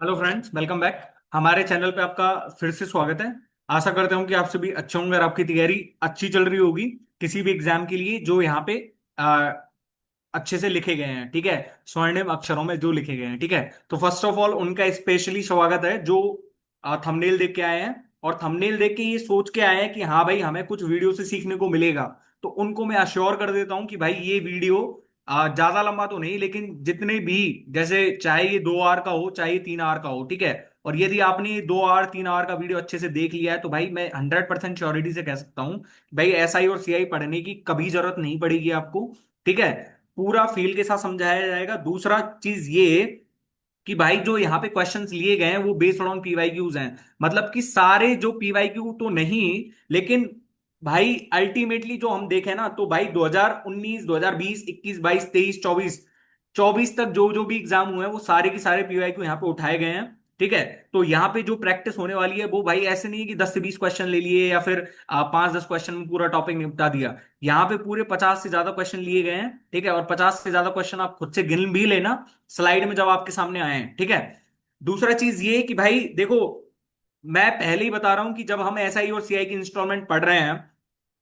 Hello friends, welcome back. हमारे channel पे आपका फिर से स्वागत है। आशा करता हूँ कि आप सभी अच्छे होंगे और आपकी तैयारी अच्छी चल रही होगी किसी भी एग्जाम के लिए जो यहाँ पे आ, अच्छे से लिखे गए हैं। ठीक है, स्वर्णिम अक्षरों में जो लिखे गए हैं। ठीक है, तो फर्स्ट ऑफ ऑल उनका स्पेशली स्वागत है जो थंबनेल देख के आए हैं और थंबनेल देख के ये सोच के आए हैं कि हाँ भाई हमें कुछ वीडियो से सीखने को मिलेगा। तो उनको मैं अश्योर कर देता हूँ कि भाई ये वीडियो ज्यादा लंबा तो नहीं, लेकिन जितने भी, जैसे चाहे ये 2 आवर का हो चाहे ये 3 आवर का हो, ठीक है। और यदि आपने ये 2 आवर 3 आवर का वीडियो अच्छे से देख लिया है तो भाई मैं 100% श्योरिटी से कह सकता हूँ भाई एसआई और सीआई पढ़ने की कभी जरूरत नहीं पड़ेगी आपको। ठीक है, पूरा फील के साथ समझाया जाएगा। दूसरा चीज ये कि भाई जो यहाँ पे क्वेश्चंस लिए गए हैं वो बेस्ड ऑन पीवाईक्यूज हैं। मतलब कि सारे जो पीवाईक्यू तो नहीं, लेकिन भाई अल्टीमेटली जो हम देखें ना तो भाई 2019 2020 21 22 23 24 24 तक जो जो भी एग्जाम हुए हैं वो सारे के सारे पीवाईक्यू यहाँ पे उठाए गए हैं। ठीक है, तो यहाँ पे जो प्रैक्टिस होने वाली है वो भाई ऐसे नहीं है कि 10 से 20 क्वेश्चन ले लिए या फिर 5-10 क्वेश्चन में पूरा टॉपिक निपटा दिया। यहाँ पे पूरे 50 से ज्यादा क्वेश्चन लिए गए हैं। ठीक है, और 50 से ज्यादा क्वेश्चन आप खुद से गिन भी लेना स्लाइड में जब आपके सामने आए हैं। ठीक है, दूसरा चीज ये कि भाई देखो, मैं पहले ही बता रहा हूं कि जब हम एसआई और सीआई की इंस्टॉलमेंट पढ़ रहे हैं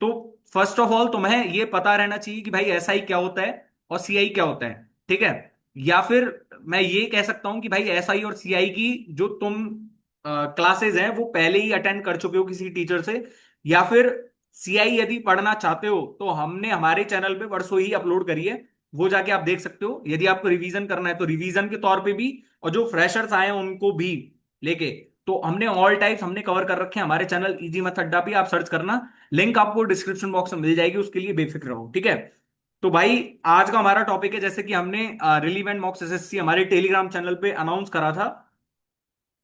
तो फर्स्ट ऑफ ऑल तुम्हें ये पता रहना चाहिए कि भाई एसआई क्या होता है और सीआई क्या होता है। ठीक है, या फिर मैं ये कह सकता हूं कि भाई एसआई और सीआई की जो तुम क्लासेस हैं वो पहले ही अटेंड कर चुके हो किसी टीचर से, या फिर सीआई यदि पढ़ना चाहते हो तो हमने हमारे चैनल पे परसों ही अपलोड करी है, वो जाके आप देख सकते हो। यदि आपको रिवीजन करना है तो रिवीजन के तौर पे भी, और जो फ्रेशर्स आए हैं उनको भी लेके, तो हमने ऑल टाइप्स हमने कवर कर रखे हैं हमारे चैनल इजी मैथ अड्डा पे। आप सर्च करना, लिंक आपको डिस्क्रिप्शन बॉक्स में मिल जाएगी, उसके लिए बेफिक्र रहो। ठीक है, तो भाई आज का हमारा टॉपिक है, जैसे कि हमने रिलीवेंट मॉक्स एसएससी हमारे टेलीग्राम चैनल पे अनाउंस करा था,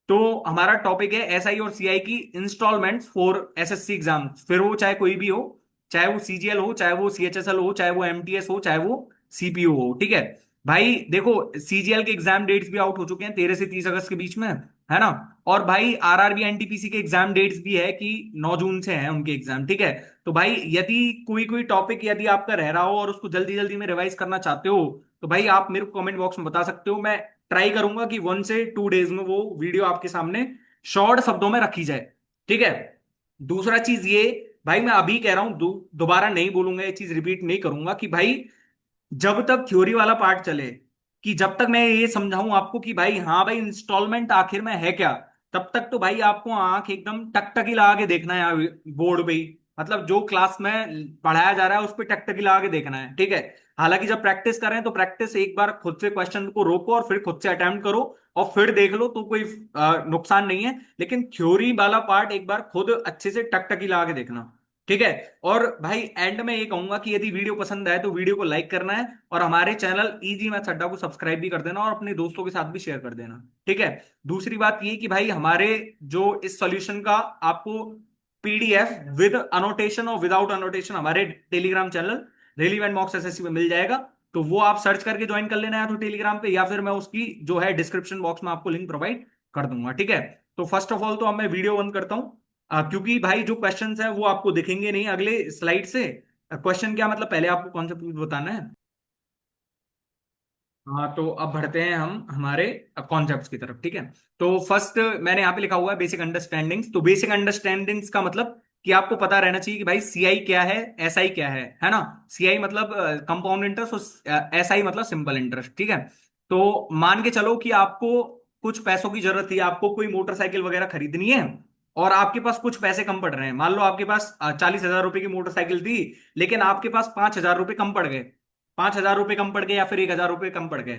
तो हमारा टॉपिक है एसआई और सीआई की इंस्टॉलमेंट्स फॉर एसएससी एग्जाम। फिर वो चाहे कोई भी हो, चाहे वो सीजीएल हो, चाहे वो सीएचएसएल हो, चाहे वो एमटीएस हो, चाहे वो सीपीयू हो। ठीक है भाई, देखो सीजीएल के एग्जाम डेट्स भी आउट हो चुके हैं 13 से 30 अगस्त के बीच में, है ना। और भाई आरआरबी एनटीपीसी के एग्जाम डेट्स भी है कि 9 जून से है उनके एग्जाम। ठीक है, तो भाई यदि कोई कोई टॉपिक यदि आपका रह रहा हो और उसको जल्दी जल्दी में रिवाइज करना चाहते हो तो भाई आप मेरे को कमेंट बॉक्स में बता सकते हो। मैं ट्राई करूंगा कि 1 से 2 डेज में वो वीडियो आपके सामने शॉर्ट शब्दों में रखी जाए। ठीक है, दूसरा चीज ये, भाई मैं अभी कह रहा हूं, दोबारा नहीं बोलूंगा, ये चीज रिपीट नहीं करूंगा कि भाई जब तक थ्योरी वाला पार्ट चले, कि जब तक मैं ये समझाऊं आपको कि भाई हाँ भाई इंस्टॉलमेंट आखिर में है क्या, तब तक तो भाई आपको आंख एकदम टकटकी लगा के देखना है बोर्ड पे ही। मतलब जो क्लास में पढ़ाया जा रहा है उस पर टकटकी लगा के देखना है। ठीक है, हालांकि जब प्रैक्टिस करें तो प्रैक्टिस एक बार खुद से क्वेश्चन को रोको और फिर खुद से अटेम्प्ट करो और फिर देख लो तो कोई नुकसान नहीं है, लेकिन थ्योरी वाला पार्ट एक बार खुद अच्छे से टकटकी लगा के देखना। ठीक है, और भाई एंड में ये कहूंगा कि यदि वीडियो पसंद आए तो वीडियो को लाइक करना है और हमारे चैनल इजी मैथ्स अड्डा को सब्सक्राइब भी कर देना और अपने दोस्तों के साथ भी शेयर कर देना। ठीक है, दूसरी बात ये कि भाई हमारे जो इस सॉल्यूशन का आपको पीडीएफ विद अनोटेशन और विदाउट अनोटेशन हमारे टेलीग्राम चैनल रेलिवेंट मॉक्स एसएससी में मिल जाएगा। तो वो आप सर्च करके ज्वाइन कर लेना है तो टेलीग्राम पे, या फिर मैं उसकी जो है डिस्क्रिप्शन बॉक्स में आपको लिंक प्रोवाइड कर दूंगा। ठीक है, तो फर्स्ट ऑफ ऑल तो अब मैं वीडियो बंद करता हूं, क्योंकि भाई जो क्वेश्चंस हैं वो आपको दिखेंगे नहीं अगले स्लाइड से। क्वेश्चन क्या मतलब, पहले आपको कॉन्सेप्ट बताना है। हाँ, तो अब बढ़ते हैं हम हमारे कॉन्सेप्ट्स की तरफ। ठीक है, तो फर्स्ट मैंने यहाँ पे लिखा हुआ है बेसिक अंडरस्टैंडिंग्स। तो बेसिक अंडरस्टैंडिंग्स का मतलब कि आपको पता रहना चाहिए कि भाई सीआई क्या है, एसआई क्या है ना। सीआई मतलब कंपाउंड इंटरेस्ट और एसआई मतलब सिंपल इंटरेस्ट। ठीक है, तो मान के चलो कि आपको कुछ पैसों की जरूरत थी, आपको कोई मोटरसाइकिल वगैरह खरीदनी है और आपके पास कुछ पैसे कम पड़ रहे हैं। मान लो आपके पास 40,000 रुपए की मोटरसाइकिल थी, लेकिन आपके पास 5,000 रुपए कम पड़ गए, 5,000 रुपए कम पड़ गए या फिर 1,000 रुपए कम पड़ गए।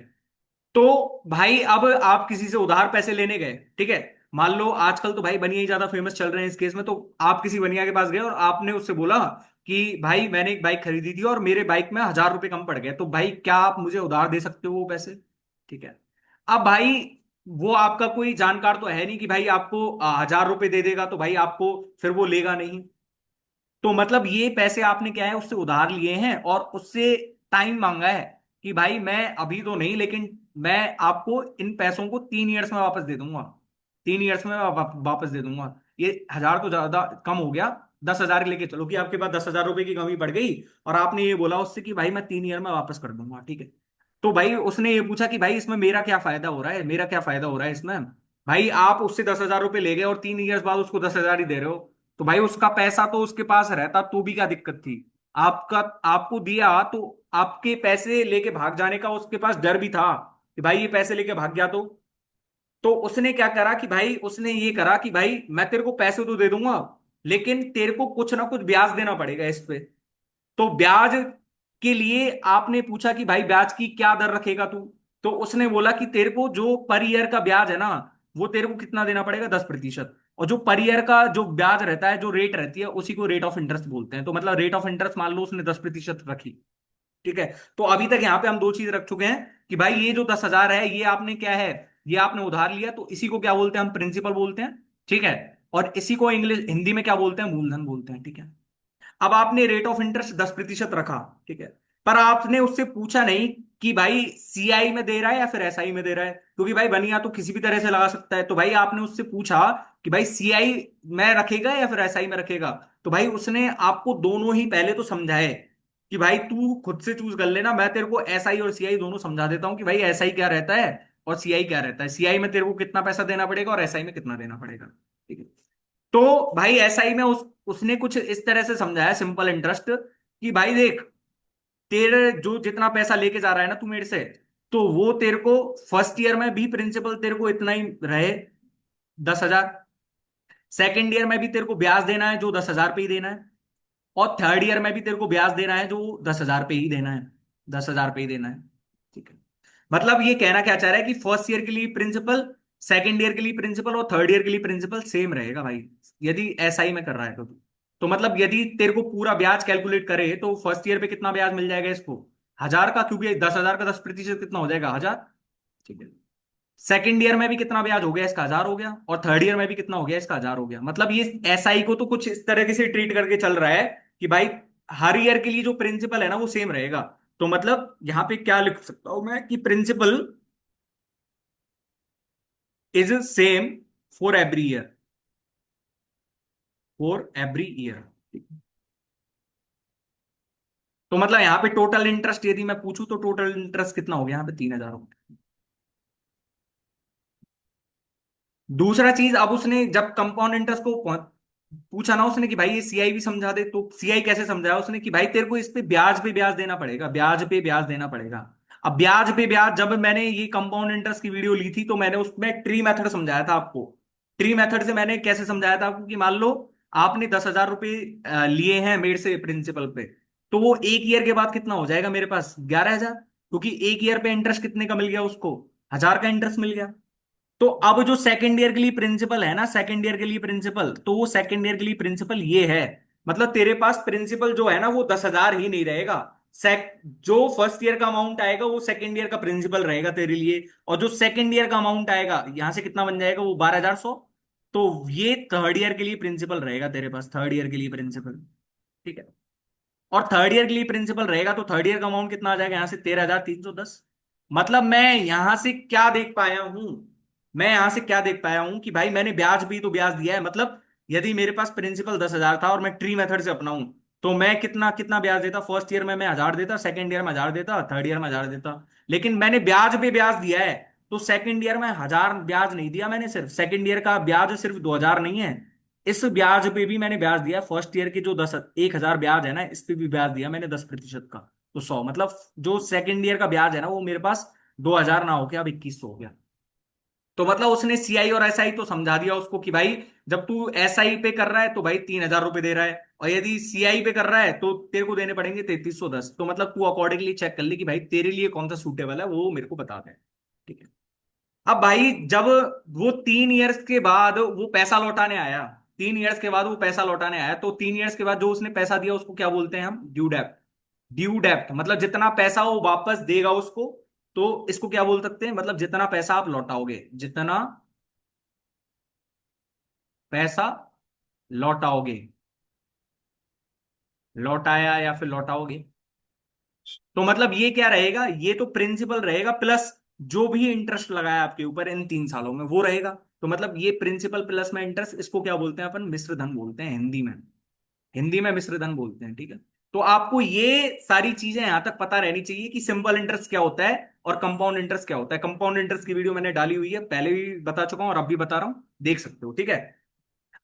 तो भाई अब आप किसी से उधार पैसे लेने गए। ठीक है, मान लो आजकल तो भाई बनिया ही ज्यादा फेमस चल रहे हैं इस केस में, तो आप किसी बनिया के पास गए और आपने उससे बोला कि भाई मैंने एक बाइक खरीदी थी और मेरे बाइक में 1,000 रुपए कम पड़ गए, तो भाई क्या आप मुझे उधार दे सकते हो वो पैसे। ठीक है, अब भाई वो आपका कोई जानकार तो है नहीं कि भाई आपको 1,000 रुपए दे देगा, तो भाई आपको फिर वो लेगा नहीं। तो मतलब ये पैसे आपने क्या है उससे उधार लिए हैं और उससे टाइम मांगा है कि भाई मैं अभी तो नहीं, लेकिन मैं आपको इन पैसों को 3 ईयर्स में वापस दे दूंगा, 3 ईयर्स में मैं वापस दे दूंगा। ये 1,000 तो ज्यादा कम हो गया, 10,000 लेके चलो कि आपके पास 10,000 रुपए की कमी पड़ गई और आपने ये बोला उससे कि भाई मैं 3 ईयर में वापस कर दूंगा। ठीक है, तो भाई उसने ये पूछा कि भाई इसमें मेरा क्या फायदा हो रहा है, मेरा क्या फायदा हो रहा है इसमें। भाई आप उससे 10,000 रुपये ले गए और 3 ईयर्स बाद उसको 10,000 ही दे रहे हो, तो भाई उसका पैसा तो उसके पास रहता तो भी क्या दिक्कत थी। आपका आपको दिया तो आपके पैसे लेके भाग जाने का उसके पास डर भी था कि भाई ये पैसे लेके भाग गया तो उसने क्या करा कि भाई उसने ये करा कि भाई मैं तेरे को पैसे तो दे दूंगा, लेकिन तेरे को कुछ ना कुछ ब्याज देना पड़ेगा इस पे। तो ब्याज के लिए आपने पूछा कि भाई ब्याज की क्या दर रखेगा तू। तो उसने बोला कि तेरे को जो पर ईयर का ब्याज है ना, वो तेरे को कितना देना पड़ेगा, 10%। और जो पर ईयर का जो ब्याज रहता है, जो रेट रहती है, उसी को रेट ऑफ इंटरेस्ट बोलते हैं। तो मतलब रेट ऑफ इंटरेस्ट मान लो उसने 10% रखी। ठीक है। तो अभी तक यहां पे हम दो चीज रख चुके हैं कि भाई ये जो 10,000 है ये आपने क्या है, ये आपने उधार लिया, तो इसी को क्या बोलते हैं, हम प्रिंसिपल बोलते हैं। ठीक है। और इसी को इंग्लिश हिंदी में क्या बोलते हैं, मूलधन बोलते हैं। ठीक है। अब आपने रेट ऑफ इंटरेस्ट 10% रखा। ठीक है। पर आपने उससे पूछा नहीं कि भाई सीआई में दे रहा है या फिर एसआई में दे रहा है, क्योंकि भाई बनिया तो किसी भी तरह से लगा सकता है। तो भाई आपने उससे पूछा कि भाई सीआई में रखेगा या फिर एसआई में रखेगा। तो भाई उसने आपको दोनों ही पहले तो समझाए कि भाई तू खुद से चूज कर लेना, मैं तेरे को एसआई और सीआई दोनों समझा देता हूं कि भाई एसआई क्या रहता है और सीआई क्या रहता है, सीआई में तेरे को कितना पैसा देना पड़ेगा और एसआई में कितना देना पड़ेगा। ठीक है। तो भाई एसआई में उसने कुछ इस तरह से समझाया, सिंपल इंटरेस्ट, कि भाई देख, तेरे जो जितना पैसा लेके जा रहा है ना तू मेरे से, तो वो तेरे को फर्स्ट ईयर में भी प्रिंसिपल तेरे को इतना ही रहे, 10,000। सेकेंड ईयर में भी तेरे को ब्याज देना है जो 10,000 पे ही देना है। और थर्ड ईयर में भी तेरे को ब्याज देना है जो 10,000 पे ही देना है, 10,000 पे ही देना है। ठीक है। मतलब ये कहना क्या चाह रहा है कि फर्स्ट ईयर के लिए प्रिंसिपल, सेकेंड ईयर के लिए प्रिंसिपल और थर्ड ईयर के लिए प्रिंसिपल सेम रहेगा भाई, यदि एसआई में कर रहा है तो मतलब यदि तेरे को पूरा ब्याज कैलकुलेट करे तो फर्स्ट ईयर पे कितना ब्याज मिल जाएगा इसको, 1,000 का, क्योंकि 10,000 का 10% कितना हो जाएगा, 1,000। ठीक है। सेकेंड ईयर में भी कितना ब्याज हो गया इसका, 1,000 हो गया, और थर्ड ईयर में भी कितना हो गया इसका, 1,000 हो गया। मतलब ये एसआई को तो कुछ इस तरह से ट्रीट करके चल रहा है कि भाई हर ईयर के लिए जो प्रिंसिपल है ना वो सेम रहेगा। तो मतलब यहां पे क्या लिख सकता हूं मैं कि principal is same for every year, for every year. तो मतलब यहाँ पे टोटल इंटरेस्ट यदि मैं पूछूं तो टोटल इंटरेस्ट कितना हो गया यहाँ पे, 3,000 हो गया। दूसरा चीज, अब उसने जब कंपाउंड इंटरेस्ट को पूछा ना उसने कि भाई ये सीआई भी समझा दे, तो सीआई कैसे समझाया उसने कि भाई तेरे को इस पे ब्याज देना पड़ेगा, ब्याज पे ब्याज देना पड़ेगा। अब ब्याज पे ब्याज, जब मैंने ये कंपाउंड इंटरेस्ट की वीडियो ली थी तो मैंने उसमें ट्री मेथड समझाया था आपको। ट्री मेथड से मैंने कैसे समझाया था आपको कि मान लो आपने 10,000 रुपये लिए हैं मेरे से प्रिंसिपल पे, तो वो एक ईयर के बाद कितना हो जाएगा मेरे पास, 11,000, क्योंकि एक ईयर पे इंटरेस्ट कितने का मिल गया उसको, 1,000 का इंटरेस्ट मिल गया। तो अब जो सेकंड ईयर के लिए प्रिंसिपल है ना, सेकंड ईयर के लिए प्रिंसिपल, तो वो सेकंड ईयर के लिए प्रिंसिपल ये है। मतलब तेरे पास प्रिंसिपल जो है ना वो 10,000 ही नहीं रहेगा। जो फर्स्ट ईयर का अमाउंट आएगा वो सेकंड ईयर का प्रिंसिपल रहेगा तेरे लिए, और जो सेकंड ईयर का अमाउंट आएगा यहां से कितना बन जाएगा, वो 12,100। तो ये थर्ड ईयर के लिए प्रिंसिपल रहेगा तेरे पास, थर्ड ईयर के लिए प्रिंसिपल। ठीक है। और थर्ड ईयर के लिए प्रिंसिपल रहेगा तो थर्ड ईयर का अमाउंट कितना आ जाएगा यहां से, 13,310। मतलब मैं यहां से क्या देख पाया हूं, मैं यहां से क्या देख पाया हूं कि भाई मैंने ब्याज भी तो ब्याज दिया है। मतलब यदि मेरे पास प्रिंसिपल 10,000 था और मैं ट्री मेथड से अपनाऊं, तो मैं कितना कितना ब्याज देता, फर्स्ट ईयर में मैं 1,000 देता, सेकंड ईयर में 1,000 देता, थर्ड ईयर में 1,000 देता। लेकिन मैंने ब्याज पे ब्याज दिया है, तो सेकंड ईयर में 1,000 ब्याज नहीं दिया मैंने, सिर्फ सेकंड ईयर का ब्याज सिर्फ 2,000 नहीं है, इस ब्याज पे भी मैंने ब्याज दिया। फर्स्ट ईयर के जो 1,000 ब्याज है ना, इस पे भी ब्याज दिया मैंने 10% का। तो 100, मतलब जो सेकंड ईयर का ब्याज है ना वो मेरे पास 2,000 ना होके अब 2,100 हो गया। तो मतलब उसने सीआई और एसआई तो समझा दिया उसको कि भाई जब तू एसआई पे कर रहा है तो भाई 3,000 रुपये दे रहा है, और यदि सीआई पे कर रहा है तो तेरे को देने पड़ेंगे 3,310। तो मतलब तू अकॉर्डिंगली चेक कर ले कि भाई तेरे लिए कौन सा सूटेबल है, वो मेरे को बता दे। ठीक है। अब भाई जब वो 3 इयर्स के बाद वो पैसा लौटाने आया, 3 इयर्स के बाद वो पैसा लौटाने आया, तो 3 इयर्स के बाद जो उसने पैसा दिया उसको क्या बोलते हैं हम, ड्यू डेप्ट। ड्यू डेप्ट मतलब जितना पैसा वो वापस देगा उसको, तो इसको क्या बोल सकते हैं, मतलब जितना पैसा आप लौटाओगे, जितना पैसा लौटाओगे, लौटाया या फिर लौटाओगे। तो मतलब ये क्या रहेगा, ये तो प्रिंसिपल रहेगा प्लस जो भी इंटरेस्ट लगाया आपके ऊपर इन 3 सालों में वो रहेगा। तो मतलब ये प्रिंसिपल प्लस में इंटरेस्ट, इसको क्या बोलते हैं अपन, मिश्र धन बोलते हैं हिंदी में, हिंदी में मिश्र धन बोलते हैं। ठीक है। तो आपको ये सारी चीजें यहां तक पता रहनी चाहिए कि सिंपल इंटरेस्ट क्या होता है और कंपाउंड इंटरेस्ट क्या होता है। कंपाउंड इंटरेस्ट की वीडियो मैंने डाली हुई है, पहले भी बता चुका हूं और अब भी बता रहा हूं, देख सकते हो, ठीक है।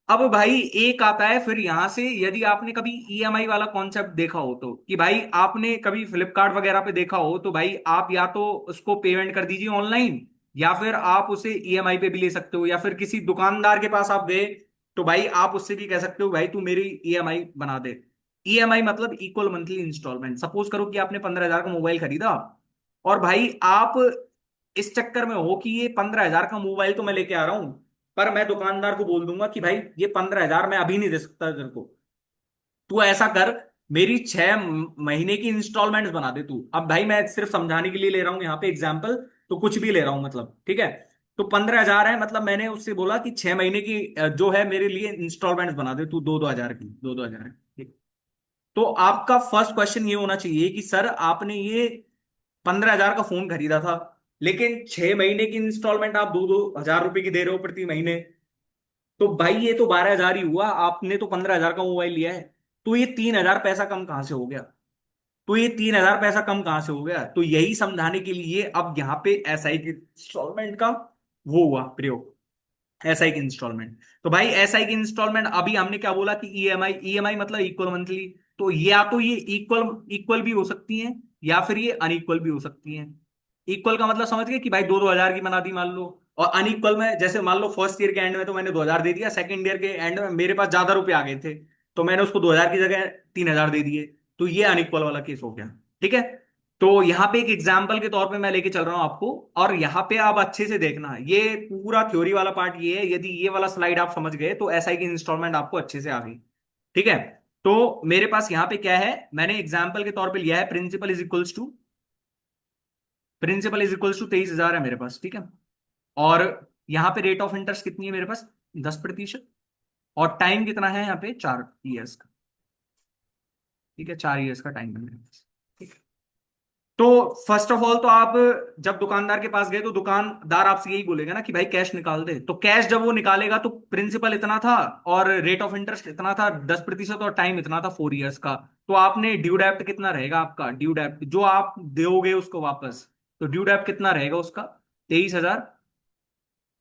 अब भाई एक आता है फिर यहां से, यदि आपने कभी ईएमआई वाला कॉन्सेप्ट देखा हो तो, कि भाई आपने कभी फ्लिपकार्ट वगैरह पे देखा हो, तो भाई आप या तो उसको पेमेंट कर दीजिए ऑनलाइन, या फिर आप उसे ईएमआई पे भी ले सकते हो, या फिर किसी दुकानदार के पास आप गए तो भाई आप उससे भी कह सकते हो भाई तू मेरी ईएमआई बना दे। ईएमआई मतलब इक्वल मंथली इंस्टॉलमेंट। सपोज करो कि आपने 15,000 का मोबाइल खरीदा, और भाई आप इस चक्कर में हो कि ये 15,000 का मोबाइल तो मैं लेके आ रहा हूं, पर मैं दुकानदार को बोल दूंगा कि भाई ये 15,000 मैं अभी नहीं दे सकता तेरे को, तू ऐसा कर, मेरी 6 महीने की इंस्टॉलमेंट्स बना दे तू। अब भाई मैं सिर्फ समझाने के लिए ले रहा हूं यहाँ पे एग्जाम्पल, तो कुछ भी ले रहा हूं मतलब, ठीक है। तो 15,000 है, मतलब मैंने उससे बोला कि 6 महीने की जो है मेरे लिए इंस्टॉलमेंट्स बना दे तू, 2-2 हजार की, 2-2 हजार, ठीक। तो आपका फर्स्ट क्वेश्चन ये होना चाहिए कि सर आपने ये 15,000 का फोन खरीदा था, लेकिन 6 महीने की इंस्टॉलमेंट आप 2-2 हजार रुपए की दे रहे हो प्रति महीने, तो भाई ये तो 12,000 ही हुआ, आपने तो 15,000 का मोबाइल लिया है, तो ये 3,000 पैसा कम कहां से हो गया। तो ये 3,000 पैसा कम कहां से हो गया, तो यही समझाने के लिए अब यहाँ पे एसआई की इंस्टॉलमेंट का वो हुआ प्रयोग, एसआई की इंस्टॉलमेंट। तो भाई एसआई की इंस्टॉलमेंट, अभी हमने क्या बोला कि ईएमआई, ईएमआई मतलब इक्वल मंथली, तो या तो ये इक्वल इक्वल भी हो सकती है, या फिर ये अनइक्वल भी हो सकती है। इक्वल का मतलब समझ गए कि भाई 2-2 हजार की बना दी मान लो, और अनइक्वल में जैसे मान लो फर्स्ट ईयर के एंड में तो मैंने 2,000 दे दिया, सेकंड ईयर के एंड में मेरे पास ज्यादा रुपए आ गए थे, तो मैंने उसको 2,000 की जगह 3,000 दे दिए, तो ये अनइक्वल वाला केस हो गया, ठीक है। तो यहाँ पे एक एग्जाम्पल के तौर पे मैं लेके चल रहा हूं आपको, और यहाँ पे आप अच्छे से देखना, ये पूरा थ्योरी वाला पार्ट ये है, यदि ये वाला स्लाइड आप समझ गए तो एसआई की इंस्टॉलमेंट आपको अच्छे से आ गई, ठीक है। तो मेरे पास यहाँ पे क्या है, मैंने एग्जाम्पल के तौर पे लिया है प्रिंसिपल इज इक्वल्स टू 23,000 है मेरे पास, ठीक है। और यहाँ पे रेट ऑफ इंटरेस्ट कितनी है मेरे पास, 10%। और टाइम कितना है यहाँ पे, 4 ईयर्स का, ठीक है, 4 ईयर्स का टाइम है मेरे पास, ठीक है। तो फर्स्ट ऑफ ऑल तो आप जब दुकानदार के पास गए तो दुकानदार आपसे यही बोलेगा ना कि भाई कैश निकाल दे, तो कैश जब वो निकालेगा तो प्रिंसिपल इतना था और रेट ऑफ इंटरेस्ट इतना था 10%, और टाइम इतना था 4 ईयर्स का। तो आपने ड्यू डेप्ट कितना रहेगा, आपका ड्यू डेप्ट जो आप दोगे उसको वापस, तो ड्यू डेप्ट कितना रहेगा उसका, 23,000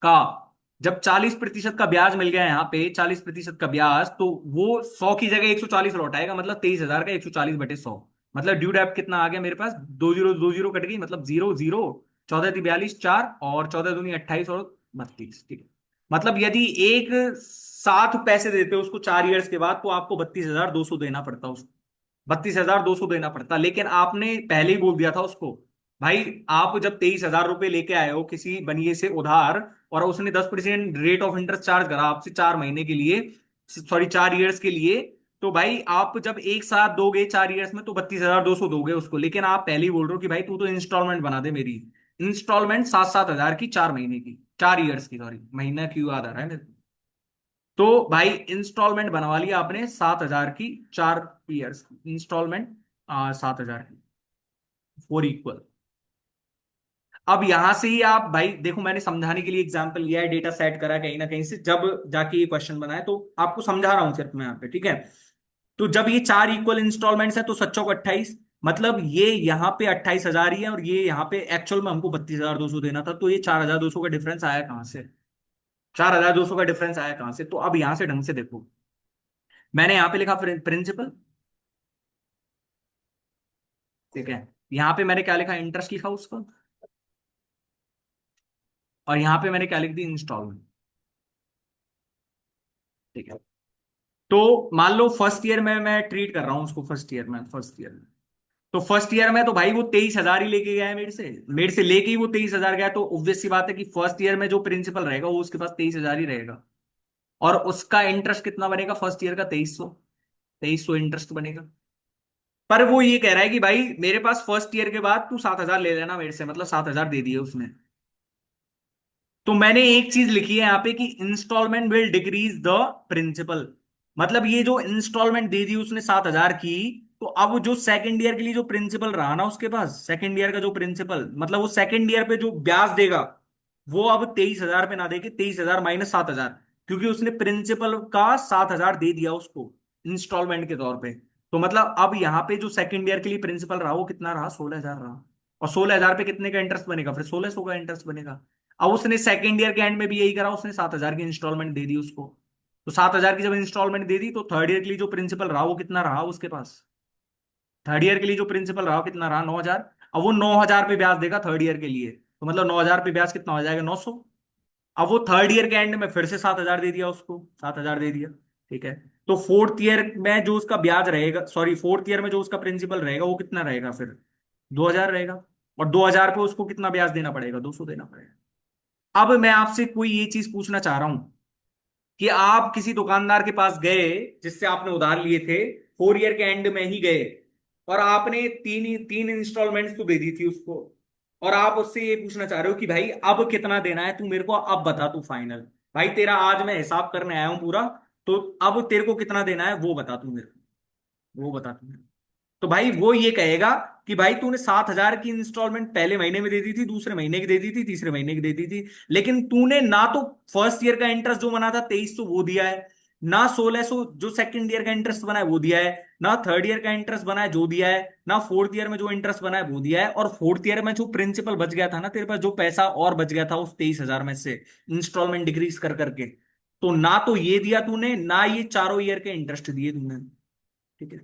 का। जब 40% का ब्याज मिल गया यहाँ पे, 40% का ब्याज, तो वो 100 की जगह 140 लौटाएगा, मतलब 23,000 का 140/100, मतलब ड्यू डेप्ट कितना आ गया मेरे पास, 2 जीरो कट गई, मतलब 0 0, 14×42 4, और 14×दूनी 28 और 32, ठीक है। मतलब यदि एक साथ पैसे देते हो उसको 4 ईयर्स के बाद, तो आपको 32,200 देना पड़ता उसको, 32,200 देना पड़ता, लेकिन आपने पहले ही बोल दिया था उसको, भाई आप जब 23,000 रुपए लेके आए हो किसी बनिए से उधार, और उसने 10% रेट ऑफ इंटरेस्ट चार्ज करा आपसे 4 महीने के लिए, सॉरी 4 ईयर्स के लिए, तो भाई आप जब एक साथ दोगे 4 ईयर्स में तो 32,200 दोगे उसको, लेकिन आप पहले ही बोल रहे हो कि भाई तू तो इंस्टॉलमेंट बना दे मेरी, इंस्टॉलमेंट 7-7 हजार की 4 महीने की, 4 ईयर्स की, सॉरी महीना क्यों याद आ रहा है मेरे को। तो भाई इंस्टॉलमेंट बनवा लिया आपने 7,000 की, 4 ईयर्स की इंस्टॉलमेंट, 7,000 की, फोर इक्वल। अब यहां से ही आप भाई देखो, मैंने समझाने के लिए एग्जांपल लिया है, डेटा सेट करा कहीं ना कहीं से, जब जाके ये क्वेश्चन बना है, तो आपको समझा रहा हूं सिर्फ मैं यहाँ पे, ठीक है। तो जब ये 4 इक्वल इंस्टॉलमेंट्स है तो सच्चों को 28, मतलब ये यहाँ पे 28,000 ही है, और ये यहाँ पे एक्चुअल में हमको 32,200 देना था, तो ये 4,200 का डिफरेंस आया कहाँ से, 4,200 का डिफरेंस आया कहाँ से। तो अब यहां से ढंग से देखो, मैंने यहाँ पे लिखा प्रिंसिपल, ठीक है, यहाँ पे मैंने क्या लिखा, इंटरेस्ट लिखा उसका, और यहाँ पे मैंने क्या लिख दी, इंस्टॉलमेंट, ठीक है। तो मान लो फर्स्ट ईयर में मैं ट्रीट कर रहा हूं उसको, फर्स्ट ईयर में तो फर्स्ट ईयर में तो भाई वो 23,000 ही लेके गया है मेरे से लेके ही वो 23,000 गया, तो ऑब्वियस सी बात है कि फर्स्ट ईयर में जो प्रिंसिपल रहेगा वो उसके पास 23,000 ही रहेगा, और उसका इंटरेस्ट कितना बनेगा फर्स्ट ईयर का, 2300, 2300 इंटरेस्ट बनेगा। पर वो ये कह रहा है कि भाई मेरे पास फर्स्ट ईयर के बाद तू 7,000 ले लेना मेरे से, मतलब 7,000 दे दिए उसने। तो मैंने एक चीज लिखी है यहाँ पे कि installment will decrease the principal, मतलब ये जो इंस्टॉलमेंट दे दी उसने 7,000 की, तो अब जो सेकंड ईयर के लिए जो प्रिंसिपल रहा ना उसके पास, सेकंड ईयर का जो प्रिंसिपल, मतलब वो सेकंड ईयर पे जो ब्याज देगा, वो अब 23,000 पे ना देके 23,000 - 7,000, क्योंकि उसने प्रिंसिपल का 7,000 दे दिया उसको इंस्टॉलमेंट के तौर पे। तो मतलब अब यहाँ पे जो सेकंड ईयर के लिए प्रिंसिपल रहा वो कितना रहा, 16,000 रहा, और 16,000 पे कितने का इंटरेस्ट बनेगा, फिर 1600 का इंटरेस्ट बनेगा। अब उसने सेकेंड ईयर के एंड में भी यही करा, उसने 7,000 की इंस्टॉलमेंट दे दी उसको। तो 7,000 की जब इंस्टॉलमेंट दे दी तो थर्ड ईयर के लिए जो प्रिंसिपल रहा वो कितना रहा उसके पास, थर्ड ईयर के लिए जो प्रिंसिपल रहा वो कितना रहा, 9,000। अब वो 9,000 पे ब्याज देगा थर्ड ईयर के लिए, तो मतलब 9,000 पे ब्याज कितना हो जाएगा, 900। अब वो थर्ड ईयर के एंड में फिर से 7,000 दे दिया उसको, 7,000 दे दिया। ठीक है। तो फोर्थ ईयर में जो उसका ब्याज रहेगा, सॉरी फोर्थ ईयर में जो उसका प्रिंसिपल रहेगा वो कितना रहेगा फिर, 2,000 रहेगा। और 2,000 पे उसको कितना ब्याज देना पड़ेगा, 200 देना पड़ेगा। अब मैं आपसे कोई ये चीज पूछना चाह रहा हूं कि आप किसी दुकानदार के पास गए जिससे आपने उधार लिए थे, फोर ईयर के एंड में ही गए, और आपने तीन इंस्टॉलमेंट्स तो दे दी थी उसको, और आप उससे ये पूछना चाह रहे हो कि भाई अब कितना देना है, तू मेरे को अब बता, तू फाइनल। भाई तेरा आज मैं हिसाब करने आया हूं पूरा, तो अब तेरे को कितना देना है वो बता तू मेरे को, वो बता तू मेरे को। तो भाई वो ये कहेगा कि भाई तूने 7,000 की इंस्टॉलमेंट पहले महीने में दे दी थी, दूसरे महीने की दे दी थी, तीसरे महीने की दे दी थी, लेकिन तूने ना तो फर्स्ट ईयर का इंटरेस्ट जो बना था 2,300 वो दिया है, ना 1,600 जो सेकंड ईयर का इंटरेस्ट बना है वो दिया है, ना थर्ड ईयर का इंटरेस्ट बना है जो दिया है, ना फोर्थ ईयर में जो इंटरेस्ट बना है वो दिया है, और फोर्थ ईयर में जो प्रिंसिपल बच गया था ना तेरे पास, जो पैसा और बच गया था उस 23,000 में से इंस्टॉलमेंट डिक्रीज कर करके, तो ना तो ये दिया तूने, ना ये चारों ईयर के इंटरेस्ट दिए तूने। ठीक है।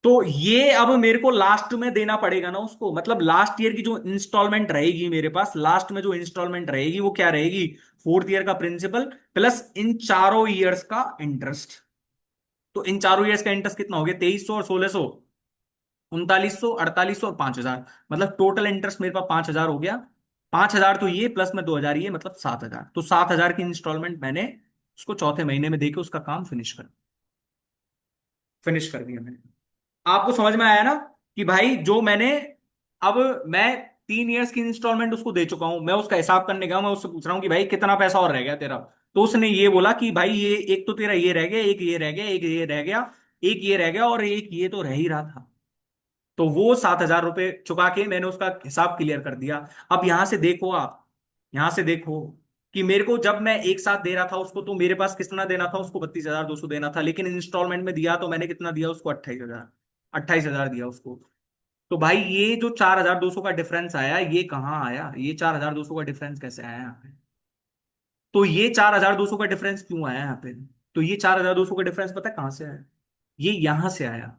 तो ये अब मेरे को लास्ट में देना पड़ेगा ना उसको, मतलब लास्ट ईयर की जो इंस्टॉलमेंट रहेगी मेरे पास, लास्ट में जो इंस्टॉलमेंट रहेगी वो क्या रहेगी, फोर्थ ईयर का प्रिंसिपल प्लस इन चारों ईयर्स का इंटरेस्ट। तो इन चारों ईयर्स का इंटरेस्ट कितना हो गया, 2,300 और 1,600, 3,900, 4,800 और 5,000, मतलब टोटल इंटरेस्ट मेरे पास 5,000 हो गया। 5,000 तो ये प्लस में 2,000 ये, मतलब 7,000। तो 7,000 की इंस्टॉलमेंट मैंने उसको चौथे महीने में देके उसका काम फिनिश कर दिया मैंने। आपको समझ में आया ना कि भाई जो मैंने, अब मैं 3 इयर्स की इंस्टॉलमेंट उसको दे चुका हूं, मैं उसका हिसाब करने गया हूं, मैं उससे पूछ रहा हूं कि भाई कितना पैसा और रह गया तेरा। तो उसने ये बोला कि भाई ये एक तो तेरा ये रह गया, एक ये रह गया, एक ये रह गया, एक ये रह गया, और एक ये तो रह ही रहा था। तो वो 7,000 रुपये चुका के मैंने उसका हिसाब क्लियर कर दिया। अब यहां से देखो आप, यहां से देखो कि मेरे को जब मैं एक साथ दे रहा था उसको, तो मेरे पास कितना देना था उसको, 32,200 देना था, लेकिन इंस्टॉलमेंट में दिया तो मैंने कितना दिया उसको, 28,000, 28,000 दिया उसको। तो भाई ये जो 4,200 का डिफरेंस आया, ये कहाँ आया, ये 4,200 का डिफरेंस कैसे आया यहाँ पे। तो ये 4,200 का डिफरेंस क्यों आया यहाँ पे, तो ये 4,200 का डिफरेंस पता है कहां से आया, ये यहां से आया।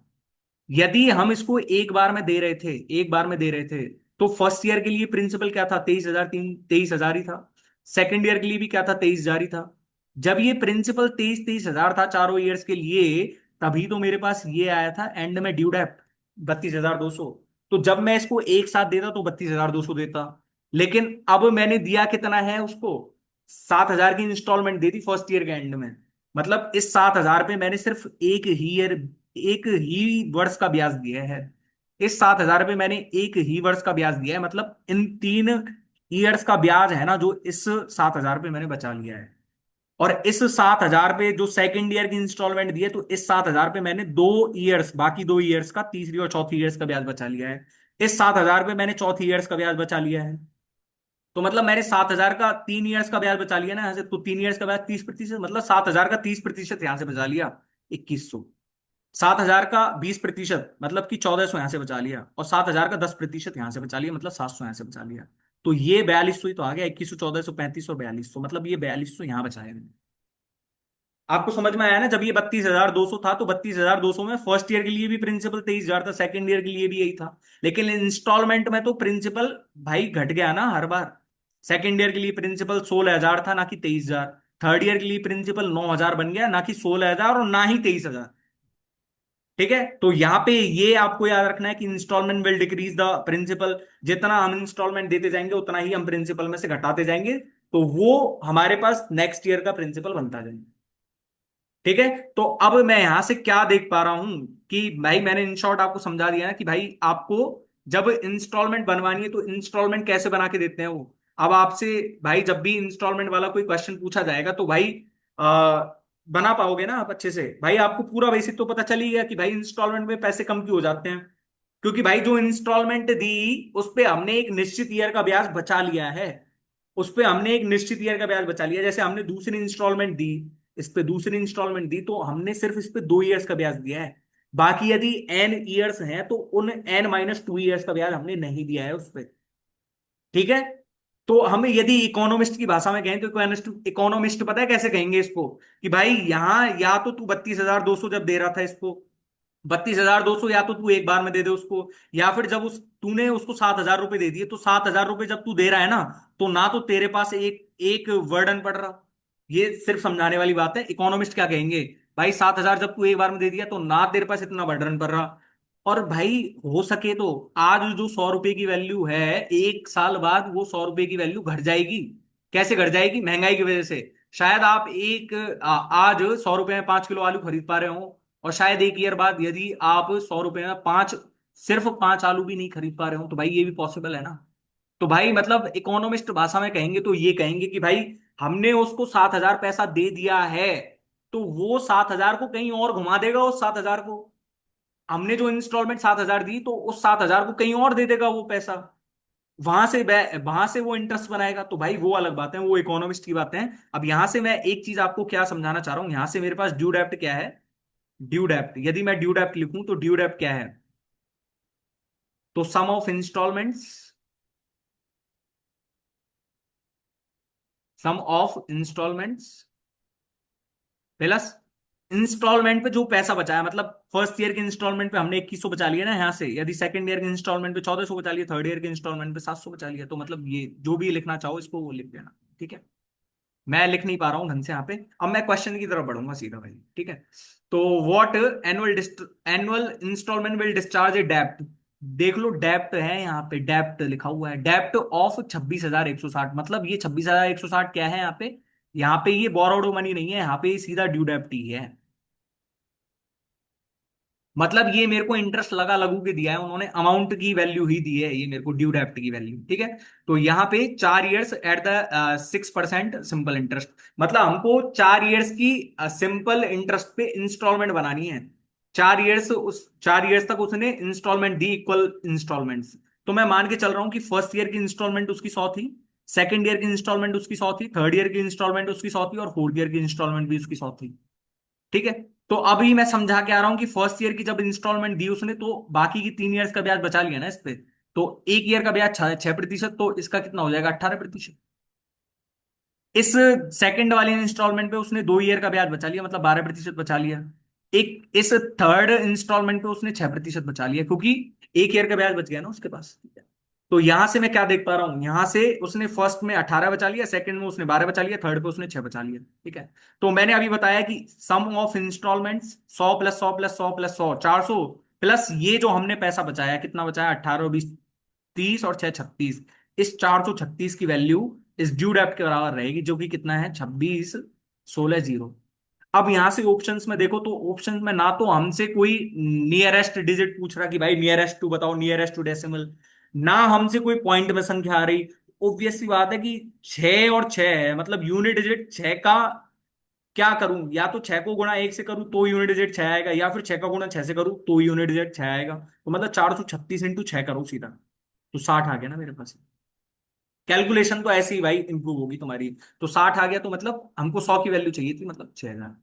यदि हम इसको एक बार में दे रहे थे, एक बार में दे रहे थे, तो फर्स्ट ईयर के लिए प्रिंसिपल क्या था, 23,000, 23,000 ही था। सेकंड ईयर के लिए भी क्या था, 23,000 ही था। जब ये प्रिंसिपल 23,000 था चारों ईयर्स के लिए, तभी तो मेरे पास ये आया था एंड में ड्यू डेप्ट 32,200। तो जब मैं इसको एक साथ देता तो 32,200 देता, लेकिन अब मैंने दिया कितना है उसको, 7,000 की इंस्टॉलमेंट दे दी फर्स्ट ईयर के एंड में। मतलब इस 7,000 पे मैंने सिर्फ एक ही वर्ष का ब्याज दिया है। इस 7,000 पे मैंने एक ही वर्ष का ब्याज दिया है, मतलब इन 3 ईयर्स का ब्याज है ना जो इस 7,000 पे मैंने बचा लिया है। और इस 7,000 पे जो सेकंड ईयर की इंस्टॉलमेंट दी है, तो इस 7,000 पे मैंने 2 ईयर्स, बाकी 2 ईयर्स का, तीसरी और चौथी ईयर्स का ब्याज बचा लिया है। इस 7,000 पे मैंने चौथी ईयर्स का ब्याज बचा लिया है। तो मतलब मैंने 7,000 का 3 ईयर्स का ब्याज बचा लिया ना यहाँ से, तो 3 ईयर्स का ब्याज 30%, मतलब 7,000 का 30% यहां से बचा लिया, 2,100। 7,000 का 20% मतलब कि 1,400 यहां से बचा लिया, और 7,000 का 10% यहां से बचा लिया, मतलब 700 यहां से बचा लिया। तो ये 4,200 ही तो आ गया, 2,100, 1,400, 3,500, 4,200, मतलब ये 4,200 यहां बचाया मैंने। आपको समझ में आया ना, जब ये 32,200 था, तो 32,200 में फर्स्ट ईयर के लिए भी प्रिंसिपल 23,000 था, सेकंड ईयर के लिए भी यही था, लेकिन इंस्टॉलमेंट में तो प्रिंसिपल भाई घट गया ना हर बार। सेकंड ईयर के लिए प्रिंसिपल 16,000 था, ना कि 23,000। थर्ड ईयर के लिए प्रिंसिपल 9,000 बन गया, ना कि 16,000 और ना ही 23,000। ठीक है। तो यहां पे ये आपको याद रखना है कि installment will decrease the principal, जितना हम इंस्टॉलमेंट देते जाएंगे उतना ही हम प्रिंसिपल में से घटाते जाएंगे, तो वो हमारे पास नेक्स्ट ईयर का प्रिंसिपल बनता जाएगा। ठीक है। तो अब मैं यहां से क्या देख पा रहा हूं कि भाई मैंने इन शॉर्ट आपको समझा दिया ना कि भाई आपको जब इंस्टॉलमेंट बनवानी है तो इंस्टॉलमेंट कैसे बना के देते हैं वो। अब आपसे भाई जब भी इंस्टॉलमेंट वाला कोई क्वेश्चन पूछा जाएगा तो भाई आ, बना पाओगे ना आप अच्छे से, भाई आपको पूरा बेसिक तो पता चल ही गया कि भाई इंस्टॉलमेंट में पैसे कम क्यों हो जाते हैं, क्योंकि भाई जो इंस्टॉलमेंट दी उस पे हमने एक निश्चित ईयर का ब्याज बचा लिया है। उस पे हमने एक निश्चित ईयर का ब्याज बचा लिया, जैसे हमने दूसरी इंस्टॉलमेंट दी, इस पे दूसरी इंस्टॉलमेंट दी तो हमने सिर्फ इस पे 2 ईयर्स का ब्याज दिया है। बाकी यदि एन ईयर्स हैं तो उन n-2 ईयर्स का ब्याज हमने नहीं दिया है उस पर। ठीक है। तो हमें यदि इकोनॉमिस्ट की भाषा में कहें तो इकोनॉमिस्ट पता है कैसे कहेंगे इसको, कि भाई यहां या तो तू 32,200 जब दे रहा था इसको, 32,200 या तो तू एक बार में दे दे उसको, या फिर जब उस तूने उसको 7,000 रुपए दे दिए, तो 7,000 रुपए जब तू दे रहा है ना, तो ना तो तेरे पास एक एक वर्डन पड़ रहा। ये सिर्फ समझाने वाली बात है। इकोनॉमिस्ट क्या कहेंगे, भाई 7,000 जब तू एक बार में दे दिया तो ना तेरे पास इतना वर्डन पड़ रहा। और भाई हो सके तो आज जो 100 रुपए की वैल्यू है, एक साल बाद वो 100 रुपए की वैल्यू घट जाएगी। कैसे घट जाएगी, महंगाई की वजह से। शायद आप आज 100 रुपए में 5 किलो आलू खरीद पा रहे हो, और शायद एक ईयर बाद यदि आप 100 रुपए में पांच, सिर्फ 5 आलू भी नहीं खरीद पा रहे हो, तो भाई ये भी पॉसिबल है ना। तो भाई मतलब इकोनॉमिस्ट भाषा में कहेंगे तो ये कहेंगे कि भाई हमने उसको 7,000 पैसा दे दिया है, तो वो 7,000 को कहीं और घुमा देगा। उस 7,000 को, हमने जो इंस्टॉलमेंट 7,000 दी, तो उस 7,000 को कहीं और दे देगा वो पैसा। वहां से वो इंटरेस्ट बनाएगा। तो भाई वो अलग बात है, वो इकोनॉमिस्ट की बातें हैं। अब यहां से मैं एक चीज आपको क्या समझाना चाह रहा हूं, यहां से मेरे पास ड्यू डेप्ट क्या है। ड्यू डेप्ट, यदि मैं ड्यू डेप्ट लिखूं तो ड्यू डेप्ट क्या है, तो sum of instalments, sum of instalments plus instalment पे जो पैसा बचा है, मतलब फर्स्ट ईयर के इंस्टॉलमेंट पे हमने 2,100 बचा लिया ना यहाँ से, यदि सेकंड ईयर के इंस्टॉलमेंट पे 1,400 बचा लिया, थर्ड ईयर के इंस्टॉलमेंट पे 700 बचा लिया, तो मतलब ये जो भी लिखना चाहो इसको वो लिख देना। ठीक है। मैं लिख नहीं पा रहा हूँ ढंग से यहाँ पे। अब मैं क्वेश्चन की तरफ बढ़ूंगा सीधा भाई। ठीक है। तो what annual instalment will discharge a डेप्ट। देख लो डेप्ट है यहाँ पे, डेप्ट लिखा हुआ है, डेप्ट ऑफ 26,160। मतलब ये 26,160 क्या है यहाँ पे, यहाँ पे ये बोरोड मनी नहीं है, यहाँ पे ये सीधा ड्यू डेप्ट ही है। मतलब ये मेरे को इंटरेस्ट लगा लगू के दिया है उन्होंने, अमाउंट की वैल्यू ही दी है ये मेरे को, ड्यू डेप्ट की वैल्यू। ठीक है। तो यहाँ पे 4 years at the 6% simple interest, मतलब हमको 4 ईयर्स की सिंपल इंटरेस्ट पे इंस्टॉलमेंट बनानी है। 4 ईयर्स, उस 4 ईयर्स तक उसने इंस्टॉलमेंट दी, इक्वल इंस्टॉलमेंट्स। तो मैं मान के चल रहा हूँ कि फर्स्ट ईयर की इंस्टॉलमेंट उसकी 100 थी, सेकंड ईयर की इंस्टॉलमेंट उसकी 100 थी, थर्ड ईयर की इंस्टॉलमेंट उसकी 100 थी, और फोर्थ ईयर की इंस्टॉलमेंट भी उसकी 100 थी। ठीक है। तो अभी मैं समझा के आ रहा हूं कि फर्स्ट ईयर की जब इंस्टॉलमेंट दी उसने, तो बाकी की 3 ईयर्स का ब्याज बचा लिया ना इस पे। तो एक ईयर का ब्याज 6%, तो इसका कितना हो जाएगा, 18%। इस सेकंड वाली इंस्टॉलमेंट पे उसने 2 ईयर का ब्याज बचा लिया, मतलब 12% बचा लिया। एक इस थर्ड इंस्टॉलमेंट पे उसने 6% बचा लिया, क्योंकि एक ईयर का ब्याज बच गया ना उसके पास। तो यहां से मैं क्या देख पा रहा हूं, यहां से उसने फर्स्ट में 18 बचा लिया, सेकंड में उसने 12 बचा लिया, थर्ड पे उसने 6 बचा लिया। ठीक है। तो मैंने अभी बताया कि सम ऑफ इंस्टॉलमेंट्स 100 + 100 + 100 400, प्लस ये जो हमने पैसा बचाया, कितना बचाया, 18, 20, 30 और 6 36। इस 436 की वैल्यू इस ड्यू डेप्ट के बराबर रहेगी, जो कि कितना है, 26,16,0। अब यहां से ऑप्शंस में देखो, तो ऑप्शंस में ना तो हमसे कोई नियरेस्ट डिजिट पूछ रहा कि भाई नियरेस्ट टू बताओ, नियरेस्ट टू डेसिमल, ना हमसे कोई पॉइंट में संख्या आ रही। ऑब्वियस सी बात है कि 6 और 6 है, मतलब यूनिट डिजिट 6 का क्या करूं, या तो 6 को गुणा 1 से करूं तो यूनिट डिजिट 6 आएगा, या फिर 6 का गुणा 6 से करूं तो यूनिट डिजिट 6 आएगा। तो मतलब 436 × 6 करो सीधा, तो 60 आ गया ना मेरे पास। कैलकुलेशन तो ऐसे ही भाई इंप्रूव होगी तुम्हारी। तो 60 आ गया, तो मतलब हमको 100 की वैल्यू चाहिए थी, मतलब 6,000।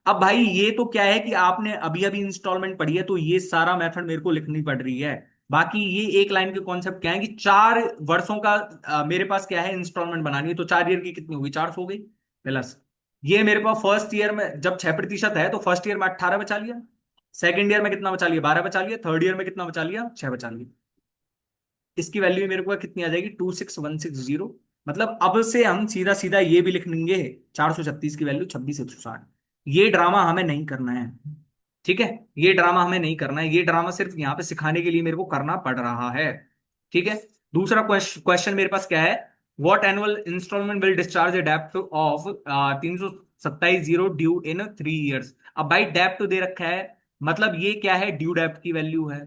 अब भाई ये तो क्या है कि आपने अभी अभी इंस्टॉलमेंट पढ़ी है, तो ये सारा मेथड मेरे को लिखनी पड़ रही है। बाकी ये एक लाइन के कॉन्सेप्ट क्या है कि 4 वर्षों का मेरे पास क्या है, इंस्टॉलमेंट बनानी है। तो 4 ईयर की कितनी होगी, 400 हो गई, प्लस ये मेरे पास फर्स्ट ईयर में जब 6% है, तो फर्स्ट ईयर में 18 बचा लिया, सेकंड ईयर में कितना बचा लिया, 12 बचा लिया, थर्ड ईयर में कितना बचा लिया, 6 बचा लिया। इसकी वैल्यू मेरे को कितनी आ जाएगी, 26,160। मतलब अब से हम सीधा सीधा ये भी लिख लेंगे, 436 की वैल्यू 26,160। ये ड्रामा हमें नहीं करना है। ठीक है। ये ड्रामा हमें नहीं करना है, ये ड्रामा सिर्फ यहाँ पे सिखाने के लिए मेरे को करना पड़ रहा है। ठीक है। दूसरा क्वेश्चन मेरे पास क्या है, what annual instalment will discharge a डेप्ट ऑफ 327,0 ड्यू इन 3 ईयर्स। अब भाई डेप्ट दे रखा है, मतलब ये क्या है, ड्यू डेप्ट की वैल्यू है।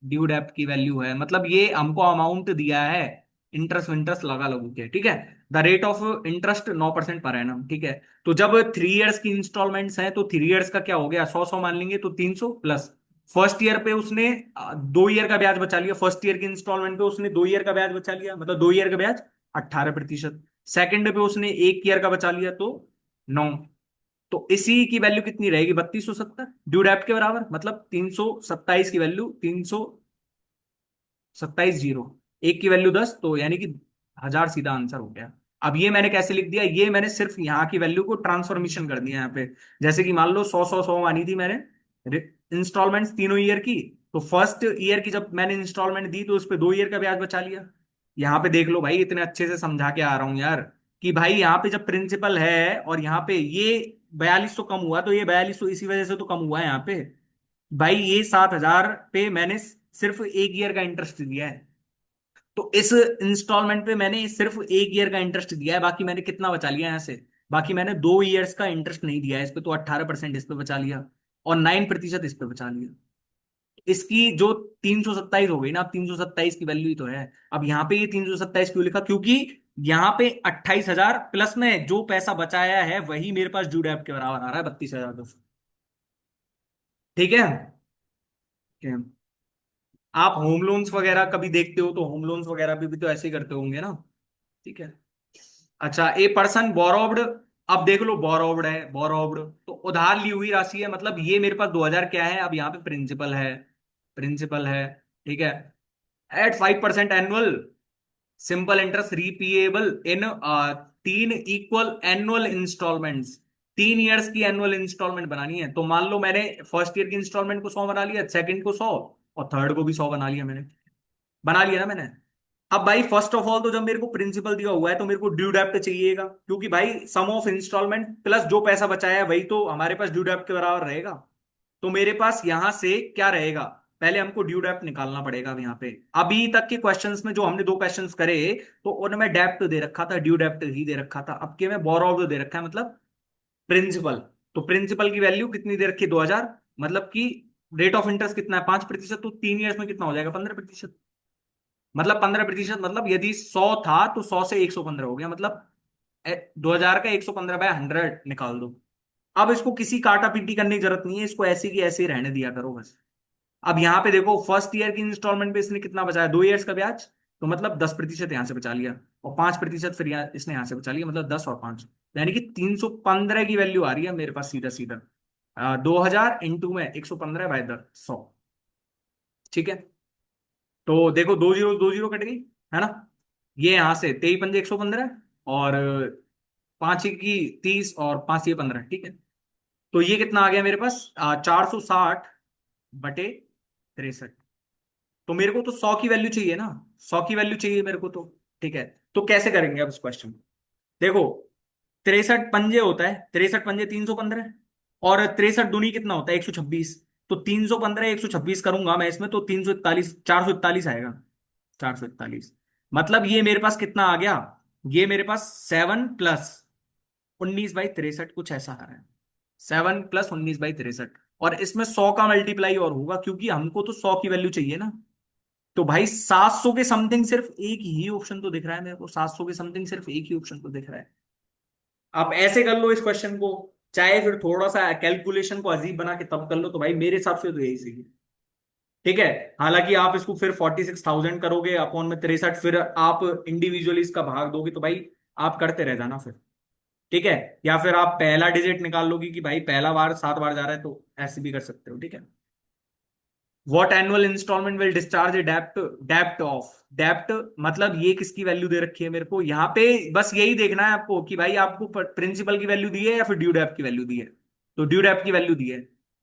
ड्यू डेप्ट की वैल्यू है, मतलब ये हमको अमाउंट दिया है, इंटरेस्ट इंटरेस्ट लगा लगू के। ठीक है। The rate of interest 9% per annum. ठीक है। तो जब 3 ईयर्स की इंस्टॉलमेंट्स हैं, तो 3 ईयर्स का क्या हो गया, 100 मान लेंगे, तो 300 प्लस फर्स्ट ईयर पे उसने 2 ईयर का ब्याज बचा लिया, फर्स्ट ईयर की इंस्टॉलमेंट पे उसने 2 ईयर का ब्याज बचा लिया, मतलब 2 ईयर का ब्याज 18%। सेकंड पे उसने 1 ईयर का बचा लिया, तो 9। तो इसी की वैल्यू कितनी रहेगी, 3270 ड्यू डेप्ट के बराबर, मतलब 327 की वैल्यू 327 जीरो, एक की वैल्यू 10, तो यानी कि 1000 सीधा आंसर हो गया। अब ये मैंने कैसे लिख दिया, ये मैंने सिर्फ यहाँ की वैल्यू को ट्रांसफॉर्मेशन कर दिया यहाँ पे। जैसे कि मान लो 100 100 100 मानी थी मैंने इंस्टॉलमेंट्स तीनों ईयर की, तो फर्स्ट ईयर की जब मैंने इंस्टॉलमेंट दी तो उस पे 2 ईयर का ब्याज बचा लिया। यहाँ पे देख लो भाई, इतने अच्छे से समझा के आ रहा हूँ यार, कि भाई यहाँ पे जब प्रिंसिपल है और यहाँ पे ये 4200 कम हुआ, तो ये 4200 इसी वजह से तो कम हुआ है यहाँ पे। भाई ये 7000 पे मैंने सिर्फ एक ईयर का इंटरेस्ट दिया है, तो इस इंस्टॉलमेंट पे मैंने सिर्फ एक ईयर का इंटरेस्ट दिया है, बाकी मैंने कितना बचा लिया यहाँ से, बाकी मैंने 2 ईयर्स का इंटरेस्ट नहीं दिया है इस पे, तो 18% इस पे बचा लिया और 9% इस पे बचा लिया। इसकी जो 327 हो गई ना, अब 327 की वैल्यू ही तो है। अब यहाँ पे ये 327 क्यों लिखा, क्योंकि यहाँ पे 28,000 प्लस में जो पैसा बचाया है वही मेरे पास ड्यू डेट के बराबर आ रहा है, 32,000। ठीक है। आप होम लोन्स वगैरह कभी देखते हो तो होम लोन्स वगैरह भी तो ऐसे ही करते होंगे ना। ठीक है। अच्छा, ए पर्सन बोरोव्ड, अब देख लो बोरोव्ड है, बोरोव्ड तो उधार ली हुई राशि है, मतलब ये मेरे पास 2000 क्या है, अब यहाँ पे प्रिंसिपल है, प्रिंसिपल है। ठीक है। एट 5% एनुअल सिंपल इंटरेस्ट रीपीएबल इन 3 इक्वल एनुअल इंस्टॉलमेंट्स, 3 ईयर्स की एनुअल इंस्टॉलमेंट बनानी है। तो मान लो मैंने फर्स्ट ईयर की इंस्टॉलमेंट को 100 बना लिया, सेकंड को 100 और थर्ड को भी 100 बना लिया मैंने, बना लिया ना मैंने। अब भाई फर्स्ट ऑफ ऑल तो जब मेरे को प्रिंसिपल दिया हुआ है तो मेरे को ड्यू डेप्ट चाहिएगा, क्योंकि भाई सम ऑफ इंस्टॉलमेंट प्लस जो पैसा बचाया है वही तो हमारे पास ड्यू डेप्ट के बराबर रहेगा। तो मेरे पास यहां से क्या रहेगा, पहले हमको ड्यू डेप्ट निकालना पड़ेगा। अब यहाँ पे अभी तक के क्वेश्चंस में जो हमने दो क्वेश्चंस करे, तो उनमें डेप्ट दे रखा था, ड्यू डेप्ट ही दे रखा था। अब के में बोरोव्ड दे रखा है, मतलब प्रिंसिपल। तो प्रिंसिपल की वैल्यू कितनी दे रखी है, 2000, मतलब कि रेट ऑफ इंटरेस्ट कितना है, 5%, तो 3 ईयर्स में कितना हो जाएगा, 15%। मतलब 15%, मतलब यदि 100 था तो 100 से 115 हो गया, मतलब 2000 का 115/100 निकाल दो। अब इसको किसी काटा पीटी करने की जरूरत नहीं है, इसको ऐसे की ऐसे ही रहने दिया करो बस। अब यहाँ पे देखो फर्स्ट ईयर की इंस्टॉलमेंट पे इसने कितना बचाया, 2 ईयर्स का ब्याज, तो मतलब 10% यहां से बचा लिया, और 5% फिर इसने यहां से बचा लिया, मतलब 10 और 5, यानी कि 315 की वैल्यू आ रही है मेरे पास सीधा सीधा। 2000 इंटू में 115/100। ठीक है। तो देखो, दो जीरो कट गई, है ना। ये यहां से 23 पंजे 115, और 5 की 30, और 5 ये 15। ठीक है। तो ये कितना आ गया मेरे पास, 460/63। तो मेरे को तो 100 की वैल्यू चाहिए ना, 100 की वैल्यू चाहिए मेरे को तो। ठीक है। तो कैसे करेंगे अब इस क्वेश्चन को, देखो 63 पंजे होता है, 63 पंजे 315, और 63 दूनी कितना होता है, 126। तो 315 126 करूंगा मैं इसमें, तो 341, 441 आएगा, 441। मतलब ये मेरे पास कितना आ गया, ये मेरे पास 7+19/63 कुछ ऐसा आ रहा है, 7+19/63। और इसमें 100 का मल्टीप्लाई और होगा, क्योंकि हमको तो 100 की वैल्यू चाहिए ना। तो भाई 700 के समथिंग सिर्फ एक ही ऑप्शन तो दिख रहा है मेरे को, 700 के समथिंग सिर्फ एक ही ऑप्शन तो दिख रहा है। आप ऐसे कर लो इस क्वेश्चन को, चाहे फिर थोड़ा सा कैलकुलेशन को अजीब बना के तब कर लो, तो भाई मेरे हिसाब से तो यही सही है। ठीक है। हालांकि आप इसको फिर 46,000 करोगे अपॉन में 63, फिर आप इंडिविजुअली इसका भाग दोगे, तो भाई आप करते रह जाना फिर। ठीक है। या फिर आप पहला डिजिट निकाल लोगे कि भाई पहला बार 7 बार जा रहा है, तो ऐसे भी कर सकते हो। ठीक है। What annual instalment will discharge dept, dept of, डेप्ट मतलब ये किसकी वैल्यू दे रखी है मेरे को यहाँ पे, बस यही देखना है आपको कि भाई आपको प्रिंसिपल की वैल्यू दी है या फिर ड्यू डेप्ट की वैल्यू दी है। तो ड्यू डेप्ट की वैल्यू दी है,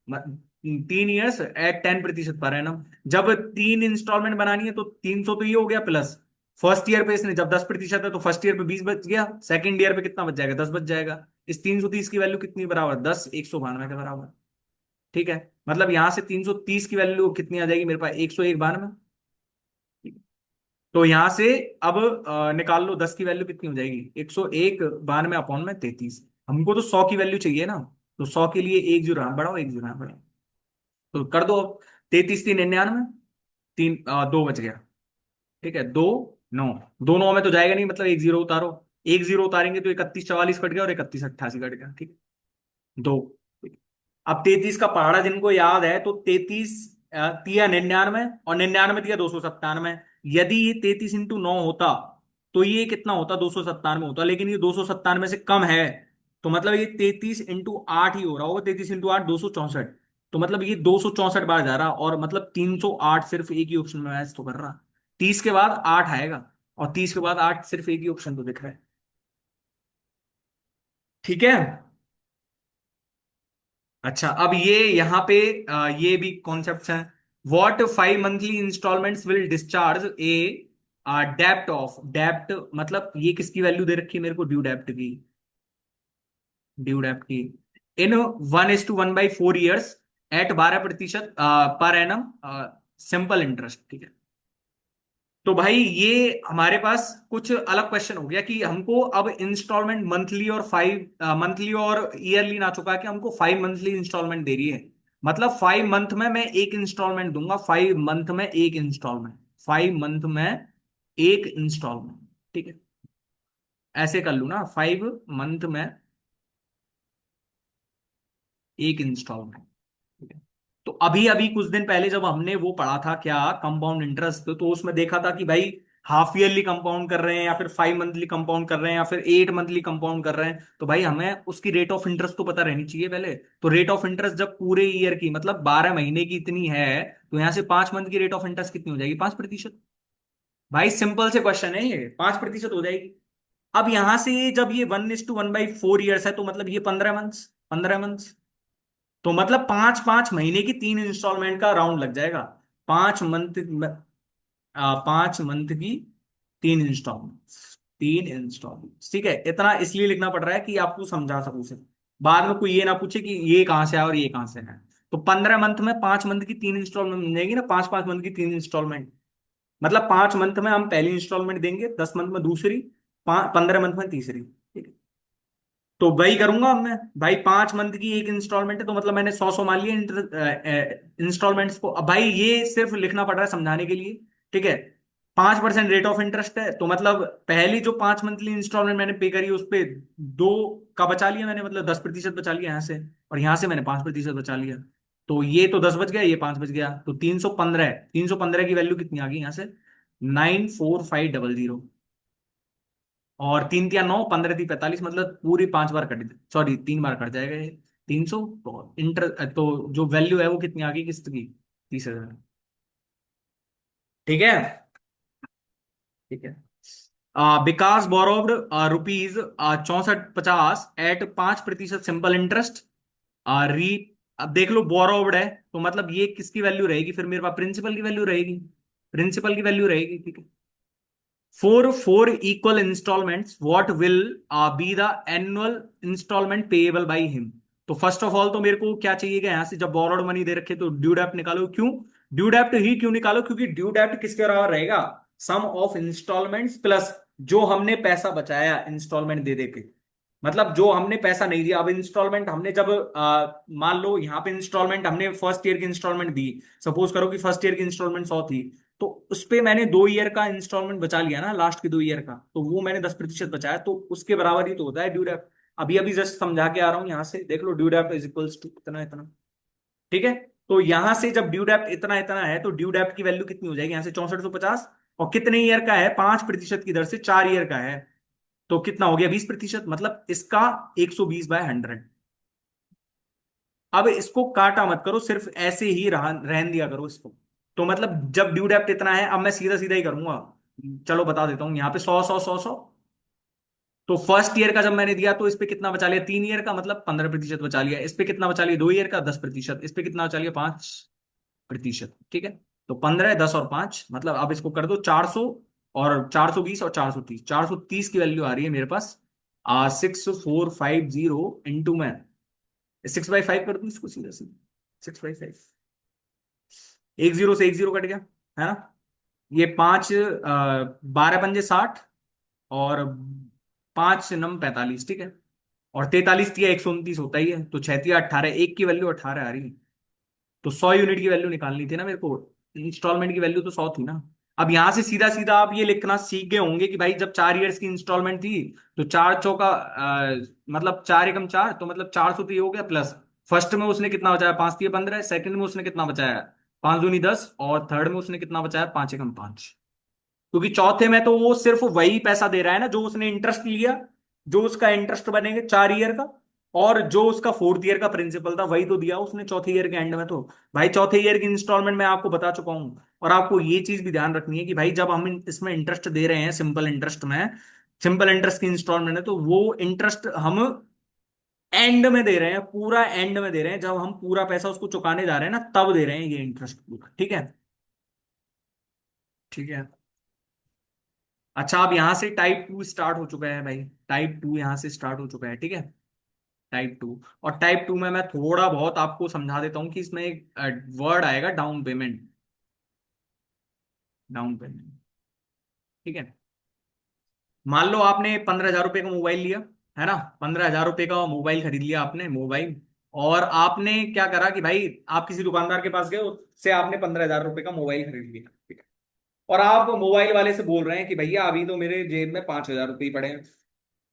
3 ईयर्स एट 10% पर एनम। जब 3 इंस्टॉलमेंट बनानी है तो 300 तो ये हो गया प्लस, फर्स्ट ईयर पे इसने जब 10% है तो फर्स्ट ईयर पे 20 बच गया, सेकंड ईयर पे कितना बच जाएगा, 10 बच जाएगा। इस 330 की वैल्यू कितनी बराबर, 10 192 के बराबर। ठीक है। मतलब यहां से 330 की वैल्यू कितनी आ जाएगी मेरे पास, 101 92। तो यहां से अब निकाल लो 10 की वैल्यू कितनी हो जाएगी, 101 92 अपॉन में 33। हमको तो 100 की वैल्यू चाहिए ना, तो 100 के लिए एक जीरो यहाँ बढ़ाओ, एक जीरो यहाँ बढ़ाओ, तो कर दो अब। 33 3 99, दो बच गया। ठीक है, 2 9, 2 9 में तो जाएगा नहीं, मतलब एक जीरो उतारो, एक जीरो उतारेंगे तो 31 44 कट गया और 31 88 कट गया। ठीक है। दो। अब 33 का पहाड़ा जिनको याद है, तो 33 तिया 99, और 99 तिया 297। यदि ये 33 × 9 होता तो ये कितना होता, 297 होता, लेकिन ये 297 से कम है, तो मतलब ये 33 × 8 ही हो रहा होगा, 33 × 8 264। तो मतलब ये 264 बार जा रहा, और मतलब 308 सिर्फ एक ही ऑप्शन में मैच तो कर रहा। 30 के बाद 8 आएगा, और 30 के बाद 8 सिर्फ एक ही ऑप्शन तो दिख रहा है। ठीक है। अच्छा, अब ये यहाँ पे ये भी कॉन्सेप्ट हैं। What 5 monthly installments will discharge a डेप्ट ऑफ, डेप्ट मतलब ये किसकी वैल्यू दे रखी है मेरे को, ड्यू डेप्ट की, ड्यू डेप्ट की, इन 1:1/4 ईयर्स एट 12% पर एनम सिंपल इंटरेस्ट। ठीक है। तो भाई ये हमारे पास कुछ अलग क्वेश्चन हो गया कि हमको अब इंस्टॉलमेंट मंथली और 5 मंथली और ईयरली ना चुका के हमको 5 मंथली इंस्टॉलमेंट दे रही है। मतलब 5 मंथ में मैं एक इंस्टॉलमेंट दूंगा, 5 मंथ में एक इंस्टॉलमेंट, 5 मंथ में एक इंस्टॉलमेंट। ठीक है, ऐसे कर लू ना, 5 मंथ में एक इंस्टॉलमेंट। ठीक है। तो अभी अभी कुछ दिन पहले जब हमने वो पढ़ा था क्या, कंपाउंड इंटरेस्ट, तो उसमें देखा था कि भाई हाफ ईयरली कंपाउंड कर रहे हैं या फिर 5 मंथली कंपाउंड कर रहे हैं या फिर 8 मंथली कंपाउंड कर रहे हैं, तो भाई हमें उसकी रेट ऑफ इंटरेस्ट तो पता रहनी चाहिए पहले। तो रेट ऑफ इंटरेस्ट जब पूरे ईयर की मतलब 12 महीने की इतनी है, तो यहां से 5 मंथ की रेट ऑफ इंटरेस्ट कितनी हो जाएगी, 5%। भाई सिंपल से क्वेश्चन है, ये 5% हो जाएगी। अब यहां से जब ये 1:1/4 ईयर्स है, तो मतलब ये 15 मंथ्स, 15 मंथ्स। तो मतलब 5-5 महीने की 3 इंस्टॉलमेंट का राउंड लग जाएगा। 5 मंथ, 5 मंथ की 3 इंस्टॉलमेंट, 3 इंस्टॉलमेंट। ठीक है, इतना इसलिए लिखना पड़ रहा है कि आपको समझा सकूं से, बाद में कोई ये ना पूछे कि ये कहां से आया और ये कहां से है। तो 15 मंथ में 5 मंथ की 3 इंस्टॉलमेंट मिल जाएगी ना, 5-5 मंथ की 3 इंस्टॉलमेंट। मतलब 5 मंथ में हम पहली इंस्टॉलमेंट देंगे, 10 मंथ में दूसरी, 15 मंथ में तीसरी। ठीक है। तो वही करूंगा अब मैं। भाई 5 मंथ की एक इंस्टॉलमेंट है, तो मतलब मैंने 100 मान लिया इंस्टॉलमेंट्स को। अब भाई ये सिर्फ लिखना पड़ रहा है समझाने के लिए। ठीक है। 5% रेट ऑफ इंटरेस्ट है, तो मतलब पहली जो 5 मंथली इंस्टॉलमेंट मैंने पे करी उस पे 2 का बचा लिया मैंने, मतलब 10% बचा लिया यहाँ से, और यहाँ से मैंने 5% बचा लिया। तो ये तो 10 बच गया, ये 5 बच गया, तो 315, 315 की वैल्यू कितनी आ गई यहाँ से, 94500। और 3 × 9 15 × 45, मतलब पूरी 5 बार कट, सॉरी 3 बार कट जाएगा ये, 300। तो तो जो वैल्यू है वो कितनी आ गई किस्त की, 30,000। ठीक है। ठीक है। विकास बोरोव्ड रुपीज 6450 एट 5% सिंपल इंटरेस्ट। री अब देख लो, बोरोव्ड है तो मतलब ये किसकी वैल्यू रहेगी, फिर मेरे पास प्रिंसिपल की वैल्यू रहेगी, प्रिंसिपल की वैल्यू रहेगी। ठीक है। For 4 equal installments, what will be the annual installment payable by him? तो फर्स्ट ऑफ ऑल तो मेरे को क्या चाहिएगा यहां से, जब बोरोड मनी दे रखे तो ड्यू डेप्ट निकालो। क्यों ड्यू डेप्ट ही क्यों निकालो, क्योंकि ड्यू डेप्ट किसके बराबर रहेगा, सम ऑफ इंस्टॉलमेंट्स प्लस जो हमने पैसा बचाया इंस्टॉलमेंट दे दे के। मतलब जो हमने पैसा नहीं दिया, अब इंस्टॉलमेंट हमने जब मान लो यहाँ पे इंस्टॉलमेंट हमने फर्स्ट ईयर की इंस्टॉलमेंट दी, सपोज करो कि फर्स्ट ईयर की इंस्टॉलमेंट 100 थी, तो उस पे मैंने 2 ईयर का इंस्टॉलमेंट बचा लिया ना, लास्ट के 2 ईयर का, तो वो मैंने 10% बचाया, तो उसके बराबर ही तो होता है ड्यू डेप्ट। अभी अभी जस्ट समझा के आ रहा हूँ यहाँ से, देख लो, ड्यू डेप्ट इज इक्वल्स टू इतना इतना। ठीक है। तो यहां से जब ड्यू डेप्ट इतना इतना है, तो ड्यू डेप्ट की वैल्यू कितनी हो जाएगी यहाँ से, 6450। और कितने ईयर का है, 5% की दर से 4 ईयर का है, तो कितना हो गया, 20%, मतलब इसका 120/100। अब इसको काटा मत करो, सिर्फ ऐसे ही रहन दिया करो इसको। तो मतलब जब ड्यू डेप्ट इतना है, अब मैं सीधा सीधा ही करूंगा, चलो बता देता हूं, यहाँ पे 100 100 100 100। तो फर्स्ट ईयर का जब मैंने दिया तो इस पे कितना बचा लिया, 3 ईयर का, मतलब 15% बचा लिया। इस पे कितना बचा लिया, 2 ईयर का, 10%। इस पे कितना बचा लिया, 5%। ठीक है। तो 15, 10 और 5, मतलब अब इसको कर दो 400, और 420 और 430, 430 की वैल्यू आ रही है मेरे पास 6450 में 6/5 कर दूं इसको सीधा सीधा, 6/5, एक जीरो से एक जीरो कट गया, है ना। ये 12 पंजे 60, और 5 9 45। ठीक है। और 43 × 129 होता ही है, तो 6 3 18, एक की वैल्यू 18 आ रही है। तो 100 यूनिट की वैल्यू निकालनी थी ना मेरे को, इंस्टॉलमेंट की वैल्यू तो 100 थी ना। अब यहां से सीधा सीधा आप ये लिखना सीख गए होंगे कि भाई जब 4 ईयर्स की इंस्टॉलमेंट थी, तो 4 चौका मतलब 4 एकम 4, तो मतलब 400 तो ये हो गया, प्लस फर्स्ट में उसने कितना बचाया, 5 3 15, सेकंड में उसने कितना बचाया, 5 दूनी 10, और थर्ड में उसने कितना बचाया, 5 एकम 5। क्योंकि चौथे में तो वो सिर्फ वही पैसा दे रहा है ना जो उसने इंटरेस्ट लिया, जो उसका इंटरेस्ट बनेगा 4 ईयर का, और जो उसका फोर्थ ईयर का प्रिंसिपल था वही तो दिया उसने चौथे ईयर के एंड में। तो भाई चौथे ईयर की इंस्टॉलमेंट मैं आपको बता चुका हूं। और आपको ये चीज भी ध्यान रखनी है कि भाई जब हम इसमें इंटरेस्ट दे रहे हैं सिंपल इंटरेस्ट में, सिंपल इंटरेस्ट की इंस्टॉलमेंट है, तो वो इंटरेस्ट हम एंड में दे रहे हैं, पूरा एंड में दे रहे हैं, जब हम पूरा पैसा उसको चुकाने जा रहे हैं ना तब दे रहे हैं ये इंटरेस्ट पूरा। ठीक है। ठीक है। अच्छा, अब यहां से टाइप 2 स्टार्ट हो चुका है भाई, टाइप 2 यहां से स्टार्ट हो चुका है। ठीक है। टाइप 2। और टाइप 2 में मैं थोड़ा बहुत आपको समझा देता हूँ कि इसमें एक वर्ड आएगा डाउन पेमेंट। Down payment. ठीक है। मान लो आपने 15,000 रुपये का मोबाइल लिया, है ना, 15,000 रुपये का मोबाइल खरीद लिया आपने मोबाइल। और आपने क्या करा कि भाई आप किसी दुकानदार के पास गए, उससे आपने 15,000 रुपये का मोबाइल खरीद लिया। ठीक है। और आप मोबाइल वाले से बोल रहे हैं कि भैया अभी तो मेरे जेब में 5,000 रुपये पड़े हैं,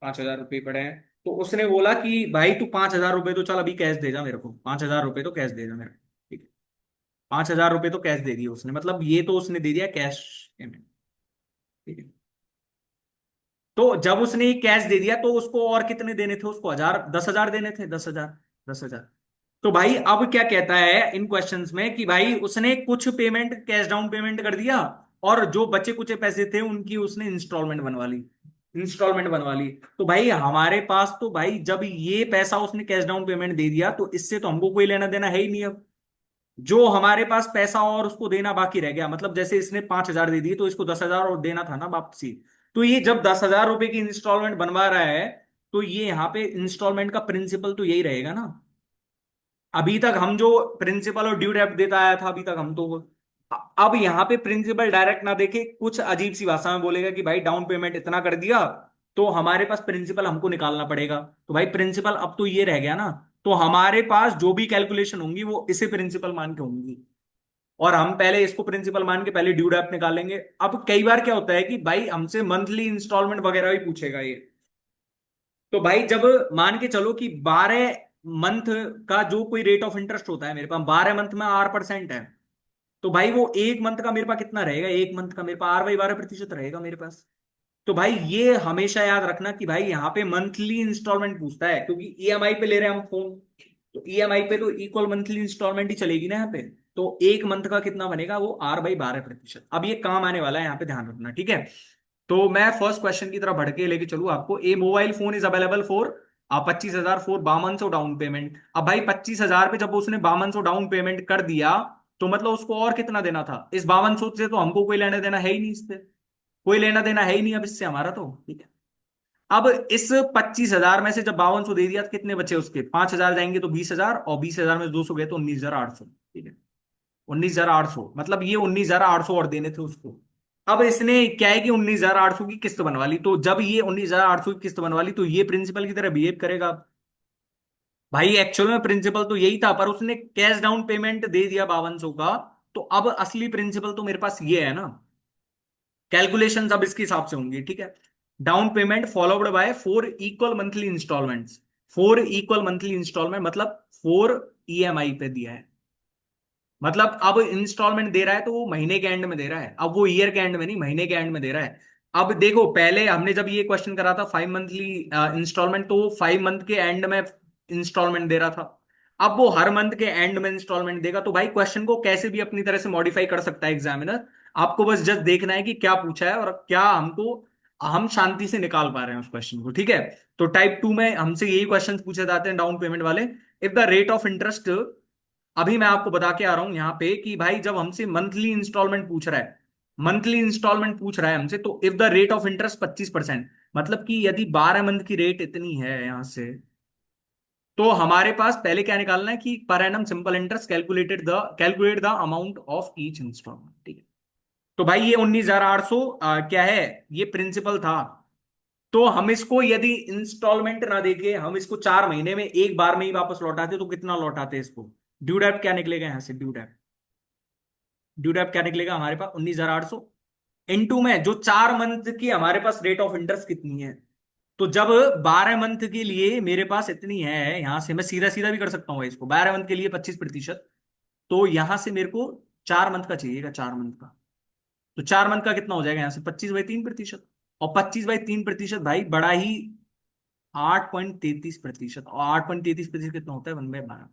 5,000 रुपये पड़े हैं। तो उसने बोला कि भाई तू 5,000 रुपये तो चल अभी कैश दे जा मेरे को, 5,000 रुपये तो कैश दे जा मेरे को। ठीक है। 5,000 रुपये तो कैश दे दिए उसने, मतलब ये तो उसने दे दिया कैश पेमेंट। ठीक है। तो जब उसने ये कैश दे दिया तो उसको और कितने देने थे, उसको 10,000 देने थे, 10,000, 10,000। तो भाई अब क्या कहता है इन क्वेश्चंस में कि भाई उसने कुछ पेमेंट कैश डाउन पेमेंट कर दिया, और जो बचे कुचे पैसे थे उनकी उसने इंस्टॉलमेंट बनवा ली, इंस्टॉलमेंट बनवा ली। तो भाई हमारे पास तो भाई जब ये पैसा उसने कैश डाउन पेमेंट दे दिया तो इससे तो हमको कोई लेना देना है ही नहीं अब। जो हमारे पास पैसा और उसको देना बाकी रह गया, मतलब जैसे इसने 5,000 दे दिए तो इसको 10,000 और देना था ना वापसी। तो ये जब 10,000 रुपए की इंस्टॉलमेंट बनवा रहा है, तो ये यहाँ पे इंस्टॉलमेंट का प्रिंसिपल तो यही रहेगा ना। अभी तक हम जो प्रिंसिपल और ड्यू डेब्ट देता आया था अभी तक हम तो, अब यहाँ पे प्रिंसिपल डायरेक्ट ना देके कुछ अजीब सी भाषा में बोलेगा कि भाई डाउन पेमेंट इतना कर दिया, तो हमारे पास प्रिंसिपल हमको निकालना पड़ेगा। तो भाई प्रिंसिपल अब तो ये रह गया ना। तो हमारे पास जो भी कैलकुलेशन होंगी वो इसे प्रिंसिपल मान के होंगी, और हम पहले इसको प्रिंसिपल मान के पहले ड्यू डेब्ट निकालेंगे। अब कई बार क्या होता है कि भाई हमसे मंथली इंस्टॉलमेंट वगैरह भी पूछेगा ये। तो भाई जब मान के चलो कि 12 मंथ का जो कोई रेट ऑफ इंटरेस्ट होता है मेरे पास, 12 मंथ में 8% है, तो भाई वो एक मंथ का मेरे पास कितना रहेगा, एक मंथ का मेरे पास R/12% रहेगा मेरे पास। तो भाई ये हमेशा याद रखना कि भाई यहाँ पे मंथली इंस्टॉलमेंट पूछता है, क्योंकि ईएमआई पे ले रहे हैं हम फोन। तो ईएमआई पे तो इक्वल मंथली इंस्टॉलमेंट ही चलेगी ना यहाँ पे। तो एक मंथ का कितना बनेगा, वो R/12%। अब ये काम आने वाला है, यहाँ पे ध्यान रखना। ठीक है। तो मैं फर्स्ट क्वेश्चन की तरफ बढ़ के लेके चलूँ आपको। A mobile phone is available for 25,000 for 5200 down payment. अब भाई 25,000 पे जब उसने 5200 डाउन पेमेंट कर दिया, तो मतलब उसको और कितना देना था, इस 5200 से तो हमको कोई लेना देना है ही नहीं, इससे कोई लेना देना है ही नहीं अब इससे हमारा तो। ठीक है। अब इस 25,000 में से जब 5200 दे दिया तो कितने बचे उसके, 5,000 जाएंगे तो 20,000, और 20,000 में 200 गए तो 19,800। ठीक है। 19,800, मतलब ये 19,800 और देने थे उसको। अब इसने क्या है कि 19,800 की किस्त बनवा ली, तो जब ये 19,800 की किस्त बनवा ली तो ये प्रिंसिपल की तरह बिहेव करेगा। भाई एक्चुअल में प्रिंसिपल तो यही था, पर उसने कैश डाउन पेमेंट दे दिया 5,200 का। तो अब असली प्रिंसिपल तो मेरे पास ये है ना। कैलकुलेशन अब इसके हिसाब से होंगी। ठीक है। Down payment followed by 4 equal monthly installments. 4 equal monthly installment मतलब 4 ईएमआई पे दिया है। मतलब अब इंस्टॉलमेंट दे रहा है तो वो महीने के एंड में दे रहा है, अब वो ईयर के एंड में नहीं, महीने के एंड में दे रहा है। अब देखो पहले हमने जब ये क्वेश्चन करा था 5 मंथली इंस्टॉलमेंट, तो वो 5 मंथ के एंड में इंस्टॉलमेंट दे रहा था। अब वो हर मंथ के एंड में इंस्टॉलमेंट देगा। तो भाई क्वेश्चन को कैसे भी अपनी तरह से मॉडिफाई कर सकता है एग्जामिनर। आपको बस जस्ट देखना है कि क्या पूछा है और क्या हमको, हम शांति से निकाल पा रहे हैं उस क्वेश्चन को। ठीक है। तो टाइप 2 में हमसे यही क्वेश्चन पूछे जाते हैं डाउन पेमेंट वाले। If the rate of interest, अभी मैं आपको बता के आ रहा हूं यहां पे कि भाई जब हमसे मंथली इंस्टॉलमेंट पूछ रहा है, मंथली इंस्टॉलमेंट पूछ रहा है हमसे, तो if the rate of interest 25%, मतलब कि यदि 12 मंथ की रेट इतनी है यहां से, तो हमारे पास पहले क्या निकालना है कि per annum simple interest calculate the amount of each installment. ठीक है। तो भाई ये 19,800 क्या है, ये प्रिंसिपल था। तो हम इसको यदि इंस्टॉलमेंट ना देके हम इसको 4 महीने में एक बार में ही वापस लौटाते तो कितना लौटाते इसको, ड्यू डेट क्या निकलेगा यहां से, ड्यू डेट क्या निकलेगा हमारे पास 19,800 इनटू में जो 4 मंथ की हमारे पास रेट ऑफ इंटरेस्ट कितनी है। तो जब 12 मंथ के लिए मेरे पास इतनी है, यहां से मैं सीधा सीधा भी कर सकता हूँ इसको, 12 मंथ के लिए 25%, तो यहां से मेरे को 4 मंथ का चाहिएगा, 4 मंथ का। तो 4 मंथ का कितना हो जाएगा यहां से, 25/3%। और 25/3% भाई बड़ा ही 8.33%। और 8.33% कितना होता है, 1/12।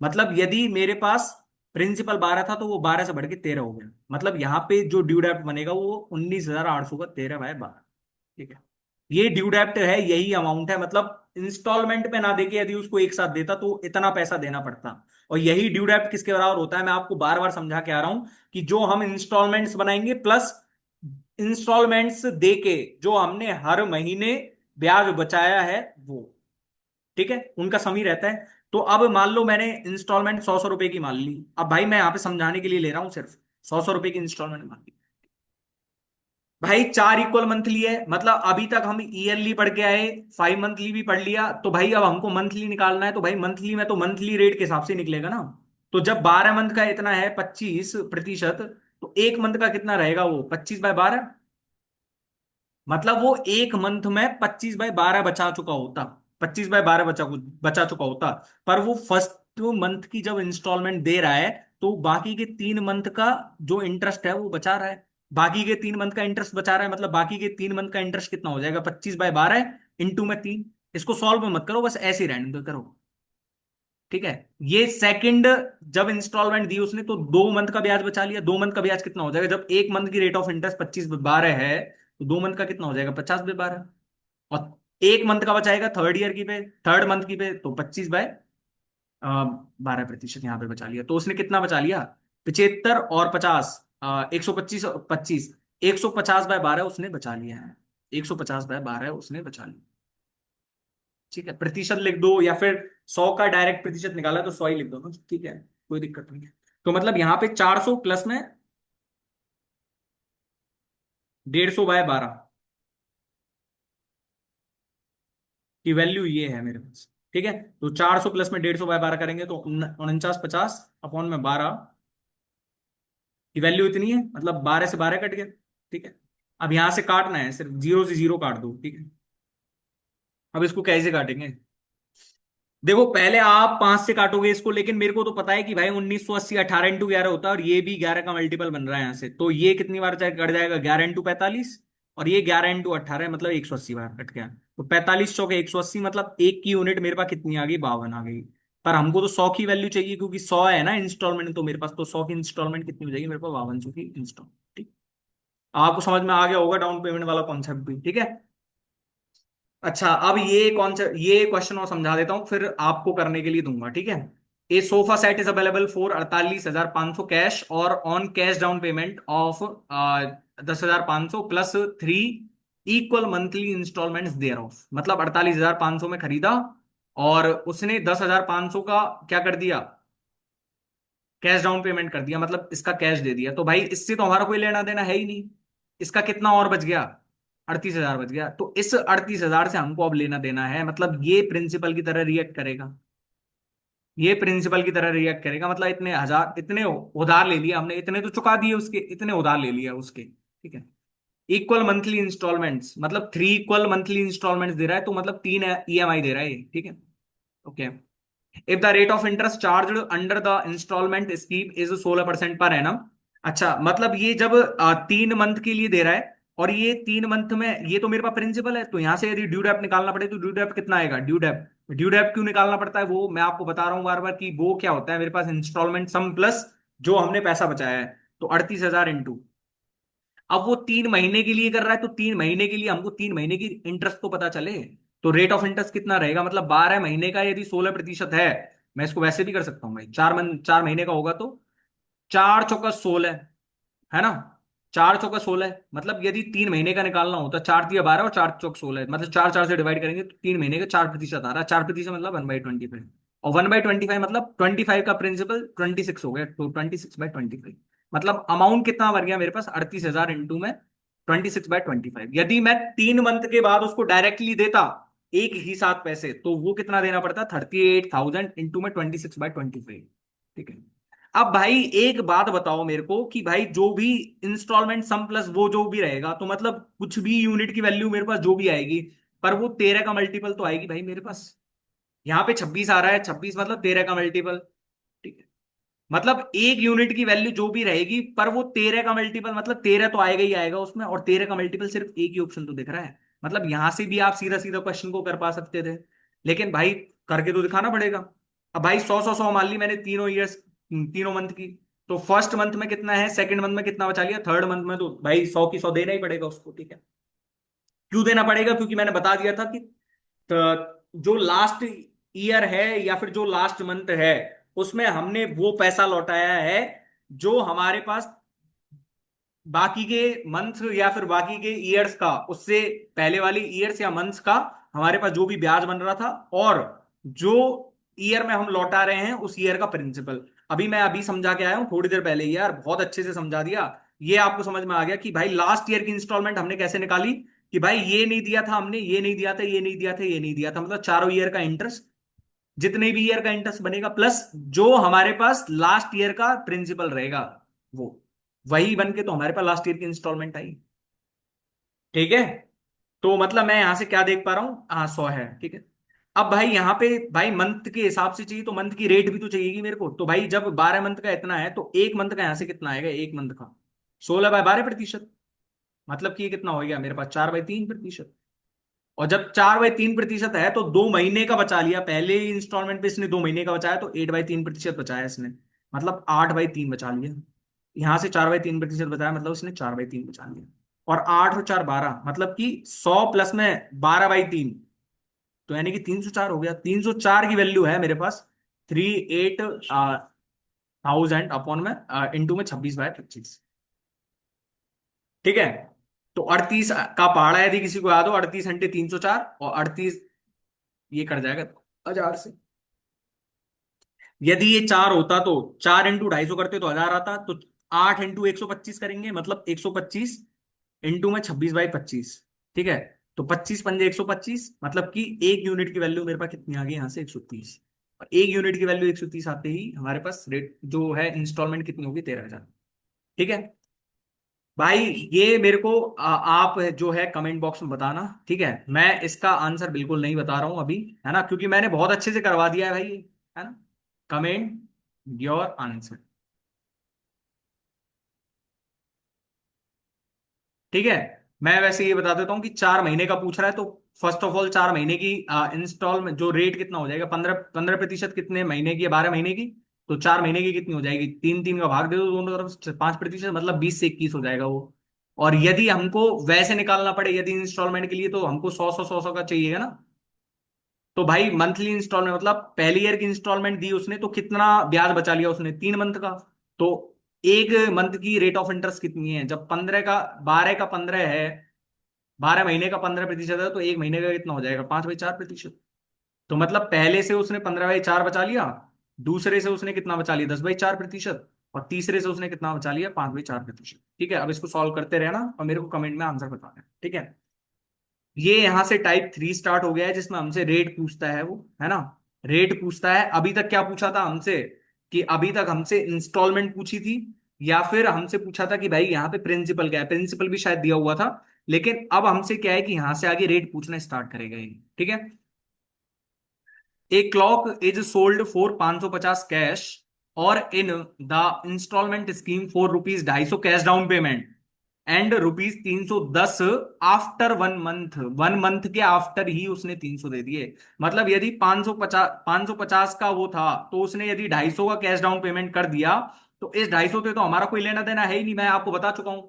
मतलब यदि मेरे पास प्रिंसिपल 12 था तो वो 12 से बढ़ के 13 हो गया। मतलब यहाँ पे जो ड्यू डेप्ट बनेगा वो 19,800 का 13/12। ठीक है, ये ड्यू डेप्ट है, यही अमाउंट है। मतलब इंस्टॉलमेंट पे ना देके यदि उसको एक साथ देता तो इतना पैसा देना पड़ता। और यही ड्यू डेप्ट किसके बराबर होता है, मैं आपको बार बार समझा के आ रहा हूं कि जो हम इंस्टॉलमेंट्स बनाएंगे प्लस इंस्टॉलमेंट्स देके जो हमने हर महीने ब्याज बचाया है वो, ठीक है, उनका सम ही रहता है। तो अब मान लो मैंने इंस्टॉलमेंट 100-100 रुपए की मान ली। अब भाई मैं यहां पे समझाने के लिए ले रहा हूं, सिर्फ 100-100 रुपए की इंस्टॉलमेंट मान ली। भाई 4 इक्वल मंथली है, मतलब अभी तक हम ईयरली पढ़ के आए, 5 मंथली भी पढ़ लिया, तो भाई अब हमको मंथली निकालना है। तो भाई मंथली में तो मंथली रेट के हिसाब से निकलेगा ना। तो जब 12 मंथ का इतना है 25%, तो एक मंथ का कितना रहेगा, वो 25/12। मतलब वो एक मंथ में 25/12 बचा चुका होता, 25/12 बचा चुका होता। पर वो फर्स्ट मंथ की जब इंस्टॉलमेंट दे रहा है तो बाकी के 3 मंथ का जो इंटरेस्ट है वो बचा रहा है। बाकी के 3 मंथ का इंटरेस्ट बचा रहा है, मतलब बाकी के 3 मंथ का इंटरेस्ट कितना हो जाएगा, 25/12 इंटू में 3। इसको सॉल्व मत करो, बस ऐसे ही रैंडम करो। ठीक है, ये सेकंड जब इंस्टॉलमेंट दी उसने तो 2 मंथ का ब्याज बचा लिया। 2 मंथ का ब्याज कितना हो जाएगा, जब एक मंथ की रेट ऑफ इंटरेस्ट 25/12 है तो 2 मंथ का कितना हो जाएगा, 50/12। और एक मंथ का बचाएगा थर्ड ईयर की पे, थर्ड मंथ की पे, तो 25/12% यहां पे बचा लिया। तो उसने कितना बचा लिया, 75 और 50, 125 और 25, 150/12 उसने बचा लिया है। 150/12 उसने बचा लिया। ठीक है, प्रतिशत लिख दो या फिर 100 का डायरेक्ट प्रतिशत निकाला तो 100 ही लिख दो ना, ठीक है, कोई दिक्कत नहीं है। तो मतलब यहाँ पे 400 प्लस में 150/12 की वैल्यू ये है मेरे पास। ठीक है, तो 400 प्लस में 150/12 करेंगे तो 49/50 में 12 की वैल्यू इतनी है, मतलब 12 से 12 कट गया। ठीक है, अब यहां से काटना है, सिर्फ जीरो से जीरो काट दो। ठीक है, अब इसको कैसे काटेंगे, देखो पहले आप 5 से काटोगे इसको, लेकिन मेरे को तो पता है कि भाई 1980 18 × 11 होता है और ये भी 11 का मल्टीपल बन रहा है यहां से, तो ये कितनी बार चाहे कट जाएगा, 11 × 45। और ये 11 × 18 मतलब 180 बार कट गया। तो 45 चौके 180, मतलब एक की यूनिट मेरे पास कितनी आ गई, 52 आ गई। पर हमको तो 100 की वैल्यू चाहिए क्योंकि 100 है ना इंस्टॉलमेंट, तो मेरे पास तो 100 की इंस्टॉलमेंट कितनी हो जाएगी मेरे पास, 52 की इंस्टॉलमेंट। ठीक, आपको समझ में आ गया होगा डाउन पेमेंट वाला कॉन्सेप्ट भी। ठीक है, अच्छा अब ये कौन सा, ये क्वेश्चन और समझा देता हूं फिर आपको करने के लिए दूंगा। ठीक है, a sofa set is available for 48,500 cash और on cash down payment of 10,500 plus 3 equal monthly instalments thereof. मतलब 48,500 में खरीदा और उसने 10,500 का क्या कर दिया, कैश डाउन पेमेंट कर दिया, मतलब इसका कैश दे दिया। तो भाई इससे तो हमारा कोई लेना देना है ही नहीं। इसका कितना और बच गया, 38,000 बच गया। तो इस 38,000 से हमको अब लेना देना है, मतलब ये प्रिंसिपल की तरह रिएक्ट करेगा। ये प्रिंसिपल की तरह रिएक्ट करेगा, मतलब इतने हजार, इतने उधार ले लिया हमने, इतने तो चुका दिए उसके, इतने उधार ले लिया उसके। ठीक है, इक्वल मंथली इंस्टॉलमेंट्स, मतलब 3 इक्वल मंथली इंस्टॉलमेंट्स दे रहा है, तो मतलब 3 ईएमआई दे रहा है ये। ठीक है, okay. If the rate of interest charge under the instalment scheme is 16% per annum. अच्छा, मतलब ये जब 3 मंथ के लिए दे रहा है और ये 3 मंथ में, ये तो मेरे पास प्रिंसिपल है, तो यहां से यदि ड्यू डेप्ट निकालना पड़े तो ड्यू डेप्ट कितना आएगा, ड्यू डेप्ट क्यों निकालना पड़ता है वो मैं आपको बता रहा हूँ बार बार कि वो क्या होता है, मेरे पास इंस्टॉलमेंट सम प्लस जो हमने पैसा बचाया है। तो 38,000 इंटू, अब वो 3 महीने के लिए कर रहा है तो 3 महीने के लिए हमको 3 महीने की इंटरेस्ट तो पता चले। तो रेट ऑफ इंटरेस्ट कितना रहेगा, मतलब 12 महीने का यदि 16% है, मैं इसको वैसे भी कर सकता हूँ भाई, 4 महीने का होगा तो 4 × 4 = 16, है ना। 4 × 4 = 16, मतलब यदि 3 महीने का निकालना होता, 4 × 3 = 12 और 4 × 4 = 16, मतलब 4 4 से डिवाइड करेंगे तो 3 महीने का 4% आ रहा है। 4% मतलब 1/25, और 1/25 मतलब 25 का प्रिंसिपल 26 हो गया, तो 26/25। मतलब अमाउंट कितना बन गया मेरे पास, 38,000 इंटू में 26/25। यदि मैं 3 मंथ के बाद उसको डायरेक्टली देता एक ही साथ पैसे, तो वो कितना देना पड़ता, 38,000 इंटू में 26/25। ठीक है, अब भाई एक बात बताओ मेरे को कि भाई जो भी इंस्टॉलमेंट सम प्लस वो जो भी रहेगा, तो मतलब कुछ भी यूनिट की वैल्यू मेरे पास जो भी आएगी, पर वो 13 का मल्टीपल तो आएगी भाई मेरे पास। यहाँ पे 26 आ रहा है, 26 मतलब 13 का मल्टीपल। ठीक है, मतलब एक यूनिट की वैल्यू जो भी रहेगी पर वो 13 का मल्टीपल, मतलब 13 तो आएगा ही आएगा उसमें, और 13 का मल्टीपल सिर्फ एक ही ऑप्शन तो दिख रहा है। मतलब यहां से भी आप सीधा सीधा क्वेश्चन को कर पा सकते थे, लेकिन भाई करके तो दिखाना पड़ेगा। अब भाई 100 100 100 मान ली मैंने तीनों ईयर्स, तीनों मंथ की, तो फर्स्ट मंथ में कितना है, सेकंड मंथ में कितना बचा लिया, थर्ड मंथ में तो भाई 100 की 100 देना ही पड़ेगा उसको, ठीक है। क्यों देना पड़ेगा, क्योंकि मैंने बता दिया था कि जो लास्ट ईयर है या फिर जो लास्ट मंथ है, उसमें हमने वो पैसा लौटाया है जो हमारे पास बाकी के मंथ या फिर बाकी के ईयर्स का, उससे पहले वाले ईयर्स या मंथ्स का हमारे पास जो भी ब्याज बन रहा था, और जो ईयर में हम लौटा रहे हैं उस ईयर का प्रिंसिपल। अभी समझा के आया हूं थोड़ी देर पहले ही यार, बहुत अच्छे से समझा दिया। ये आपको समझ में आ गया कि भाई लास्ट ईयर की इंस्टॉलमेंट हमने कैसे निकाली, कि भाई ये नहीं दिया था हमने, ये नहीं दिया था, ये नहीं दिया था, ये नहीं दिया था, मतलब चारों ईयर का इंटरेस्ट, जितने भी ईयर का इंटरेस्ट बनेगा प्लस जो हमारे पास लास्ट ईयर का प्रिंसिपल रहेगा, वो वही बन के तो हमारे पास लास्ट ईयर की इंस्टॉलमेंट आई। ठीक है, तो मतलब मैं यहां से क्या देख पा रहा हूं, हाँ 100 है, ठीक है। अब भाई यहाँ पे भाई मंथ के हिसाब से चाहिए, तो मंथ की रेट भी तो चाहिएगी मेरे को, तो भाई जब 12 मंथ का इतना है तो एक मंथ का यहां से कितना आएगा, एक मंथ का 16/12%, मतलब कि ये कितना हो गया मेरे पास 4/3%। और जब 4/3% है तो 2 महीने का बचा लिया, पहले ही इंस्टॉलमेंट पे इसने 2 महीने का बचाया, तो 8/3% बचाया इसने, मतलब 8/3 बचा लिया। यहां से 4/3% बताया, मतलब इसने 4/3 बचा लिया। और 8 और 4 12, मतलब कि 100 प्लस में 12/3, तो यानी कि 304 हो गया। 304 की वैल्यू है मेरे पास, 38,000 अपॉन में इंटू में 26/25, ठीक है। तो 38 का पहाड़ा यदि किसी को याद हो, 38 × 304, और 38 ये कट जाएगा 1000 से। यदि ये 4 होता तो 4 × 250 करते तो 1000 आता, तो 8 × 125 करेंगे, मतलब 125 इंटू में 26/25, ठीक है। तो 25 × 5 = 125, मतलब कि एक यूनिट की वैल्यू मेरे पास कितनी आ गई यहाँ से, 130। और एक यूनिट की वैल्यू 130 आते ही हमारे पास रेट जो है इंस्टॉलमेंट कितनी होगी, 13,000, ठीक है। भाई ये मेरे को आप जो है कमेंट बॉक्स में बताना, ठीक है। मैं इसका आंसर बिल्कुल नहीं बता रहा हूं अभी, है ना, क्योंकि मैंने बहुत अच्छे से करवा दिया है भाई ये, है ना। कमेंट योर आंसर, ठीक है। मैं वैसे ये बता देता हूँ कि 4 महीने का पूछ रहा है, तो फर्स्ट ऑफ ऑल 4 महीने की इंस्टॉल में जो रेट कितना हो जाएगा, 15% कितने महीने की है, 12 महीने की, तो 4 महीने की कितनी हो जाएगी, तीन तीन का भाग दे दो दोनों तरफ, 5%, मतलब 20 से 21 हो जाएगा वो। और यदि हमको वैसे निकालना पड़े, यदि इंस्टॉलमेंट के लिए, तो हमको 100 100 100 100 का चाहिएगा ना। तो भाई मंथली इंस्टॉलमेंट, मतलब पहली ईयर की इंस्टॉलमेंट दी उसने, तो कितना ब्याज बचा लिया उसने, 3 मंथ का। तो एक मंथ की रेट ऑफ इंटरेस्ट कितनी है, जब 12 का 15 है, 12 महीने का 15% है, तो एक महीने का कितना हो जाएगा, 5/4%। तो मतलब पहले से उसने 15/4 बचा लिया, दूसरे से उसने कितना बचा लिया, 10/4%, और तीसरे से उसने कितना बचा लिया, 5/4%, ठीक है। अब इसको सॉल्व करते रहना और मेरे को कमेंट में आंसर बताना, ठीक है। ये यहां से टाइप 3 स्टार्ट हो गया है, जिसमें हमसे रेट पूछता है वो, है ना। रेट पूछता है, अभी तक क्या पूछा था हमसे, कि अभी तक हमसे इंस्टॉलमेंट पूछी थी, या फिर हमसे पूछा था कि भाई यहाँ पे प्रिंसिपल क्या है, प्रिंसिपल भी शायद दिया हुआ था। लेकिन अब हमसे क्या है कि यहां से आगे रेट पूछना स्टार्ट करेगा ये, ठीक है। A clock is sold for 550 cash, और in the instalment scheme for ₹250 cash down payment, and ₹310 after 1 month, 1 month के आफ्टर ही उसने 300 दे दिए। मतलब यदि 550 का वो था, तो उसने यदि 250 का कैश डाउन पेमेंट कर दिया, तो इस 250 से तो हमारा कोई लेना देना है ही नहीं, मैं आपको बता चुका हूं।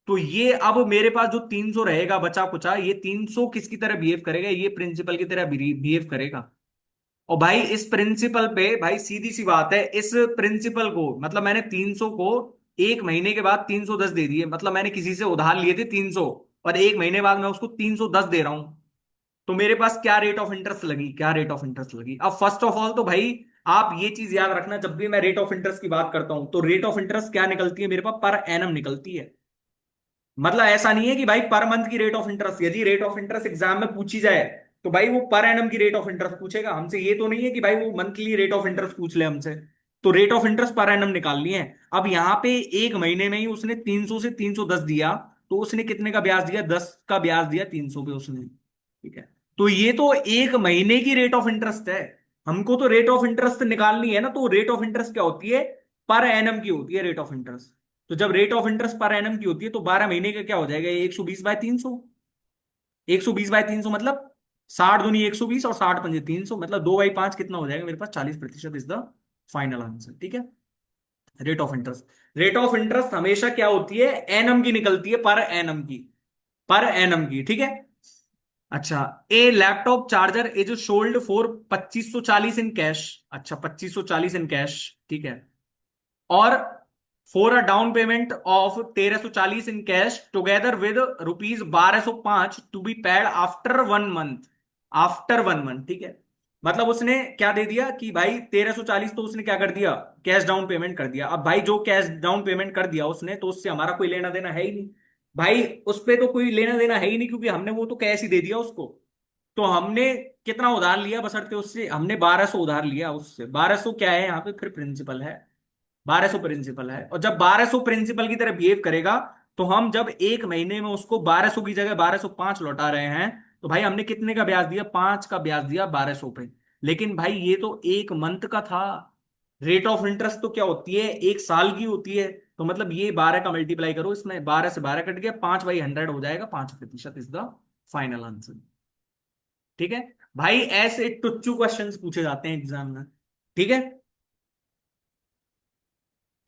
तो ये अब मेरे पास जो 300 रहेगा बचा कुचा, ये 300 किसकी तरह बिहेव करेगा, ये प्रिंसिपल की तरह बिहेव करेगा। और भाई इस प्रिंसिपल पे भाई सीधी सी बात है, इस प्रिंसिपल को, मतलब मैंने 300 को एक महीने के बाद 310 दे दिए, मतलब मैंने किसी से उधार लिए थे 300, और एक महीने बाद मैं उसको 310 दे रहा हूं। तो मेरे पास क्या रेट ऑफ इंटरेस्ट लगी, क्या रेट ऑफ इंटरेस्ट लगी। अब फर्स्ट ऑफ ऑल तो भाई आप ये चीज याद रखना, जब भी मैं रेट ऑफ इंटरेस्ट की बात करता हूं, तो रेट ऑफ इंटरेस्ट क्या निकलती है मेरे पास, पर एनम निकलती है। मतलब ऐसा नहीं है कि भाई पर मंथ की रेट ऑफ इंटरेस्ट, यदि रेट ऑफ इंटरेस्ट एग्जाम में पूछी जाए, तो भाई वो पर एनम की रेट ऑफ इंटरेस्ट पूछेगा हमसे, ये तो नहीं है कि भाई वो मंथली रेट ऑफ इंटरेस्ट पूछ ले हमसे। तो rate of interest per annum निकालनी है। अब यहाँ पे एक महीने में ही उसने 300 से 310 दिया, तो उसने कितने का ब्याज दिया, 10 का ब्याज दिया 300 पे उसने, ठीक है। तो ये तो एक महीने की रेट ऑफ इंटरेस्ट है, हमको तो रेट ऑफ इंटरेस्ट निकालनी है ना। तो रेट ऑफ इंटरेस्ट क्या होती है, पर एनम की होती है रेट ऑफ इंटरेस्ट। तो जब rate of interest per annum की होती है, तो 12 महीने का क्या हो जाएगा, 120/300, 120/300 मतलब 60 दूनी 120 और 60 पंजे 300, मतलब 2/5 कितना हो जाएगा मेरे पास, 40% इज द फाइनल आंसर। ठीक है। Rate of interest, rate of interest हमेशा क्या होती है, एनम की निकलती है, पर एनम की, पर एनम की। ठीक है। अच्छा, a laptop charger is sold for 2540 in cash. अच्छा, 2540 इन कैश। ठीक है। और for a down payment of 1340 in cash together with ₹1205 to be paid after 1 month, after 1 month. ठीक है। मतलब उसने क्या दे दिया कि भाई 1340, तो उसने क्या कर दिया, कैश डाउन पेमेंट कर दिया। अब भाई जो कैश डाउन पेमेंट कर दिया उसने, तो उससे हमारा कोई लेना देना है ही नहीं भाई, उस पे तो कोई लेना देना है ही नहीं, क्योंकि हमने वो तो कैश ही दे दिया उसको। तो हमने कितना उधार लिया, बशर्ते उससे हमने 1200 उधार लिया उससे, 1200 क्या है यहाँ पे, फिर प्रिंसिपल है, 1200 प्रिंसिपल है। और जब 1200 प्रिंसिपल की तरह बिहेव करेगा, तो हम जब एक महीने में उसको 1200 की जगह 1205 लौटा रहे हैं, तो भाई हमने कितने का ब्याज दिया, 5 का ब्याज दिया 1200 पे। लेकिन भाई ये तो एक मंथ का था, रेट ऑफ इंटरेस्ट तो क्या होती है, एक साल की होती है। तो मतलब ये 12 का मल्टीप्लाई करो, इसमें 12 से 12 कट गया, 5/100 हो जाएगा, 5% इज द फाइनल आंसर। ठीक है। भाई ऐसे टुच्चू क्वेश्चंस पूछे जाते हैं एग्जाम में। ठीक है।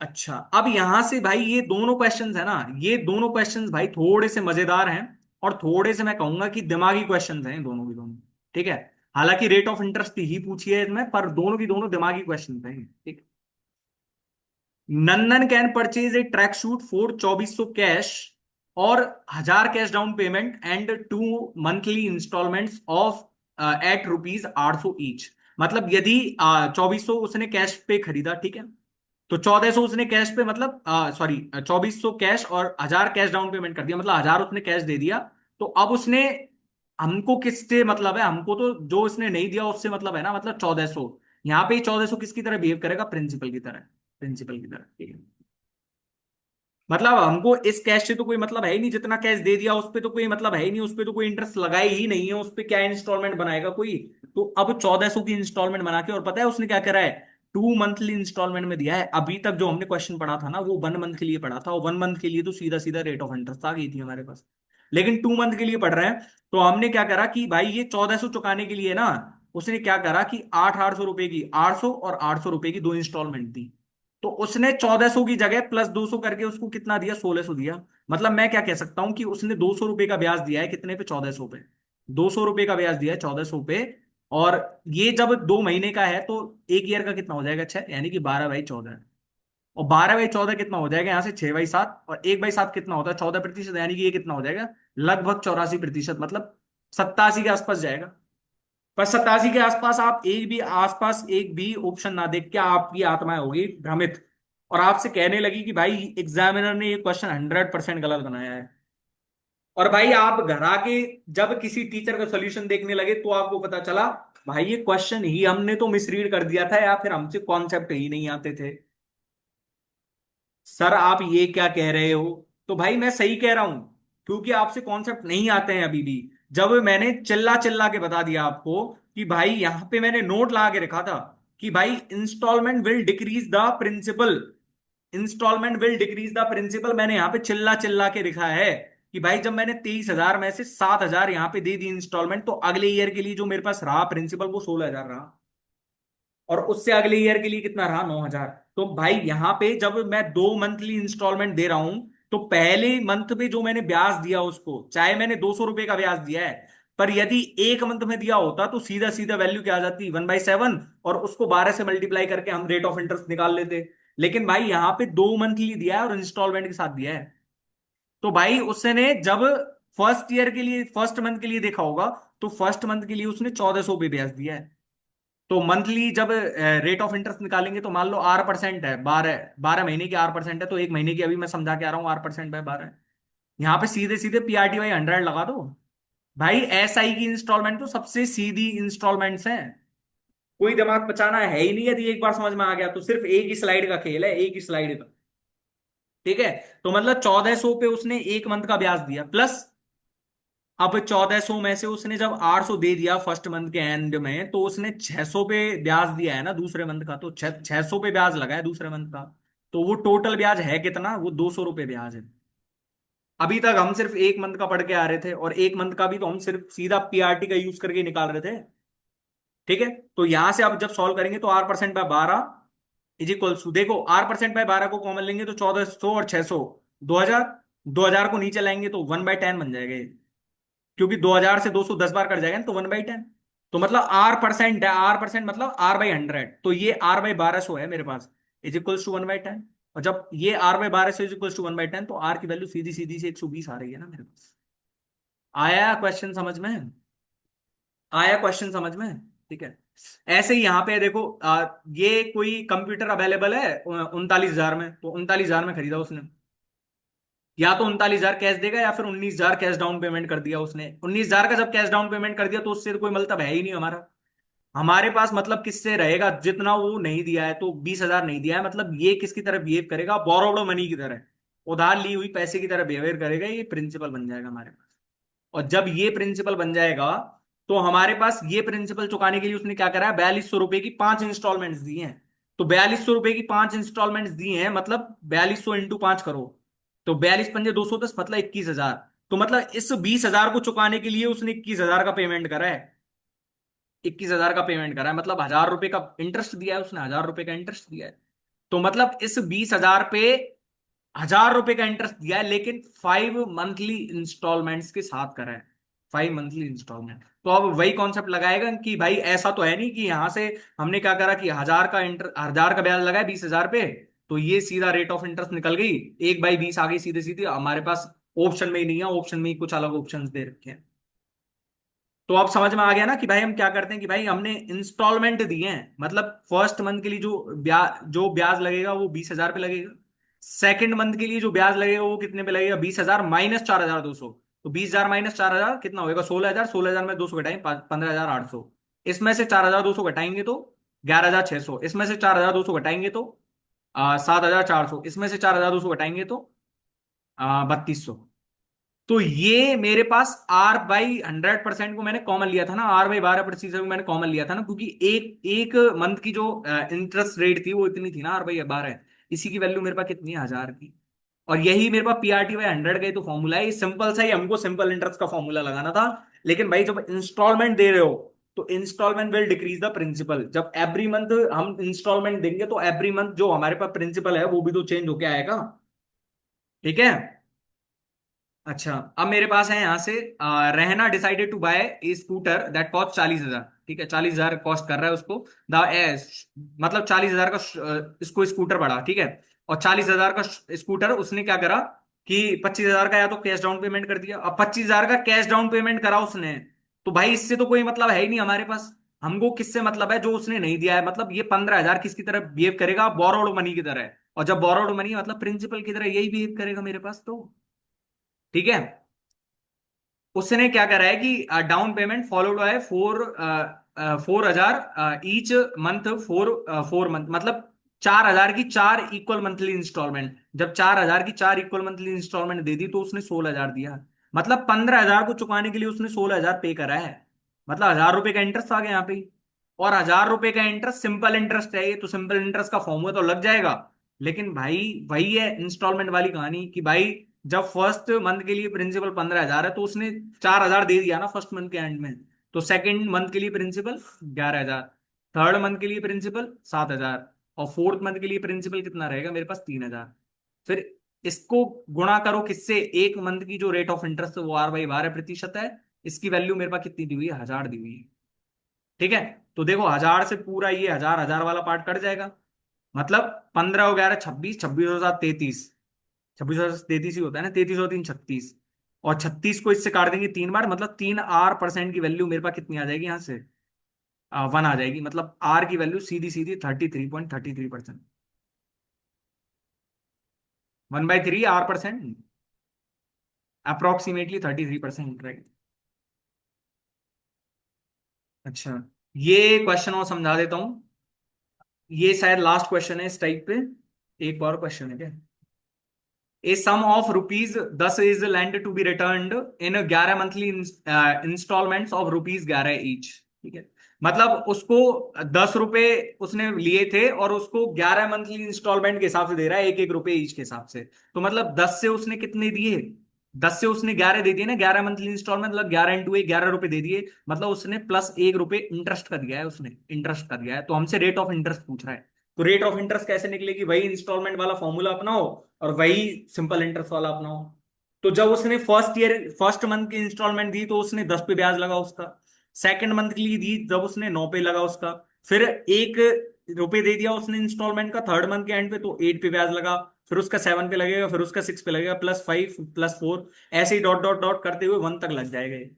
अच्छा, अब यहां से भाई ये दोनों क्वेश्चंस है ना, ये दोनों क्वेश्चंस भाई थोड़े से मजेदार हैं, और थोड़े से मैं कहूंगा कि दिमागी क्वेश्चंस हैं दोनों की दोनों। ठीक है। हालांकि रेट ऑफ इंटरेस्ट ही पूछी है इसमें, पर दोनों की दोनों दिमागी क्वेश्चंस हैं। ठीक। Nandan can purchase a track suit for 2400 cash और 1000 cash down payment and 2 monthly instalments of at ₹800 each. मतलब यदि 2400 उसने कैश पे खरीदा, ठीक है, तो 1400 उसने कैश पे, मतलब सॉरी 2400 कैश और 1000 कैश डाउन पेमेंट कर दिया, मतलब 1000 उसने कैश दे दिया। तो अब उसने, हमको किससे मतलब है, हमको तो जो उसने नहीं दिया उससे मतलब है ना, मतलब 1400। यहाँ पे 1400 किसकी तरह बिहेव करेगा, प्रिंसिपल की तरह, प्रिंसिपल की तरह। ठीक है। मतलब हमको इस कैश से तो कोई मतलब है ही नहीं, जितना कैश दे दिया उस पे तो कोई मतलब है ही नहीं, उस पे तो कोई इंटरेस्ट लगाई ही नहीं है, उस पे क्या इंस्टॉलमेंट बनाएगा कोई। तो अब 1400 की इंस्टॉलमेंट बना के, और पता है उसने क्या करा है, 2 मंथली इंस्टॉलमेंट में दिया है। अभी तक जो हमने क्वेश्चन पढ़ा था ना, वो 1 मंथ के लिए पढ़ा था, और 1 मंथ के लिए तो सीधा सीधा रेट ऑफ इंटरेस्ट आ गई थी हमारे पास। लेकिन 2 मंथ के लिए पढ़ रहे हैं, तो हमने क्या करा कि भाई ये 1400 चुकाने के लिए ना, उसने क्या करा कि 800 रुपए की, 800 और 800 रुपए की 2 इंस्टॉलमेंट दी। तो उसने 1400 की जगह +200 करके उसको कितना दिया, 1600 दिया। मतलब मैं क्या कह सकता हूं कि उसने 200 रुपए का ब्याज दिया है, कितने पे, 1400 पे। 200 रुपए का ब्याज दिया है 1400 पे। और ये जब 2 महीने का है, तो एक ईयर का कितना हो जाएगा, 6, यानी कि 12/14। और 12/14 कितना हो जाएगा यहाँ से, 6/7, और 1/7 कितना होता है, 14%, यानी कि ये कितना हो जाएगा, लगभग 84%, मतलब 87 के आसपास जाएगा। पर 87 के आसपास आप एक भी, आसपास एक भी ऑप्शन ना देख के आपकी आत्मा होगी भ्रमित, और आपसे कहने लगी कि भाई एग्जामिनर ने ये क्वेश्चन 100% गलत बनाया है। और भाई आप घर आके जब किसी टीचर का सोल्यूशन देखने लगे, तो आपको पता चला भाई ये क्वेश्चन ही हमने तो मिसरीड कर दिया था, या फिर हमसे कॉन्सेप्ट ही नहीं आते थे। सर आप ये क्या कह रहे हो, तो भाई मैं सही कह रहा हूं, क्योंकि आपसे कॉन्सेप्ट नहीं आते हैं अभी भी। जब मैंने चिल्ला चिल्ला के बता दिया आपको कि भाई यहां पे मैंने नोट लगा के रखा था कि भाई installment will decrease the principal, installment will decrease the principal, मैंने यहां पे चिल्ला चिल्ला के लिखा है कि भाई जब मैंने 23,000 में से 7,000 यहां पे दे दी इंस्टॉलमेंट, तो अगले ईयर के लिए जो मेरे पास रहा प्रिंसिपल, वो 16,000 रहा। और उससे अगले ईयर के लिए कितना रहा, 9,000। तो भाई यहां पे जब मैं 2 मंथली इंस्टॉलमेंट दे रहा हूं, तो पहले मंथ पे जो मैंने ब्याज दिया उसको, चाहे मैंने 200 रुपए का ब्याज दिया है, पर यदि एक मंथ में दिया होता, तो सीधा सीधा वैल्यू क्या आ जाती, 1/7, और उसको 12 से मल्टीप्लाई करके हम रेट ऑफ इंटरेस्ट निकाल लेते। लेकिन भाई यहाँ पे 2 मंथली दिया है और इंस्टॉलमेंट के साथ दिया है। तो भाई उसने जब फर्स्ट ईयर के लिए, फर्स्ट मंथ के लिए देखा होगा, तो फर्स्ट मंथ के लिए उसने 1400 पे ब्याज दिया है। तो मंथली जब रेट ऑफ इंटरेस्ट निकालेंगे, तो मान लो R% है, 12 12 महीने की R% है, तो एक महीने की अभी मैं समझा के आ रहा हूँ, R%/12। यहाँ पे सीधे सीधे PRT/100 लगा दो। भाई SI की इंस्टॉलमेंट तो सबसे सीधी इंस्टॉलमेंट्स हैं, कोई दिमाग बचाना है ही नहीं। यदि एक बार समझ में आ गया, तो सिर्फ एक ही स्लाइड का खेल है, एक ही स्लाइड का। ठीक है। तो मतलब 1400 पे उसने एक मंथ का ब्याज दिया, प्लस अब 1400 में से उसने जब 800 दे दिया फर्स्ट मंथ के एंड में, तो उसने 600 पे ब्याज दिया है ना दूसरे मंथ का, तो 600 पे ब्याज लगा है दूसरे मंथ का। तो वो टोटल ब्याज है कितना, वो 200 रुपये ब्याज है। अभी तक हम सिर्फ एक मंथ का पढ़ के आ रहे थे, और एक मंथ का भी तो हम सिर्फ सीधा पीआरटी का यूज करके निकाल रहे थे। ठीक है, तो यहां से अब जब सॉल्व करेंगे तो R% by 12 is equals to, देखो R% बाय 12 को कॉमन लेंगे तो 1400 और 600, 2000, 2000 को नीचे लाएंगे तो 1/10 बन जाएगा ये। क्योंकि 2000 से 200 10 बार कट जाएगा ना, तो 1/10। तो मतलब R% मतलब R/100, तो ये R/1200 है मेरे पास, इज इक्वल्स टू 1/10। और जब ये R/1200 इज इक्वल्स टू 1/10, तो R की वैल्यू सीधी सीधी से 120 आ रही है ना मेरे पास। आया क्वेश्चन समझ में? आया क्वेश्चन समझ में? ठीक है। ऐसे ही यहाँ पे देखो, ये कोई कंप्यूटर अवेलेबल है 39,000 में, तो 39,000 में खरीदा उसने। या तो 39,000 कैश देगा, या फिर 19,000 कैश डाउन पेमेंट कर दिया उसने। 19,000 का जब कैश डाउन पेमेंट कर दिया, तो उससे तो कोई मतलब है ही नहीं हमारा। हमारे पास मतलब किससे रहेगा, जितना वो नहीं दिया है, तो 20,000 नहीं दिया है, मतलब ये किसकी तरह बिहेव करेगा, बोरोड मनी की तरह, उधार ली हुई पैसे की तरह बिहेवियर करेगा, ये प्रिंसिपल बन जाएगा हमारे पास। और जब ये प्रिंसिपल बन जाएगा, तो हमारे पास ये प्रिंसिपल चुकाने के लिए उसने क्या करा है, 4200 रुपए की 5 इंस्टॉलमेंट्स दी हैं। तो 4200 रुपए की 5 इंस्टॉलमेंट्स दी हैं, मतलब 4200 × 5 करो, तो 42×5 = 210, मतलब 21,000। तो मतलब इस 20,000 को चुकाने के लिए उसने 21,000 का पेमेंट करा है। 21,000 का पेमेंट करा है, मतलब 1,000 रुपए का इंटरेस्ट दिया है उसने, 1,000 रुपए का इंटरेस्ट दिया है। तो मतलब इस 20,000 पे 1,000 रुपए का इंटरेस्ट दिया है, लेकिन 5 मंथली इंस्टॉलमेंट्स के साथ करा है। 5 मंथली इंस्टॉलमेंट, तो अब वही कॉन्सेप्ट लगाएगा कि भाई ऐसा तो है नहीं कि यहां से हमने क्या करा कि 1,000 का ब्याज लगाया 20,000 पे, तो ये सीधा रेट ऑफ इंटरेस्ट निकल गई, 1/20 आ गई सीधे सीधे हमारे पास। ऑप्शन में ही नहीं है, ऑप्शन में ही कुछ अलग ऑप्शंस दे रखे हैं। तो अब समझ में आ गया ना कि भाई हम क्या करते हैं कि भाई हमने इंस्टॉलमेंट दिए हैं, मतलब फर्स्ट मंथ के लिए जो ब्याज लगेगा वो 20,000 पे लगेगा। सेकंड मंथ के लिए जो ब्याज लगेगा वो कितने पे लगेगा, 20,000 माइनस 4,200। तो 20,000 माइनस 4,000 कितना होगा, 16,000। 16,000 में 200 घटाएं, 15,800। इसमें से 4,200 घटाएंगे तो 11,600। इसमें से 4,200 घटाएंगे तो 7,400। इसमें से 4,200 घटाएंगे तो 3,200। तो ये मेरे पास R/100% को मैंने कॉमन लिया था ना, R/12% को मैंने कॉमन लिया था ना, क्योंकि एक एक मंथ की जो इंटरेस्ट रेट थी वो इतनी थी ना, R/12। इसी की वैल्यू मेरे पास कितनी है, 1,000 की। और यही मेरे पास PRT/100 का ही तो फॉर्मूला है, ये सिंपल सा ही, हमको सिंपल इंटरेस्ट का फॉर्मूला लगाना था। लेकिन भाई जब इंस्टॉलमेंट दे रहे हो, तो installment will decrease the principal. जब एवरी मंथ हम इंस्टॉलमेंट देंगे, तो एवरी मंथ जो हमारे पास प्रिंसिपल है वो भी तो चेंज होके आएगा। ठीक है। अच्छा, अब मेरे पास है यहाँ से, रहना decided to buy a scooter that cost 40,000। ठीक है, 40,000 कॉस्ट कर रहा है उसको। द मतलब 40,000 का इसको स्कूटर पड़ा, ठीक है। और 40,000 का स्कूटर उसने क्या करा कि 25,000 का या तो कैश डाउन पेमेंट कर दिया। अब 25,000 का कैश डाउन पेमेंट करा उसने, तो भाई इससे तो कोई मतलब है ही नहीं हमारे पास। हमको किससे मतलब है, जो उसने नहीं दिया है। मतलब ये 15,000 किसकी तरह बिहेव करेगा, बोरोड मनी की तरह। और जब बोरोड मनी मतलब प्रिंसिपल की तरह यही बिहेव करेगा मेरे पास तो। ठीक है। उसने क्या करा है कि down payment followed bye 4,000 each month, 4 month, मतलब 4,000 की 4 इक्वल मंथली इंस्टॉलमेंट। जब 4,000 की 4 इक्वल मंथली इंस्टॉलमेंट दे दी, तो उसने 16,000 दिया। मतलब 15,000 को चुकाने के लिए उसने 16,000 पे करा है। मतलब 1,000 रुपए का इंटरेस्ट आ गया यहाँ पे ही। और 1,000 रुपए का इंटरेस्ट सिंपल इंटरेस्ट है ये, तो सिंपल इंटरेस्ट का फॉर्मूला तो लग जाएगा। लेकिन भाई वही है इंस्टॉलमेंट वाली कहानी कि भाई जब फर्स्ट मंथ के लिए प्रिंसिपल 15,000 है, तो उसने 4,000 दे दिया ना फर्स्ट मंथ के एंड में। तो सेकंड मंथ के लिए प्रिंसिपल 11,000, थर्ड मंथ के लिए प्रिंसिपल 7,000, और फोर्थ मंथ के लिए प्रिंसिपल कितना रहेगा मेरे पास, 3,000। फिर इसको गुणा करो किससे, एक मंथ की जो रेट ऑफ इंटरेस्ट है वो R/12% है। इसकी वैल्यू मेरे पास कितनी दी हुई है, 1,000 दी हुई है। ठीक है। तो देखो 1,000 से पूरा ये 1,000 1,000 वाला पार्ट कट जाएगा। मतलब 15 और 11 26, 26 और 7 33, 26 और 33 ही होता है ना, 33 और 3 36। और 36 को इससे काट देंगे 3 बार, मतलब 3R% की वैल्यू मेरे पास कितनी आ जाएगी यहाँ से, 1 आ जाएगी। मतलब R की वैल्यू सीधी सीधी 33.33%। 1/3 R%, अप्रोक्सीमेटली 33%, राइट। अच्छा, ये क्वेश्चन और समझा देता हूँ। ये शायद लास्ट क्वेश्चन है इस टाइप पे। एक और क्वेश्चन है क्या, a sum of rupees 10 is lent to be returned in 11 monthly instalments of rupees 11 each. ठीक है। मतलब उसको 10 रुपए उसने लिए थे, और उसको 11 मंथली इंस्टॉलमेंट के हिसाब से दे रहा है, 1-1 रुपए ईच के हिसाब से। तो मतलब 10 से उसने कितने दिए, 10 से उसने 11 दे दिए ना, 11 मंथली इंस्टॉलमेंट, मतलब 11 × 1 11 रुपए दे दिए, मतलब उसने +1 रुपए इंटरेस्ट का दिया है, उसने इंटरेस्ट का दिया है। तो हमसे रेट ऑफ इंटरेस्ट पूछ रहा है, तो रेट ऑफ इंटरेस्ट कैसे निकलेगी? वही इंस्टॉलमेंट वाला फॉर्मूला अपनाओ और वही सिंपल इंटरेस्ट वाला अपनाओ। तो जब उसने फर्स्ट मंथ की इंस्टॉलमेंट दी तो उसने 10 पे ब्याज लगा उसका, सेकंड मंथ के लिए दी जब उसने 9 पे लगा उसका, फिर 1 रुपए दे दिया उसने इंस्टॉलमेंट का थर्ड मंथ के एंड पे, तो 8 पे ब्याज लगा, फिर उसका 7 पे लगेगा, फिर उसका 6 पे लगेगा, +5 +4, ऐसे ही डॉट डॉट डॉट करते हुए 1 तक लग जाएगा ये।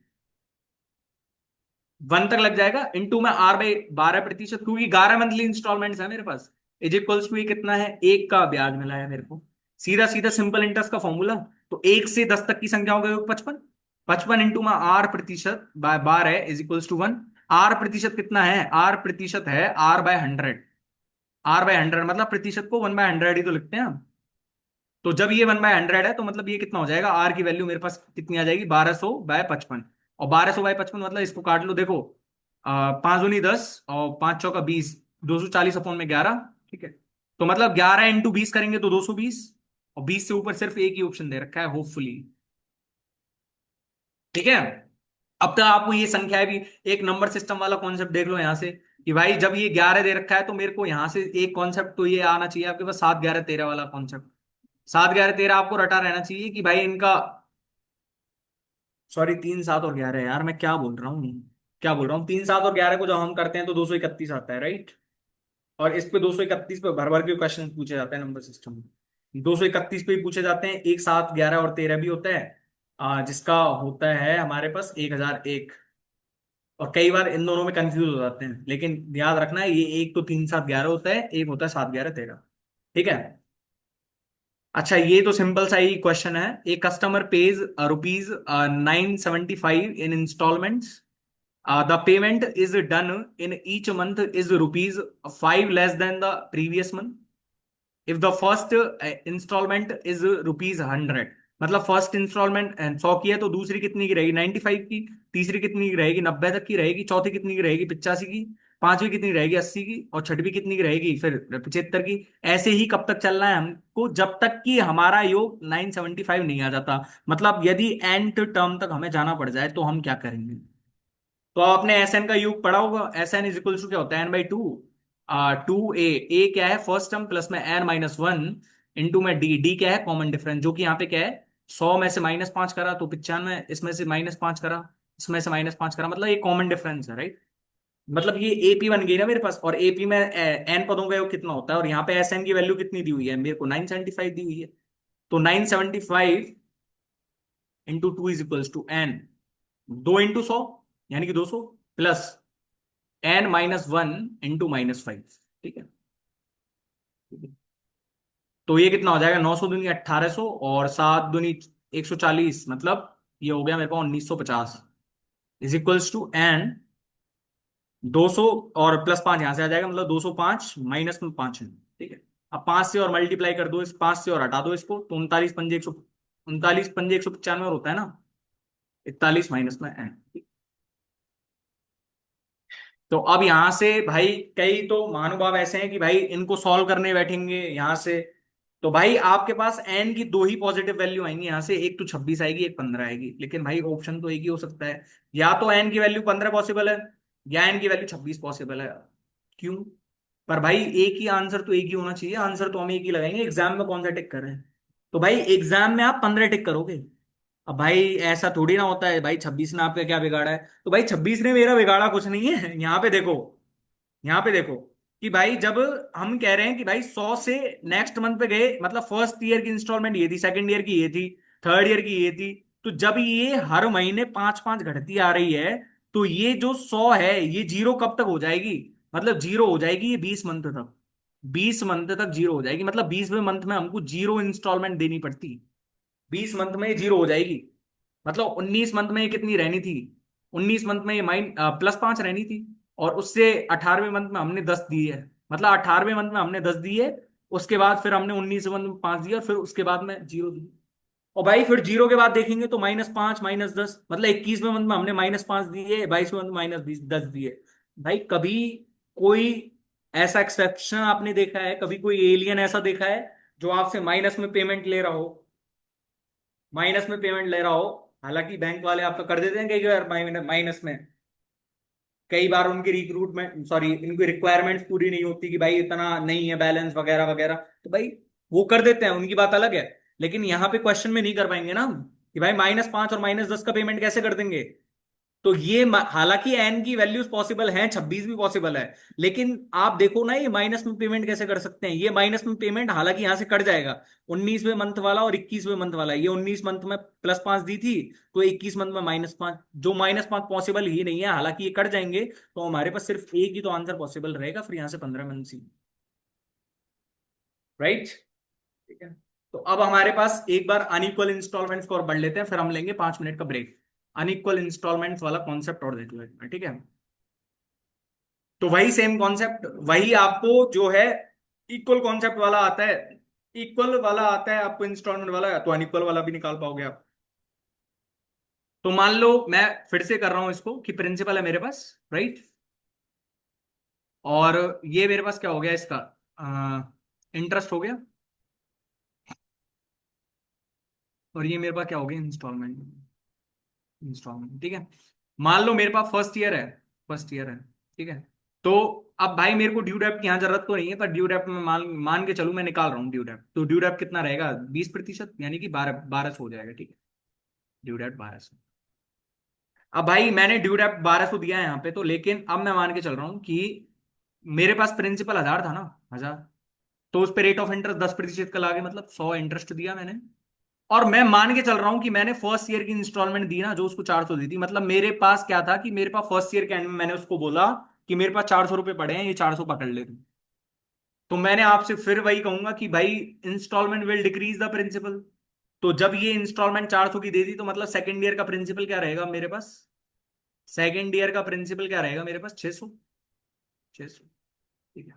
1 तक लग जाएगा, इंटू में R/12%, क्योंकि 11 मंथली इंस्टॉलमेंट्स है मेरे पास, इज इक्वल्स टू ये कितना है, 1 का ब्याज मिला है मेरे को। सीधा सीधा सिंपल इंटरेस्ट का फॉर्मूला। तो 1 से 10 तक की संख्याओं का योग 55, 55 इंटू में R%/12 है इज इक्वल्स टू 1। R प्रतिशत कितना है? R प्रतिशत है R/100। R/100 मतलब प्रतिशत को 1/100 ही तो लिखते हैं हम। तो जब ये 1/100 है तो मतलब ये कितना हो जाएगा, आर की वैल्यू मेरे पास कितनी आ जाएगी, 1200/55। और 1200/55 मतलब इसको काट लो, देखो 5 दूनी 10 और 5 चौका 20, 240/11। ठीक है, तो मतलब 11 × 20 करेंगे तो 220, और 20 से ऊपर सिर्फ एक ही ऑप्शन दे रखा है, होपफुली। ठीक है, अब तक आपको ये संख्या भी, एक नंबर सिस्टम वाला कॉन्सेप्ट देख लो यहां से, कि भाई जब ये 11 दे रखा है तो मेरे को यहां से एक कॉन्सेप्ट तो ये आना चाहिए आपके पास, 7 11 13 वाला कॉन्सेप्ट। 7 11 13 आपको रटा रहना चाहिए कि भाई इनका, सॉरी 3 7 और 11 यार, मैं क्या बोल रहा हूँ, क्या बोल रहा हूँ, 3 7 और 11 को जब हम करते हैं तो 231 आता है, राइट। और इस पे 231 पे भर भर के क्वेश्चन पूछे जाते हैं नंबर सिस्टम में, 231 पे ही पूछे जाते हैं। एक 7 11 और 13 भी होता है, जिसका होता है हमारे पास 1001। और कई बार इन दोनों में कंफ्यूज हो जाते हैं, लेकिन याद रखना है ये एक तो 3 7 11 होता है, एक होता है 7 11 13। ठीक है। अच्छा, ये तो सिंपल सा ही क्वेश्चन है। एक customer pays ₹975 in installments, the payment is done in each month is ₹5 less than the previous month. If the first installment is ₹100, मतलब फर्स्ट इंस्टॉलमेंट 100 की है तो दूसरी कितनी की रहेगी, 95 की। तीसरी कितनी की रहेगी, 90 तक की रहेगी। चौथी कितनी की रहेगी, 85 की। पांचवी कितनी रहेगी, 80 की। और छठवीं कितनी की रहेगी, फिर 75 की। ऐसे ही कब तक चलना है हमको, जब तक कि हमारा योग 975 नहीं आ जाता। मतलब यदि एंड टर्म तक हमें जाना पड़ जाए तो हम क्या करेंगे? तो आपने एस एन का योग पढ़ा होगा, S N is equal to क्या होता है, n/2। 2a, क्या है फर्स्ट टर्म, प्लस में n-1, इंटू में डी क्या है कॉमन डिफरेंस, जो कि यहाँ पे क्या है, 100 में से -5 करा तो 95, इसमें से -5 करा, इसमें से -5 करा, मतलब ये कॉमन डिफरेंस है, राइट। मतलब ये एपी बन गई ना मेरे पास, और एपी में एन पदों का योग कितना होता है, और यहाँ पे एस एन की वैल्यू कितनी दी हुई है मेरे को, 975 दी हुई है। तो 975 × 2 इज इक्वल्स टू n, 2 × 100 यानी कि 200, प्लस n-1 इंटू -5। ठीक है, तो ये कितना हो जाएगा, 900 दूनी 1800, और 7 दूनी 140, मतलब ये हो गया मेरे पास 1950 इज इक्वल्स टू n 200, और +5 यहां से आ जाएगा, मतलब 205 -5 है। ठीक है, अब 5 से और मल्टीप्लाई कर दो, इस 5 से और हटा दो इसको, तो 39 पंजे 195 और होता है ना, 41 माइनस में n। तो अब यहां से भाई, कई तो महानुभाव ऐसे हैं कि भाई इनको सॉल्व करने बैठेंगे यहां से, तो भाई आपके पास एन की दो ही पॉजिटिव वैल्यू आएंगी यहां से, एक तो 26 आएगी, एक 15 आएगी, लेकिन भाई ऑप्शन तो एक ही हो सकता है, या तो एन की वैल्यू 15 पॉसिबल है, या एन की वैल्यू 26 पॉसिबल है। क्यों? पर भाई एक ही आंसर तो एक ही होना चाहिए, आंसर तो हम एक ही लगाएंगे, एग्जाम में कौन सा टिक कर रहे हैं? तो भाई एग्जाम में आप 15 टिक करोगे। अब भाई ऐसा थोड़ी ना होता है भाई, 26 ने आपका क्या बिगाड़ा है? तो भाई 26 ने मेरा बिगाड़ा कुछ नहीं है, यहाँ पे देखो, यहाँ पे देखो, कि भाई जब हम कह रहे हैं कि भाई 100 से नेक्स्ट मंथ पे गए, मतलब फर्स्ट ईयर की इंस्टॉलमेंट ये थी, सेकंड ईयर की ये थी, थर्ड ईयर की ये थी, तो जब ये हर महीने 5 5 घटती आ रही है, तो ये जो 100 है ये जीरो कब तक हो जाएगी? मतलब जीरो हो जाएगी ये 20 मंथ तक, 20 मंथ तक जीरो हो जाएगी, मतलब 20वें मंथ में हमको जीरो इंस्टॉलमेंट देनी पड़ती, 20 मंथ में ये जीरो हो जाएगी। मतलब 19 मंथ में ये कितनी रहनी थी, 19 मंथ में ये +5 रहनी थी, और उससे 18वें मंथ में हमने 10 दी है, मतलब 18वें मंथ में हमने 10 दी है, उसके बाद फिर हमने 19वें मंथ में 5 दिया, और फिर उसके बाद में जीरो दी। और भाई फिर जीरो के बाद देखेंगे तो -5 -10, मतलब 21वें मंथ में हमने -5 दिए, 22वें मंथ में -10 दिए। भाई कभी कोई ऐसा एक्सेप्शन आपने देखा है, कभी कोई एलियन ऐसा देखा है जो आपसे माइनस में पेमेंट ले रहा हो? माइनस में पेमेंट ले रहा हो, हालांकि बैंक वाले आपका कर देते हैं कई बार माइनस में। कई बार उनकी रिक्रूटमेंट सॉरी इनकी रिक्वायरमेंट्स पूरी नहीं होती कि भाई इतना नहीं है बैलेंस वगैरह वगैरह, तो भाई वो कर देते हैं, उनकी बात अलग है। लेकिन यहाँ पे क्वेश्चन में नहीं कर पाएंगे ना हम, कि भाई -5 और -10 का पेमेंट कैसे कर देंगे। तो ये हालांकि एन की वैल्यूज पॉसिबल हैं, 26 भी पॉसिबल है, लेकिन आप देखो ना ये माइनस में पेमेंट कैसे कर सकते हैं। ये माइनस में पेमेंट हालांकि यहां से कट जाएगा, 19वें मंथ वाला और 21वें मंथ वाला। ये 19 मंथ में +5 दी थी, तो 21 मंथ में -5, जो -5 पॉसिबल ही नहीं है, हालांकि ये कट जाएंगे। तो हमारे पास सिर्फ एक ही तो आंसर पॉसिबल रहेगा, फिर यहां से 15 मंथ सी। राइट। ठीक है। तो अब हमारे पास एक बार अनइक्वल इंस्टॉलमेंट्स को और बढ़ लेते हैं, फिर हम लेंगे 5 मिनट का ब्रेक। अनइक्वल इंस्टॉलमेंट्स वाला कॉन्सेप्ट और देख लो, ठीक है। तो वही सेम कॉन्सेप्ट, वही आपको जो है इक्वल कॉन्सेप्ट वाला आता है, इक्वल वाला आता है आपको इंस्टॉलमेंट वाला, तो अनइक्वल वाला भी निकाल पाओगे आप। तो मान लो मैं फिर से कर रहा हूं इसको, कि प्रिंसिपल है मेरे पास, राइट। और ये मेरे पास क्या हो गया इसका, इंटरेस्ट हो गया। और ये मेरे पास क्या हो गया, इंस्टॉलमेंट। इंस्टॉलमेंट, ठीक है। मान लो मेरे पास फर्स्ट ईयर है, फर्स्ट ईयर है, ठीक है। तो अब भाई मेरे को ड्यू डेप्ट की यहाँ जरूरत तो नहीं है, पर ड्यू डेप्ट में मान मान के चलूं मैं निकाल रहा हूँ ड्यू डेप्ट, तो ड्यू डेप्ट कितना रहेगा, 20%, यानी कि 1200 हो जाएगा, ठीक है। ड्यू डेप्ट 1200। अब भाई मैंने ड्यू डेप्ट 1200 दिया है यहाँ पे, तो लेकिन अब मैं मान के चल रहा हूँ कि मेरे पास प्रिंसिपल 1000 था ना, 1000। तो उस पे रेट ऑफ इंटरेस्ट 10% का लागे, मतलब 100 इंटरेस्ट दिया मैंने। और मैं मान के चल रहा हूं कि मैंने फर्स्ट ईयर की इंस्टॉलमेंट दी ना, जो उसको 400 दी थी, मतलब मेरे पास क्या था कि मेरे पास फर्स्ट ईयर के एंड में मैंने उसको बोला कि मेरे पास 400 रुपए पड़े हैं, ये 400 पकड़ ले तू। तो मैंने आपसे फिर वही कहूंगा कि भाई installment will decrease the principal. तो जब ये इंस्टॉलमेंट 400 की दे दी, तो मतलब सेकंड ईयर का प्रिंसिपल क्या रहेगा मेरे पास, सेकंड ईयर का प्रिंसिपल क्या रहेगा मेरे पास, 600। 600, ठीक है।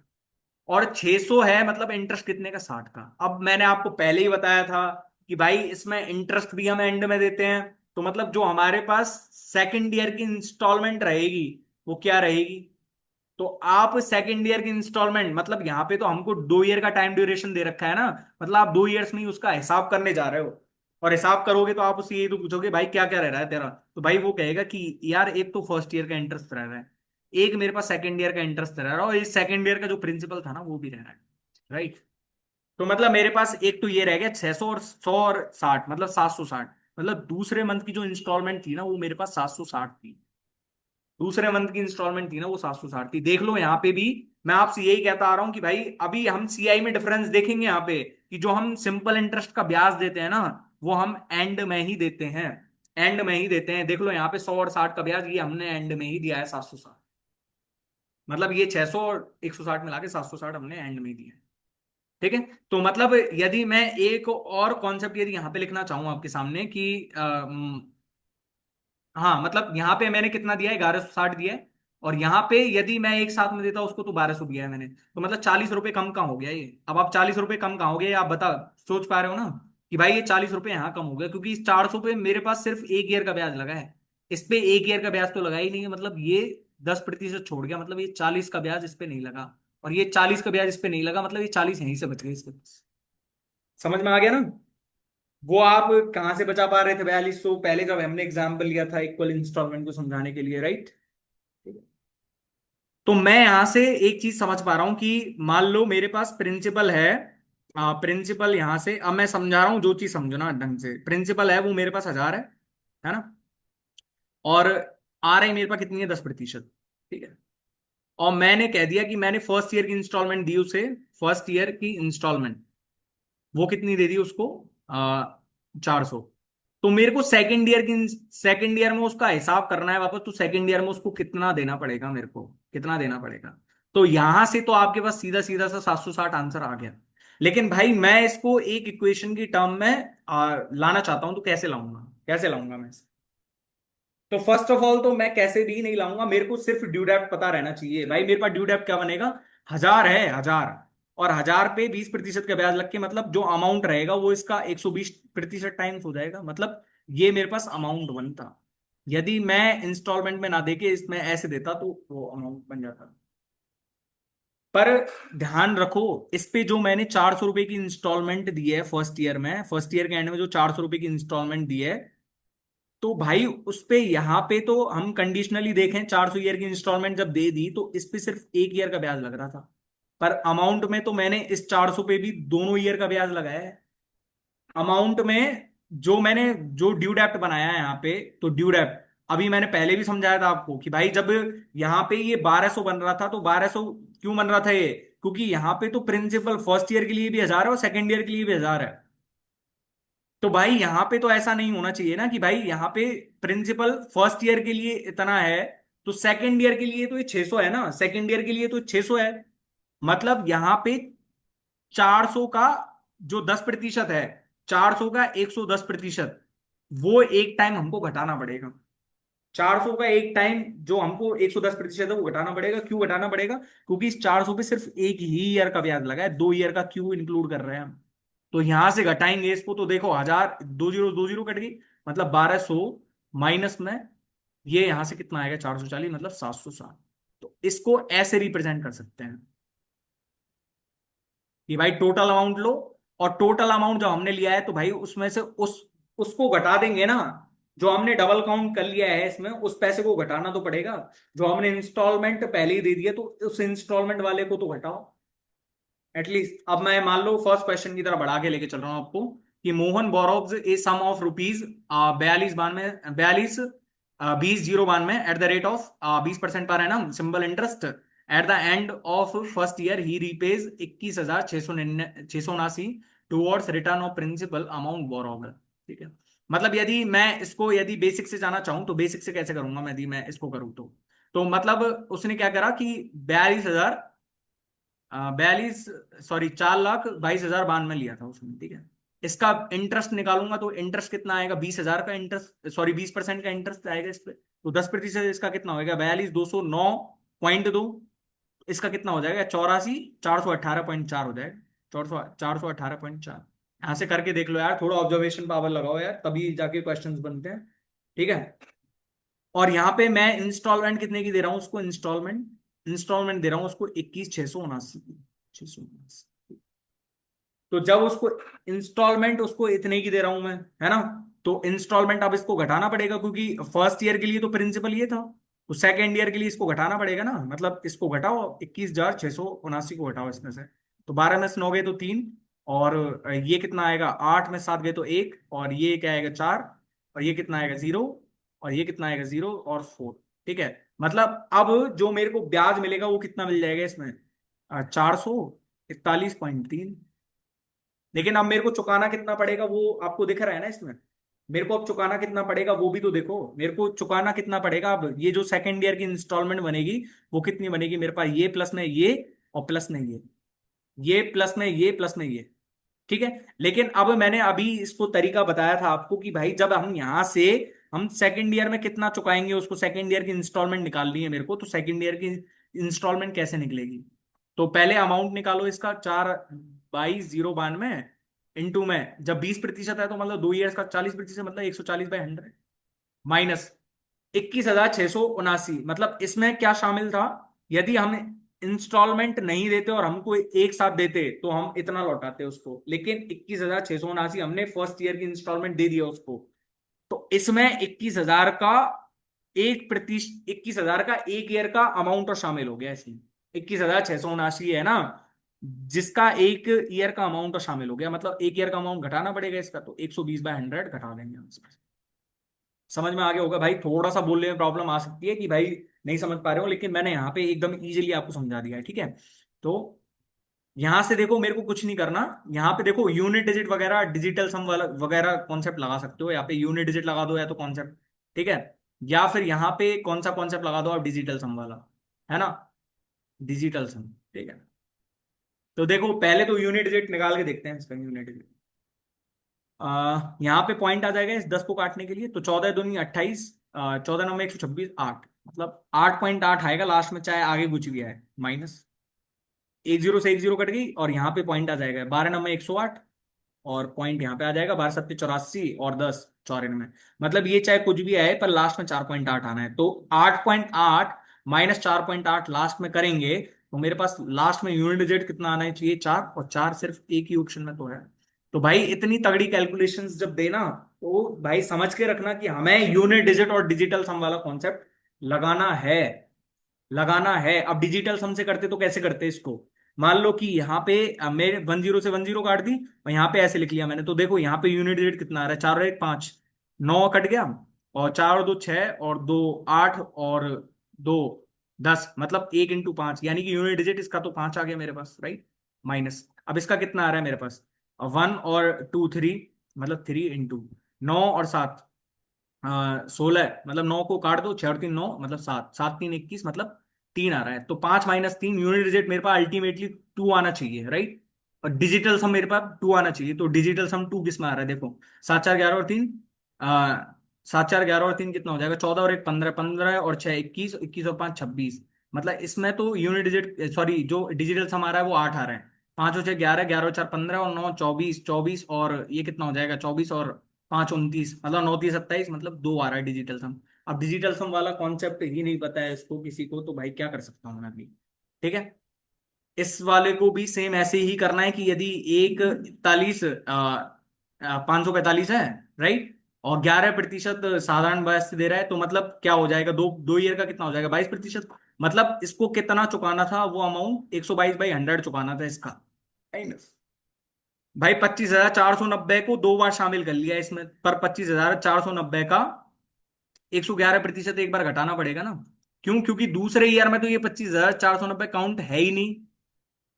और 600 है, मतलब इंटरेस्ट कितने का, 60 का। अब मैंने आपको पहले ही बताया था कि भाई इसमें इंटरेस्ट भी हम एंड में देते हैं, तो मतलब जो हमारे पास सेकंड ईयर की इंस्टॉलमेंट रहेगी वो क्या रहेगी। तो आप सेकंड ईयर की इंस्टॉलमेंट, मतलब यहां पे तो हमको 2 ईयर का टाइम ड्यूरेशन दे रखा है ना, मतलब आप 2 ईयर्स में ही उसका हिसाब करने जा रहे हो। और हिसाब करोगे तो आप उससे यही तो पूछोगे भाई क्या क्या रह रहा है तेरा, तो भाई वो कहेगा कि यार एक तो फर्स्ट ईयर का इंटरेस्ट रह रहा है, एक मेरे पास सेकंड ईयर का इंटरेस्ट रह रहा है, और इस सेकंड ईयर का जो प्रिंसिपल था ना वो भी रह रहा है। राइट। तो मतलब मेरे पास एक तो ये रह गया 600 और 100 और 60, मतलब 760। मतलब दूसरे मंथ की जो इंस्टॉलमेंट थी ना वो मेरे पास 760 थी। दूसरे मंथ की इंस्टॉलमेंट थी ना वो 760 थी, देख लो यहाँ पे भी। मैं आपसे यही कहता आ रहा हूँ कि भाई अभी हम सीआई में डिफरेंस देखेंगे यहाँ पे, कि जो हम सिंपल इंटरेस्ट का ब्याज देते हैं ना, वो हम एंड में ही देते हैं। एंड में ही देते हैं, देख लो यहाँ पे 100 और 60 का ब्याज, ये हमने एंड में ही दिया है 760। मतलब ये 600 और 160 मिला के 760 हमने एंड में ही दिया है। ठीक है। तो मतलब यदि मैं एक और कॉन्सेप्ट यदि यहाँ पे लिखना चाहूँ आपके सामने कि हाँ, मतलब यहाँ पे मैंने कितना दिया है, 1160 दिया है। और यहाँ पे यदि मैं एक साथ में देता उसको तो 1200 दिया है मैंने, तो मतलब 40 रुपए कम कहाँ हो गया ये। अब आप 40 रुपए कम कहाँ हो गए, आप बता सोच पा रहे हो ना, कि भाई ये 40 रुपए यहाँ कम हो गया, क्योंकि इस 400 पे मेरे पास सिर्फ एक ईयर का ब्याज लगा है। इस पे एक ईयर का ब्याज तो लगा ही नहीं है, मतलब ये 10% छोड़ गया, मतलब ये 40 का ब्याज इस पे नहीं लगा। और ये 40 का ब्याज इस पे नहीं लगा, मतलब ये 40 यहीं से बच गए इसके पास। समझ में आ गया ना। वो आप कहाँ से बचा पा रहे थे 4200, पहले जब हमने एग्जाम्पल लिया था इक्वल इंस्टॉलमेंट को समझाने के लिए, राइट। तो मैं यहां से एक चीज समझ पा रहा हूं कि मान लो मेरे पास प्रिंसिपल है, प्रिंसिपल यहां से अब मैं समझा रहा हूं, जो चीज समझो ना ढंग से, प्रिंसिपल है वो मेरे पास 1000 है ना। और आ रही मेरे पास कितनी है, 10%, ठीक है। और मैंने कह दिया कि मैंने फर्स्ट ईयर की इंस्टॉलमेंट दी उसे, फर्स्ट ईयर की इंस्टॉलमेंट वो कितनी दे दी उसको, 400। तो मेरे को सेकेंड ईयर में उसका हिसाब करना है वापस, तो सेकेंड ईयर में उसको कितना देना पड़ेगा, मेरे को कितना देना पड़ेगा। तो यहां से तो आपके पास सीधा सीधा सा 760 आंसर आ गया। लेकिन भाई मैं इसको एक इक्वेशन की टर्म में लाना चाहता हूं, तो कैसे लाऊंगा, कैसे लाऊंगा मैं इसे? तो फर्स्ट ऑफ ऑल तो मैं कैसे भी नहीं लाऊंगा, मेरे को सिर्फ ड्यू डेप्ट पता रहना चाहिए। भाई मेरे पास ड्यू डेप्ट क्या बनेगा, 1000 है, 1000। और 1000 पे 20% का ब्याज लग के, मतलब जो अमाउंट रहेगा वो इसका 120% टाइम्स हो जाएगा, मतलब ये मेरे पास अमाउंट बनता। यदि मैं इंस्टॉलमेंट में ना देके इसमें ऐसे देता तो वो अमाउंट बन जाता। पर ध्यान रखो, इस पे जो मैंने 400 रुपए की इंस्टॉलमेंट दी है फर्स्ट ईयर में, फर्स्ट ईयर के एंड में जो 400 रुपए की इंस्टॉलमेंट दी है, तो भाई उस पे यहाँ पे तो हम कंडीशनली देखें, 400 ईयर की इंस्टॉलमेंट जब दे दी तो इस पे सिर्फ एक ईयर का ब्याज लग रहा था, पर अमाउंट में तो मैंने इस 400 पे भी दोनों ईयर का ब्याज लगाया है। अमाउंट में जो मैंने जो ड्यू डेप्ट बनाया है यहाँ पे, तो ड्यू डेप्ट अभी मैंने पहले भी समझाया था आपको कि भाई जब यहाँ पे ये 1200 बन रहा था, तो 1200 क्यों बन रहा था ये, क्योंकि यहाँ पे तो प्रिंसिपल फर्स्ट ईयर के लिए भी 1000 है और सेकेंड ईयर के लिए भी 1000 है। तो भाई यहाँ पे तो ऐसा नहीं होना चाहिए ना कि भाई यहाँ पे प्रिंसिपल फर्स्ट ईयर के लिए इतना है, तो सेकेंड ईयर के लिए तो ये 600 है ना, सेकेंड ईयर के लिए तो 600 है। मतलब यहाँ पे 400 का जो 10% है, 400 का 110%, वो एक टाइम हमको घटाना पड़ेगा। 400 का एक टाइम जो हमको 110% है वो घटाना पड़ेगा। क्यों घटाना पड़ेगा? क्योंकि इस 400 पे सिर्फ एक ही ईयर का ब्याज लगा है, 2 ईयर का क्यों इंक्लूड कर रहे हैं हम? तो यहां से घटाएंगे इसको, तो देखो 1000, 20 कट गई, मतलब 1200 माइनस में ये यहां से कितना आएगा, 440, मतलब 760। तो इसको ऐसे रिप्रेजेंट कर सकते हैं कि भाई टोटल अमाउंट लो, और टोटल अमाउंट जो हमने लिया है तो भाई उसमें से उसको घटा देंगे ना। जो हमने डबल काउंट कर लिया है इसमें, उस पैसे को घटाना तो पड़ेगा। जो हमने इंस्टॉलमेंट पहले ही दे दिया, तो उस इंस्टॉलमेंट वाले को तो घटाओ एटलीस्ट। अब मैं मान लो फर्स्ट क्वेश्चन की तरह बढ़ा के लेके चल रहा हूं आपको, कि Mohan borrows a sum of rupees 42 92 20 0 92 at the rate of 20% पर annum simple interest. At the end of first year ही repays 21,679 towards return of principal amount borrowed. ठीक है। मतलब यदि मैं इसको यदि बेसिक से जाना चाहूं तो बेसिक से कैसे करूंगा मैं, यदि मैं इसको करूं तो मतलब उसने क्या करा कि 42 सॉरी 4,22,092 लिया था उसने। ठीक है। इसका इंटरेस्ट निकालूंगा तो इंटरेस्ट कितना आएगा, 20,000 का इंटरेस्ट, सॉरी 20% का इंटरेस्ट आएगा इस पे। तो 10% इसका कितना होगा, 42,209.2। इसका कितना हो जाएगा, 84,418.4 हो जाएगा। 418.4। यहां से करके देख लो यार, थोड़ा ऑब्जर्वेशन पावर लगाओ यार, तभी जाके क्वेश्चंस बनते हैं। ठीक है। और यहाँ पे मैं इंस्टॉलमेंट कितने की दे रहा हूँ उसको, इंस्टॉलमेंट दे रहा हूँ उसको 21,679, 679। तो जब उसको इंस्टॉलमेंट उसको इतने की दे रहा हूं मैं, है ना, तो इंस्टॉलमेंट अब इसको घटाना पड़ेगा, क्योंकि फर्स्ट ईयर के लिए तो प्रिंसिपल ये था, तो सेकेंड ईयर के लिए इसको घटाना पड़ेगा ना। मतलब इसको घटाओ, 21,679 को घटाओ इसमें से। तो 12 में से 9 गए तो 3, और ये कितना आएगा, 8 में 7 गए तो 1, और ये क्या आएगा 4, और ये कितना आएगा 0, और ये कितना आएगा 0 और 4। ठीक है। मतलब अब जो मेरे को ब्याज मिलेगा वो कितना मिल जाएगा इसमें, 441.3। लेकिन अब मेरे को चुकाना कितना पड़ेगा वो आपको दिख रहा है ना इसमें। मेरे को अब चुकाना कितना पड़ेगा वो भी तो देखो, मेरे को चुकाना कितना पड़ेगा। अब ये जो सेकेंड ईयर की इंस्टॉलमेंट बनेगी वो कितनी बनेगी, मेरे पास ये प्लस में ये, और प्लस में ये प्लस में ये, प्लस में ये। ठीक है। लेकिन अब मैंने अभी इसको तरीका बताया था आपको कि भाई जब हम यहां से हम सेकेंड ईयर में कितना चुकाएंगे उसको, सेकेंड ईयर की इंस्टॉलमेंट निकालनी है मेरे को, तो सेकेंड ईयर की इंस्टॉलमेंट कैसे निकलेगी। तो पहले अमाउंट निकालो इसका, 4,22,092 इंटू में, जब 20% है तो मतलब 2 ईयर्स का 40%, मतलब 140/100, माइनस 21,679। मतलब इसमें क्या शामिल था, यदि हम इंस्टॉलमेंट नहीं देते और हमको एक साथ देते तो हम इतना लौटाते उसको, लेकिन 21,679 हमने फर्स्ट ईयर की इंस्टॉलमेंट दे दिया उसको। तो इसमें 21,000 का 1%, 21,000 का एक ईयर का अमाउंट और शामिल हो गया इसमें। 21,679 है ना, जिसका एक ईयर का अमाउंट और शामिल हो गया, मतलब एक ईयर का अमाउंट घटाना पड़ेगा इसका, तो 120/100 घटा देंगे हम इसमें। समझ में आ गया होगा भाई, थोड़ा सा बोलने में प्रॉब्लम आ सकती है कि भाई नहीं समझ पा रहे हो, लेकिन मैंने यहाँ पे एकदम इजीली आपको समझा दिया है। ठीक है। तो यहां से देखो मेरे को कुछ नहीं करना, यहाँ पे देखो यूनिट डिजिट वगैरह, डिजिटल सम वाला वगैरह कॉन्सेप्ट लगा सकते हो, यहाँ पे यूनिट डिजिट लगा दो या तो कॉन्सेप्ट। ठीक है। या फिर यहाँ पे कौन सा कॉन्सेप्ट लगा दो आप, डिजिटल सम वाला, है ना, डिजिटल सम। ठीक है। तो देखो पहले तो यूनिट डिजिट निकाल के देखते हैं इसका, यूनिट डिजिट यहाँ पे पॉइंट आ जाएगा इस 10 को काटने के लिए, तो 14 दूनी 28, 14 9 में 126, 8, मतलब 8.8 आएगा लास्ट में, चाहे आगे कुछ भी आए, माइनस 10 से 10 कट गई, और यहाँ पे पॉइंट आ जाएगा 12 9 में 108, और पॉइंट यहाँ पे आ जाएगा 12 7 84, और 10 94। मतलब ये चाहे कुछ भी आए पर लास्ट में 4.8 आना है, तो 8.8 माइनस 4.8 लास्ट में करेंगे, तो मेरे पास लास्ट में यूनिट डिजिट कितना आना चाहिए, 4, और 4 सिर्फ एक ही ऑप्शन में तो है। तो भाई इतनी तगड़ी कैलकुलेशंस जब देना, तो भाई समझ के रखना कि हमें यूनिट डिजिट और डिजिटल सम वाला कॉन्सेप्ट लगाना है। लगाना है। अब डिजिटल सम से करते तो कैसे करते इसको? मान लो कि यहाँ पे मेरे 10 से 10 काट दी, और यहाँ पे ऐसे लिख लिया मैंने, तो देखो यहाँ पे यूनिट डिजिट कितना आ रहा है, 4 और 1 5, 9 कट गया, और 4 और 2 6, और 2 8, और 2 10, मतलब 1 × 5, यानी कि यूनिट डिजिट इसका तो 5 आ गया मेरे पास, राइट। माइनस, अब इसका कितना आ रहा है मेरे पास, 1 और 2 3, मतलब 3 × 9 और 7, 16, मतलब 9 को काट दो, 6 और 3 9, मतलब 7, 7 3 21, मतलब 3 आ रहा है। तो 5 - 3 यूनिट डिजिट मेरे पास अल्टीमेटली 2 आना चाहिए, राइट। और डिजिटल सम मेरे पास 2 आना चाहिए, तो डिजिटल सम 2 किस में आ रहा है देखो, 7 4 11 और 3, आ, 7 4 11 और 3 कितना हो जाएगा, 14 और 1 15, 15 और 6 21, 21 और 5 26, मतलब इसमें तो यूनिट डिजिट, सॉरी, जो डिजिटल सम आ रहा है वो 8 आ रहा है। 5 और 6 11, 11 और 4 15, और 9 24, 24, और ये कितना हो जाएगा, 24 और 5 29, मतलब 9 30 27, मतलब 2 आ रहा है डिजिटल सम। अब डिजिटल सम वाला कॉन्सेप्ट ही नहीं पता है इसको किसी को, तो भाई क्या कर सकता हूँ मैं अभी? ठीक है। इस वाले को भी सेम ऐसे ही करना है कि यदि एक 41 545 है, राइट, और 11% साधारण ब्याज से दे रहा है, तो मतलब क्या हो जाएगा, दो दो ईयर का कितना हो जाएगा, 22%। मतलब इसको कितना चुकाना था, वो अमाउंट 122/100 चुकाना था इसका। भाई 25,490 को 2 बार शामिल कर लिया इसमें, पर 25,490 का 111% एक बार घटाना पड़ेगा ना। क्यों? क्योंकि दूसरे ईयर में तो ये 25,490 काउंट है ही नहीं।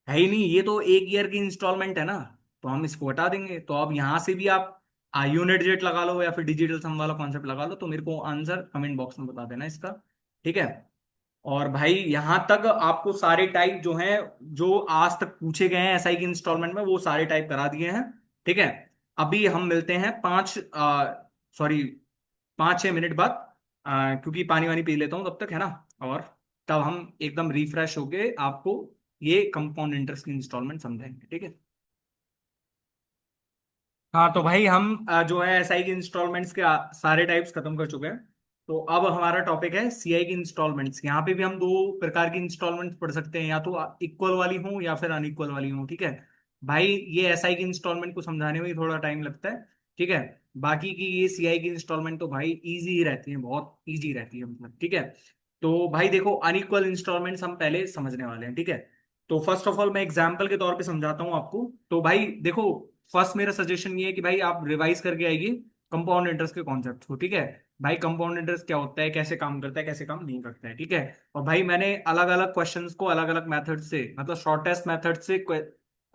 है ही नहीं, ये तो एक ईयर की इंस्टॉलमेंट है ना। तो हम इसको हटा देंगे। तो अब यहां से भी आप यूनिट रेट लगा लो या फिर डिजिटल सम वाला कॉन्सेप्ट लगा लो, तो मेरे को आंसर कमेंट बॉक्स में बता देना इसका। ठीक है। और भाई यहां तक आपको सारे टाइप जो हैं, जो आज तक पूछे गए हैं एसआई की इंस्टॉलमेंट में, वो सारे टाइप करा दिए हैं। ठीक है। अभी हम मिलते हैं 5-6 मिनट बाद, क्योंकि पानी वानी पी लेता हूँ तब तक, है ना। और तब हम एकदम रिफ्रेश होके आपको ये कंपाउंड इंटरेस्ट की इंस्टॉलमेंट समझाएंगे, ठीक है। हाँ, तो भाई हम जो है एसआई की इंस्टॉलमेंट्स के सारे टाइप्स खत्म कर चुके हैं। तो अब हमारा टॉपिक है सीआई की इंस्टॉलमेंट्स। यहाँ पे भी हम दो प्रकार की इंस्टॉलमेंट्स पढ़ सकते हैं, या तो इक्वल वाली हो या फिर अनइक्वल वाली हो, ठीक है। भाई ये एसआई की इंस्टॉलमेंट को समझाने में ही थोड़ा टाइम लगता है, ठीक है। बाकी की ये सीआई की इंस्टॉलमेंट तो भाई इजी ही रहती है, बहुत इजी रहती है, मतलब, ठीक है। तो भाई देखो, अनइक्वल इंस्टॉलमेंट्स हम पहले समझने वाले हैं, ठीक है। तो फर्स्ट ऑफ ऑल मैं एग्जाम्पल के तौर पे समझाता हूँ आपको। तो भाई देखो, फर्स्ट मेरा सजेशन ये है कि भाई आप रिवाइज करके आइए कंपाउंड इंटरेस्ट के कॉन्सेप्ट को, ठीक है। भाई कंपाउंड इंटरेस्ट क्या होता है, कैसे काम करता है, कैसे काम नहीं करता है, ठीक है। और भाई मैंने अलग अलग क्वेश्चंस को अलग अलग मेथड से, मतलब शॉर्टेस्ट मेथड से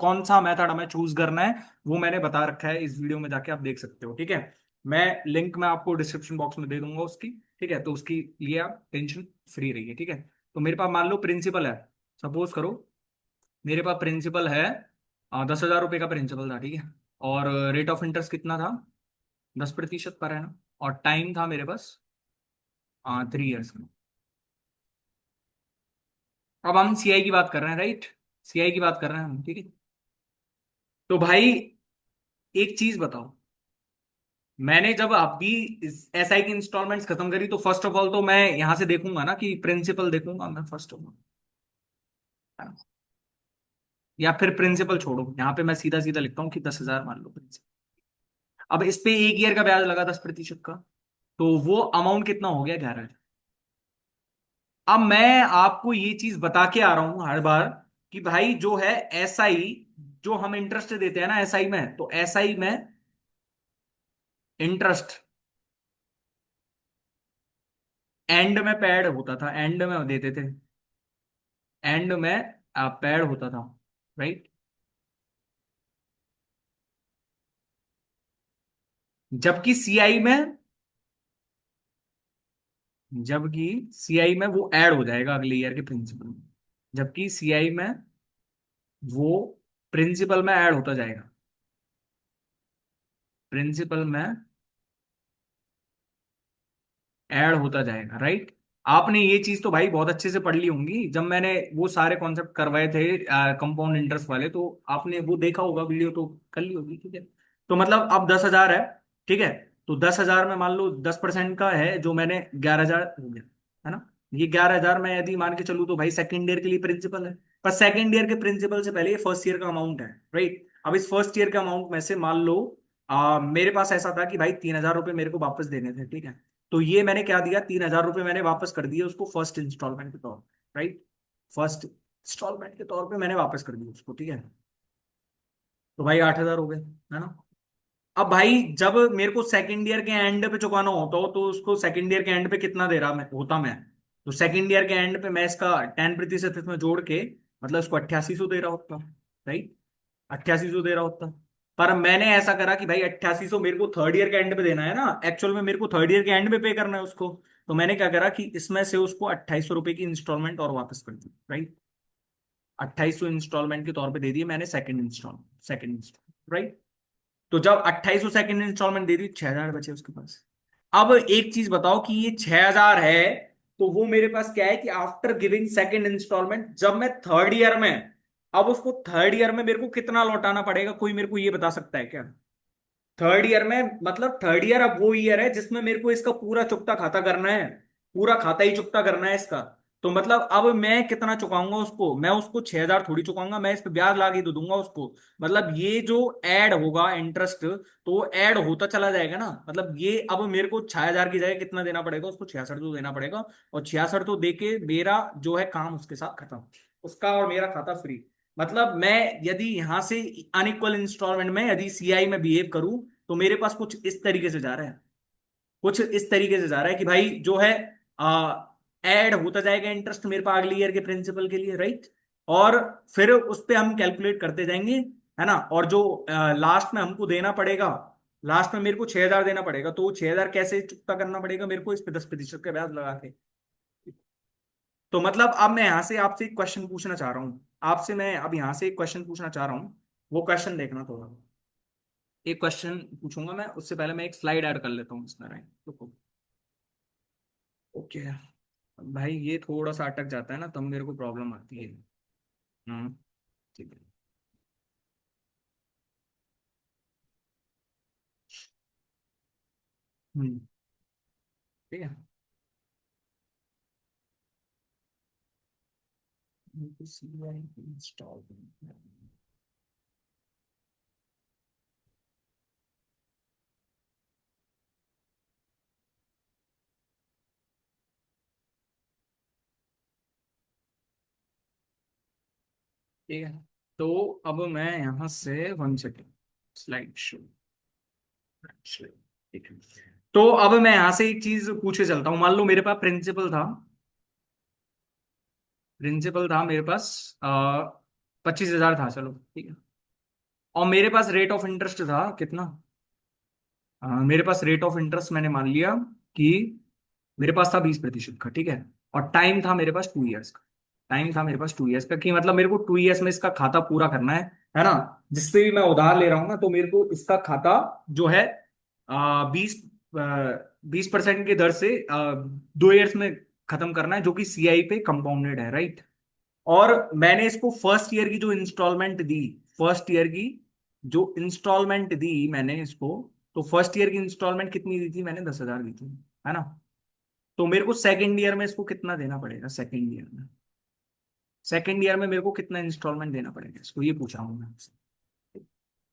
कौन सा मेथड हमें चूज करना है, वो मैंने बता रखा है इस वीडियो में, जाके आप देख सकते हो, ठीक है। मैं लिंक में आपको डिस्क्रिप्शन बॉक्स में दे दूंगा उसकी, ठीक है। तो उसकी लिए आप टेंशन फ्री रहिए, ठीक है। तो मेरे पास मान लो प्रिंसिपल है, सपोज करो मेरे पास प्रिंसिपल है, 10,000 रुपये का प्रिंसिपल था, ठीक है। और रेट ऑफ इंटरेस्ट कितना था, 10% पर है ना। और टाइम था मेरे पास 3 ईयर्स का। अब हम सीआई की बात कर रहे हैं, राइट। सीआई की बात कर रहे हैं हम, ठीक है। तो भाई एक चीज बताओ, मैंने जब आपकी एसआई की इंस्टॉलमेंट्स खत्म करी, तो फर्स्ट ऑफ ऑल तो मैं यहां से देखूंगा ना कि प्रिंसिपल देखूंगा मैं फर्स्ट ऑफ ऑल, या फिर प्रिंसिपल छोड़ो, यहाँ पे मैं सीधा सीधा लिखता हूँ कि 10,000 मान लो प्रिंसिपल। अब इस पे एक ईयर का ब्याज लगा 10% का, तो वो अमाउंट कितना हो गया, 11। अब मैं आपको ये चीज बता के आ रहा हूं हर बार कि भाई जो है एसआई, जो हम इंटरेस्ट देते हैं ना एसआई में, तो एसआई में इंटरेस्ट एंड में पेड होता था, एंड में देते थे, एंड में पेड होता था, राइट। जबकि सीआई में, जबकि सीआई में वो ऐड हो जाएगा अगले ईयर के प्रिंसिपल में। जबकि सीआई में वो प्रिंसिपल में ऐड होता जाएगा, प्रिंसिपल में ऐड होता जाएगा, राइट। आपने ये चीज तो भाई बहुत अच्छे से पढ़ ली होंगी, जब मैंने वो सारे कॉन्सेप्ट करवाए थे कंपाउंड इंटरेस्ट वाले, तो आपने वो देखा होगा वीडियो, तो कर ली होगी, ठीक है। तो मतलब अब 10,000 है, ठीक है। तो 10,000 में मान लो 10% का है, जो मैंने 11,000 हो गया, है ना। ये 11,000 मैं यदि मान के चलूँ तो भाई सेकंड ईयर के लिए प्रिंसिपल है। पर सेकंड ईयर के प्रिंसिपल से पहले ये फर्स्ट ईयर का अमाउंट है, राइट। अब इस फर्स्ट ईयर के अमाउंट में से मान लो मेरे पास ऐसा था कि भाई 3,000 रुपये मेरे को वापस देने थे, ठीक है। तो ये मैंने क्या दिया, 3,000 रुपये मैंने वापस कर दिए उसको फर्स्ट इंस्टॉलमेंट के तौर पर, राइट। फर्स्ट इंस्टॉलमेंट के तौर पे मैंने वापस कर दिया उसको, ठीक है। तो भाई 8,000 हो गए, है ना। अब भाई जब मेरे को सेकंड ईयर के एंड पे चुकाना होता हो तो उसको सेकंड ईयर के एंड पे कितना दे रहा मैं होता मैं, तो सेकंड ईयर के एंड पे मैं इसका 10% इसमें जोड़ के मतलब इसको 8800 दे रहा होता, राइट। 8800 दे रहा होता। पर मैंने ऐसा करा कि भाई 8800 मेरे को थर्ड ईयर के एंड पे देना है ना, एक्चुअल में मेरे को थर्ड ईयर के एंड पे पे करना है उसको। तो मैंने क्या करा कि इसमें से उसको 2800 रुपए की इंस्टॉलमेंट और वापस कर दी, राइट। 2800 इंस्टॉलमेंट के तौर पे दे दिए मैंने सेकंड इंस्टॉलमेंट, राइट। तो जब 2800 सेकंड इंस्टॉलमेंट दे दी, 6,000 बचे उसके पास। अब एक चीज बताओ कि ये 6,000 है, तो वो मेरे पास क्या है कि आफ्टर गिविंग सेकंड इंस्टॉलमेंट जब मैं थर्ड ईयर में, अब उसको थर्ड ईयर में मेरे को कितना लौटाना पड़ेगा, कोई मेरे को ये बता सकता है क्या। थर्ड ईयर में मतलब थर्ड ईयर अब वो ईयर है जिसमें मेरे को इसका पूरा चुकता खाता करना है, पूरा खाता ही चुकता करना है इसका। तो मतलब अब मैं कितना चुकाऊंगा उसको, मैं उसको 6,000 थोड़ी चुकाऊंगा, मैं इस पे ब्याज ला के तो दूंगा उसको। मतलब ये जो ऐड होगा इंटरेस्ट, तो वो ऐड होता चला जाएगा ना। मतलब ये अब मेरे को 6,000 की जगह कितना देना पड़ेगा उसको, 66 तो देना पड़ेगा। और 66 तो दे के मेरा जो है काम उसके साथ खत्म, उसका और मेरा खाता फ्री। मतलब मैं यदि यहां से अनइक्वल इंस्टॉलमेंट में यदि सीआई में बिहेव करूं, तो मेरे पास कुछ इस तरीके से जा रहा है, कुछ इस तरीके से जा रहा है कि भाई जो है ऐड होता जाएगा इंटरेस्ट मेरे पास अगली ईयर के प्रिंसिपल के लिए, राइट। और फिर उस पे हम कैलकुलेट करते जाएंगे, है ना। और जो लास्ट में हमको देना पड़ेगा, लास्ट में मेरे को 6,000 देना पड़ेगा, तो वो 6,000 कैसे चुकता करना पड़ेगा मेरे को, इस पे 10% का ब्याज लगा के। तो मतलब अब मैं यहां से आपसे एक क्वेश्चन पूछना चाह रहा हूं, आपसे मैं अब यहां से एक क्वेश्चन पूछना चाह रहा हूं। वो क्वेश्चन देखना थोड़ा। एक क्वेश्चन पूछूंगा मैं, उससे पहले मैं एक स्लाइड ऐड कर लेता हूँ इसमें, राइट। रुको। ओके। भाई ये थोड़ा सा अटक जाता है ना, तब मेरे को प्रॉब्लम आती है। हम्म। ठीक है। हम्म। ठीक है। इंस्टॉल। ठीक है। तो अब मैं यहाँ से वन सेकेंड, स्लाइड शो। ठीक है। तो अब मैं यहाँ से एक चीज पूछे चलता हूँ। मान लो मेरे पास प्रिंसिपल था मेरे पास 25,000 था, चलो ठीक है। और मेरे पास रेट ऑफ इंटरेस्ट था कितना, मेरे पास रेट ऑफ इंटरेस्ट मैंने मान लिया कि मेरे पास था 20% का, ठीक है। और टाइम था मेरे पास 2 ईयर्स का। टाइम था मेरे पास 2 ईयर्स का कि मतलब मेरे को 2 ईयर्स में इसका खाता पूरा करना है ना। जिससे भी मैं उधार ले रहा हूँ ना, तो मेरे को इसका खाता जो है 20% की दर से 2 ईयर्स में खत्म करना है, जो कि सीआई पे कंपाउंडेड है, राइट। और मैंने इसको फर्स्ट ईयर की जो इंस्टॉलमेंट दी, फर्स्ट ईयर की जो इंस्टॉलमेंट दी मैंने इसको, तो फर्स्ट ईयर की इंस्टॉलमेंट कितनी दी थी मैंने, 10,000 दी थी, है ना। तो मेरे को सेकेंड ईयर में इसको कितना देना पड़ेगा, सेकेंड ईयर में, सेकेंड ईयर में मेरे को कितना इंस्टॉलमेंट देना पड़ेगा इसको, ये पूछा हूं मैं आपसे।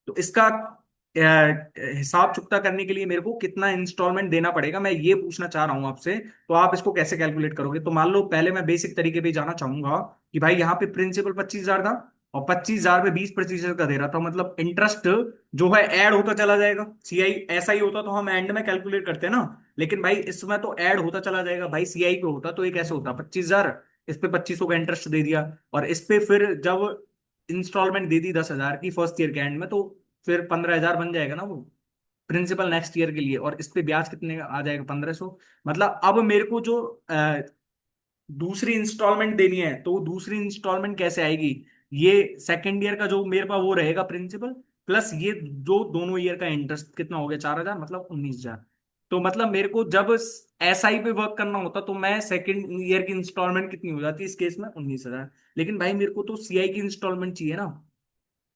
तो इसका हिसाब चुकता करने के लिए मेरे को कितना इंस्टॉलमेंट देना पड़ेगा, मैं ये पूछना चाह रहा हूं आपसे। तो आप इसको कैसे कैलकुलेट करोगे, तो मान लो पहले मैं बेसिक तरीके पे जाना चाहूंगा कि भाई यहाँ पे प्रिंसिपल 25,000 था, और 25,000 पे 20% का दे रहा था, मतलब इंटरेस्ट जो है ऐड होता चला जाएगा। सीआई ऐसा ही होता तो हम एंड में कैलकुलेट करते ना, लेकिन भाई इसमें तो ऐड होता चला जाएगा। भाई सीआई पे होता तो ये कैसे होता, 25,000, इस पे 2500 का इंटरेस्ट दे दिया, और इस पे फिर जब इंस्टॉलमेंट दे दी 10,000 की फर्स्ट ईयर के एंड में, तो फिर 15,000 बन जाएगा ना वो प्रिंसिपल नेक्स्ट ईयर के लिए, और इस पे ब्याज कितने का आ जाएगा, 1,500। मतलब अब मेरे को जो दूसरी इंस्टॉलमेंट देनी है, तो वो दूसरी इंस्टॉलमेंट कैसे आएगी, ये सेकेंड ईयर का जो मेरे पास वो रहेगा प्रिंसिपल, प्लस ये जो दोनों ईयर का इंटरेस्ट कितना हो गया, 4,000 मतलब 19,000। तो मतलब मेरे को जब एसआई पे वर्क करना होता तो मैं सेकेंड ईयर की इंस्टॉलमेंट कितनी हो जाती, इस केस में 19,000। लेकिन भाई मेरे को तो सीआई की इंस्टॉलमेंट चाहिए ना।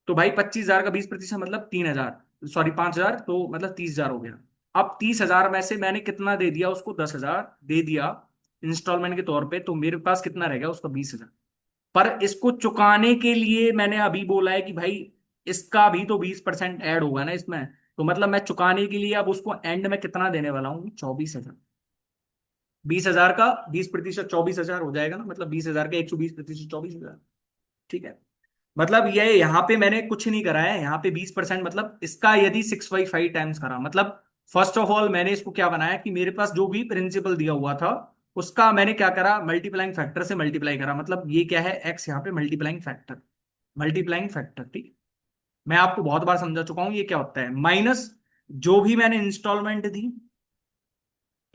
तो भाई 25,000 का 20% मतलब 3,000, सॉरी 5,000, तो मतलब 30,000 हो गया। अब 30,000 में से मैंने कितना दे दिया उसको, 10,000 दे दिया। इंस्टॉलमेंट के तौर पे, तो मेरे पास कितना रहेगा उसका 20,000। पर इसको चुकाने के लिए मैंने अभी बोला है कि भाई इसका भी तो 20% ऐड होगा ना इसमें। तो मतलब मैं चुकाने के लिए अब उसको एंड में कितना देने वाला हूँ, 24,000। 20,000 का 20%, 24,000 हो जाएगा ना, मतलब 20,000 का 120%, 24,000। ठीक है। मतलब ये यहाँ पे मैंने कुछ नहीं करा है, यहाँ पे 20%, मतलब इसका यदि 6/5 टाइम्स करा, मतलब फर्स्ट ऑफ ऑल मैंने इसको क्या बनाया कि मेरे पास जो भी प्रिंसिपल दिया हुआ था उसका मैंने क्या करा, मल्टीप्लाइंग फैक्टर से मल्टीप्लाई करा। मतलब ये क्या है, एक्स यहाँ पे मल्टीप्लाइंग फैक्टर, मल्टीप्लाइंग फैक्टर। ठीक। मैं आपको बहुत बार समझा चुका हूं ये क्या होता है, माइनस जो भी मैंने इंस्टॉलमेंट दी,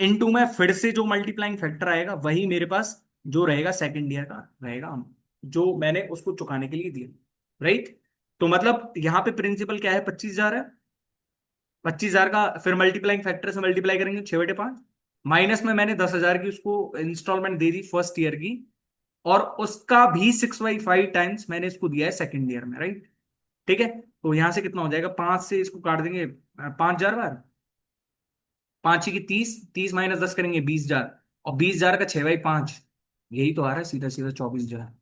इनटू में फिर से जो मल्टीप्लाइंग फैक्टर आएगा वही मेरे पास जो रहेगा सेकंड ईयर का रहेगा, जो मैंने उसको चुकाने के लिए दिया। राइट। तो मतलब यहाँ पे प्रिंसिपल क्या है, 25,000 है। 25,000 का फिर मल्टीप्लाइंग फैक्टर से मल्टीप्लाई करेंगे 6/5, माइनस में मैंने 10,000 की उसको इंस्टॉलमेंट दे दी फर्स्ट ईयर की, और उसका भी 6/5 टाइम्स मैंने इसको दिया है सेकंड ईयर में। राइट। ठीक है। तो यहां से कितना हो जाएगा, 5 से इसको काट देंगे 5,000 बार, 5 की 30, 30 माइनस 10 करेंगे 20,000, और 20,000 का 6/5, यही तो आ रहा है सीधा सीधा 24,000।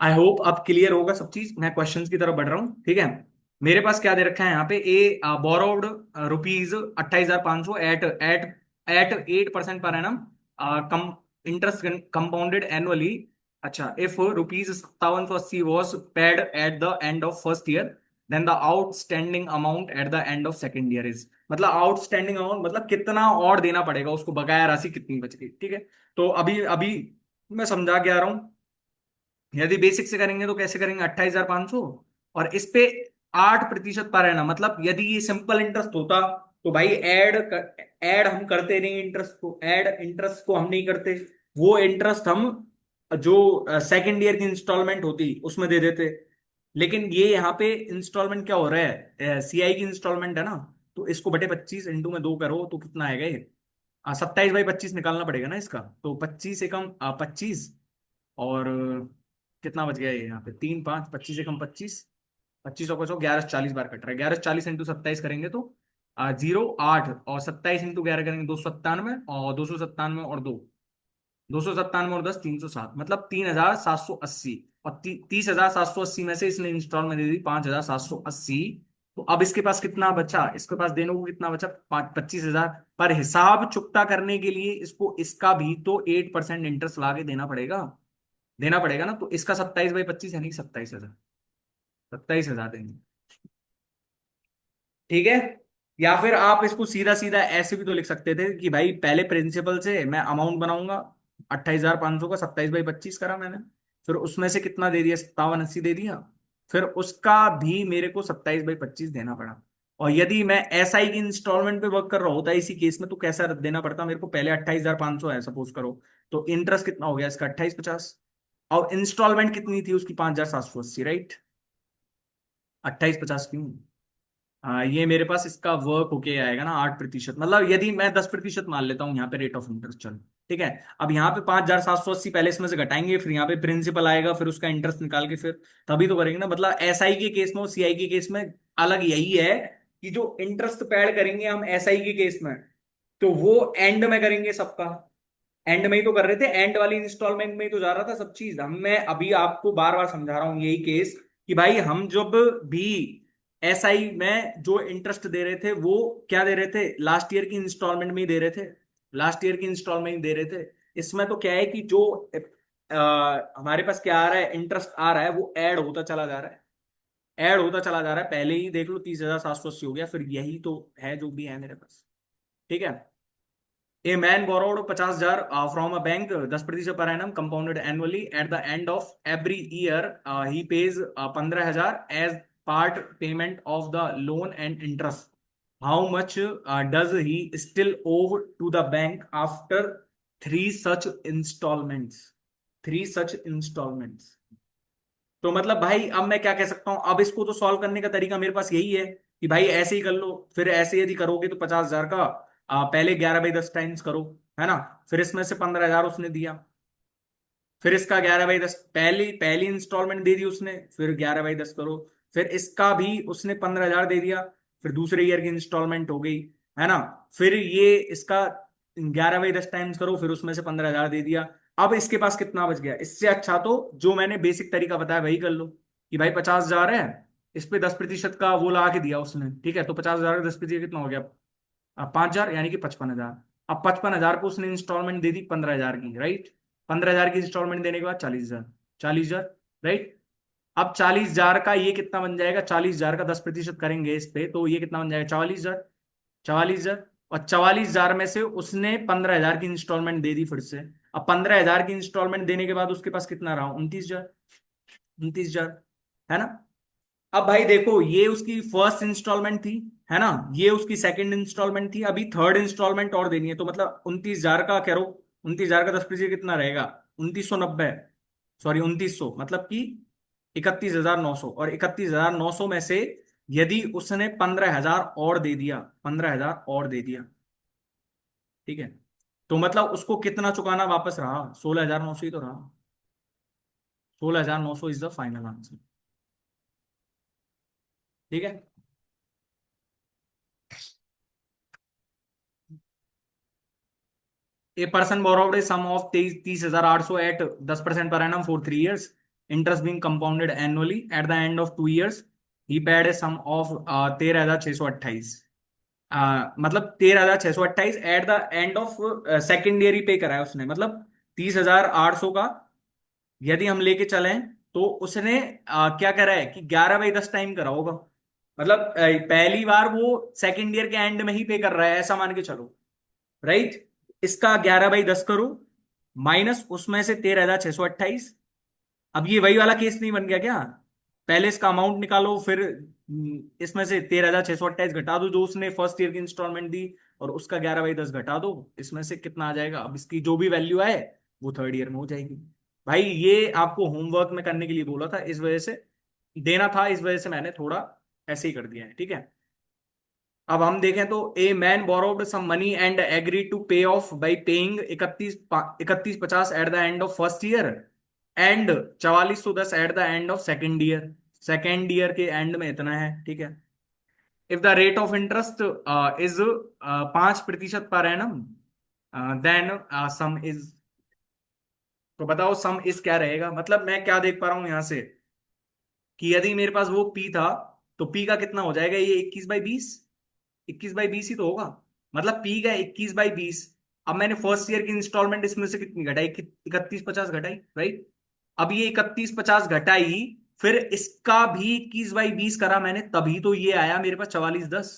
आई होप अब क्लियर होगा सब चीज, मैं क्वेश्चंस की तरफ बढ़ रहा हूँ। ठीक है। मेरे पास क्या दे रखा है यहाँ पे, a borrowed rupees 28,500 at at at 8% पर एनम, कम इंटरेस्ट कंपाउंडेड एनुअली। अच्छा, if ₹5780 was paid at the end of first year, then the outstanding amount at the end of second year is, मतलब आउटस्टैंडिंग अमाउंट मतलब कितना और देना पड़ेगा उसको, बकाया राशि कितनी बच गई। ठीक है। तो अभी अभी मैं समझा के आ रहा हूँ। यदि बेसिक से करेंगे तो कैसे करेंगे, 28,500, और इस पे 8% पर है ना, मतलब यदि ये सिंपल इंटरेस्ट होता तो भाई ऐड हम करते नहीं, इंटरेस्ट को हम नहीं करते, वो इंटरेस्ट हम जो सेकंड ईयर की इंस्टॉलमेंट होती उसमें दे देते। लेकिन ये यहाँ पे इंस्टॉलमेंट क्या हो रहा है, सीआई की इंस्टॉलमेंट है ना, तो इसको बटे 25 इंटू में 2 करो तो कितना आएगा ये, 27/25 निकालना पड़ेगा ना इसका, तो 25 एकम 25, और कितना बच गया ये यहाँ पे, 3 5, 25 एकम 25, 25 और 1140 बार कट रहा है, 1140 इंटू 27 करेंगे तो 0 8, और 27 इंटू 11 करेंगे 297, और 297 और 297 और 10 307, मतलब 3,780, और 30,780 में से इसने इंस्टॉल में दे दी 5,780। तो अब इसके पास कितना बचा, इसके पास देने को कितना बचा, 25,000। पर हिसाब चुकता करने के लिए इसको इसका भी तो 8% इंटरेस्ट ला के देना पड़ेगा ना, तो इसका 27/25 यानी 27,000, 27,000 देंगे। ठीक है। या फिर आप इसको सीधा सीधा ऐसे भी तो लिख सकते थे कि भाई पहले प्रिंसिपल से मैं अमाउंट बनाऊंगा, 28,500 का 27/25 करा मैंने, फिर उसमें से कितना दे दिया, 5780 दे दिया, फिर उसका भी मेरे को 27/25 देना पड़ा। और यदि मैं एसआई की इंस्टॉलमेंट पे वर्क कर रहा होता इसी केस में, तो कैसा देना पड़ता मेरे को, पहले 28,500 है सपोज करो, तो इंटरेस्ट कितना हो गया इसका, 2850, और इंस्टॉलमेंट कितनी थी उसकी, 5,780। राइट। 2850 क्यों, ये मेरे पास इसका वर्क होके आएगा ना 8%, मतलब यदि मैं 10% मान लेता हूँ यहाँ पे रेट ऑफ इंटरेस्ट, चलो ठीक है। अब यहाँ पे 5,780 पहले इसमें से घटाएंगे, फिर यहाँ पे प्रिंसिपल आएगा, फिर उसका इंटरेस्ट निकाल के फिर तभी तो करेंगे ना, मतलब एसआई के केस में और सीआई के केस में अलग यही है कि जो इंटरेस्ट पेड करेंगे हम एसआई के केस में, तो वो एंड में करेंगे सबका, एंड में ही तो कर रहे थे, एंड वाली इंस्टॉलमेंट में ही तो जा रहा था सब चीज। हम मैं अभी आपको बार बार समझा रहा हूं यही केस कि भाई हम जब भी एसआई में जो इंटरेस्ट दे रहे थे वो क्या दे रहे थे, लास्ट ईयर की इंस्टॉलमेंट में ही दे रहे थे, लास्ट ईयर की इंस्टॉलमेंट ही दे रहे थे। इसमें तो क्या है कि जो हमारे पास क्या आ रहा है, इंटरेस्ट आ रहा है, वो ऐड होता चला जा रहा है, ऐड होता चला जा रहा है। पहले ही देख लो 30,780 हो गया, फिर यही तो है जो भी है मेरे पास। ठीक है। A man borrowed 50,000 from a bank, 10% per annum, compounded annually. At the end of every year, he pays 15,000 as part payment of the loan and interest. How much does he still owe to the bank after three such installments? Three such installments. तो मतलब भाई अब मैं क्या कह सकता हूं, अब इसको तो सॉल्व करने का तरीका मेरे पास यही है कि भाई ऐसे ही कर लो, फिर ऐसे यदि करोगे तो 50,000 का पहले 11/10 टाइम्स करो, है ना, फिर इसमें से 15,000 उसने दिया, फिर इसका 11/10 पहली पहली इंस्टॉलमेंट दे दी उसने, फिर 11/10 करो, फिर इसका भी उसने 15,000 दे दिया, फिर दूसरे ईयर की इंस्टॉलमेंट हो गई, है ना, फिर ये इसका 11/10 टाइम्स करो, फिर उसमें से 15,000 दे दिया। अब इसके पास कितना बच गया? इससे अच्छा तो जो मैंने बेसिक तरीका बताया वही कर लो, कि भाई 50,000 है, इस पे 10% का वो लगा के दिया उसने, ठीक है, तो 50,000 का 10% कितना हो गया? 5,000, यानी कि 55,000। अब 55,000 को उसने इंस्टॉलमेंट दे दी 15,000 की, राइट? 15,000 की इंस्टॉलमेंट देने के बाद 40,000, 40,000, राइट? अब 40,000 का ये कितना बन जाएगा? 40,000 का 10% करेंगे इस पे, तो ये कितना बन जाएगा? 44,000, 44,000। और 44,000 में से उसने 15,000 की इंस्टॉलमेंट दे दी फिर से। अब 15,000 की इंस्टॉलमेंट देने के बाद उसके पास कितना रहा? 29,000, 29,000, है ना? अब भाई देखो, ये उसकी फर्स्ट इंस्टॉलमेंट थी, है ना? ये उसकी सेकंड इंस्टॉलमेंट थी, अभी थर्ड इंस्टॉलमेंट और देनी है, तो मतलब 29,000 का कह रो, 29,000 का 10% कितना रहेगा? 2,990, सॉरी 2,900, मतलब कि 31,900। और 31,900 में से यदि उसने 15,000 और दे दिया, 15,000 और दे दिया, ठीक है, तो मतलब उसको कितना चुकाना वापस रहा? 16,900 ही तो रहा। 16,900 इज द फाइनल आंसर, ठीक है। A person borrowed a sum of 30,800 at 10% per annum for 3 years, interest being compounded annually. At the end of 2 years he paid a sum of 13,628। मतलब 13,628 at the end of second year ही pay करा है उसने, मतलब 30,800 का यदि हम लेके चलें, तो उसने क्या करा है कि 11/10 टाइम करा होगा। मतलब पहली बार वो सेकेंड ईयर के एंड में ही पे कर रहा है, ऐसा मान के चलो, राइट? इसका 11/10 करो, माइनस उसमें से 13,628। अब ये वही वाला केस नहीं बन गया क्या? पहले इसका अमाउंट निकालो, फिर इसमें से 13,628 घटा दो जो उसने फर्स्ट ईयर की इंस्टॉलमेंट दी, और उसका 11/10 घटा दो, इसमें से कितना आ जाएगा? अब इसकी जो भी वैल्यू आए वो थर्ड ईयर में हो जाएगी। भाई ये आपको होमवर्क में करने के लिए बोला था, इस वजह से देना था, इस वजह से मैंने थोड़ा ऐसे ही कर दिया है, ठीक है। अब हम देखें तो a man borrowed some money and agree to pay off by paying 3150 at the end of first year and 4410 at the end of second year. Second year के एंड में इतना है, ठीक है। If the rate of interest is 5% per annum, then some is, तो बताओ सम is क्या रहेगा? मतलब मैं क्या देख पा रहा हूं यहां से, कि यदि मेरे पास वो पी था, तो पी का कितना हो जाएगा? ये 21/20, 21/20 ही तो होगा। मतलब पी का 21/20। अब मैंने फर्स्ट ईयर की इंस्टॉलमेंट इसमें से कितनी घटाई? 3150 घटाई, राइट? अब ये 3150 घटाई, फिर इसका भी 21/20 करा मैंने, तभी तो ये आया मेरे पास 4410।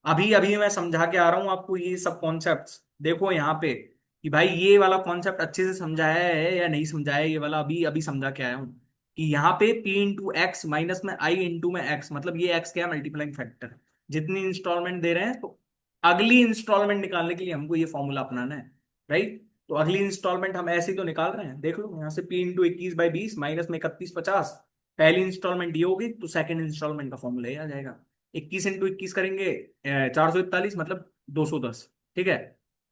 अभी अभी मैं समझा के आ रहा हूं आपको ये सब कॉन्सेप्ट्स। देखो यहाँ पे कि भाई ये वाला कॉन्सेप्ट अच्छे से समझाया है या नहीं समझाया है, ये वाला अभी अभी समझा के आया हूं। कि यहाँ पे P इंटू एक्स माइनस में I इंटू में एक्स, मतलब ये एक्स क्या है? Multiplying factor. जितनी इंस्टॉलमेंट दे रहे हैं, तो अगली इंस्टॉलमेंट निकालने के लिए हमको ये फॉर्मूला अपनाना है, राइट? तो अगली इंस्टॉलमेंट हम ऐसे ही तो निकाल रहे हैं, देख लो यहाँ से P इंटू 21/20 माइनस में 3150। पहली इंस्टॉलमेंट ये होगी, तो सेकंड इंस्टॉलमेंट का फॉर्मूला ये आ जाएगा। 21 इंटू 21 करेंगे 441, मतलब 210, ठीक है।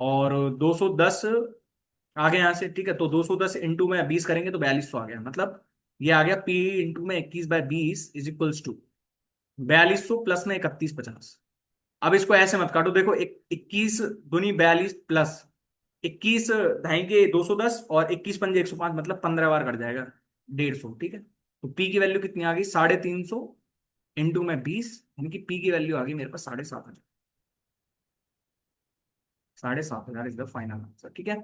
और 210 आगे यहाँ से, ठीक है, तो 210 इंटू में 20 करेंगे तो 4200 आ गया। मतलब ये आ गया P इंटू में 21/20 इज इक्वल्स टू 4200 प्लस में 3150। अब इसको ऐसे मत काटो, देखो 21 दूनी 42 प्लस 21 ढाई के 210 और 21 पंजे 105, मतलब 15 बार कट जाएगा 150, ठीक है। तो पी की वैल्यू कितनी आ गई? 350 इंटू में 20, यानी कि पी की वैल्यू आ गई मेरे पास 7,500। 7,500 इज द फाइनल आंसर, ठीक है।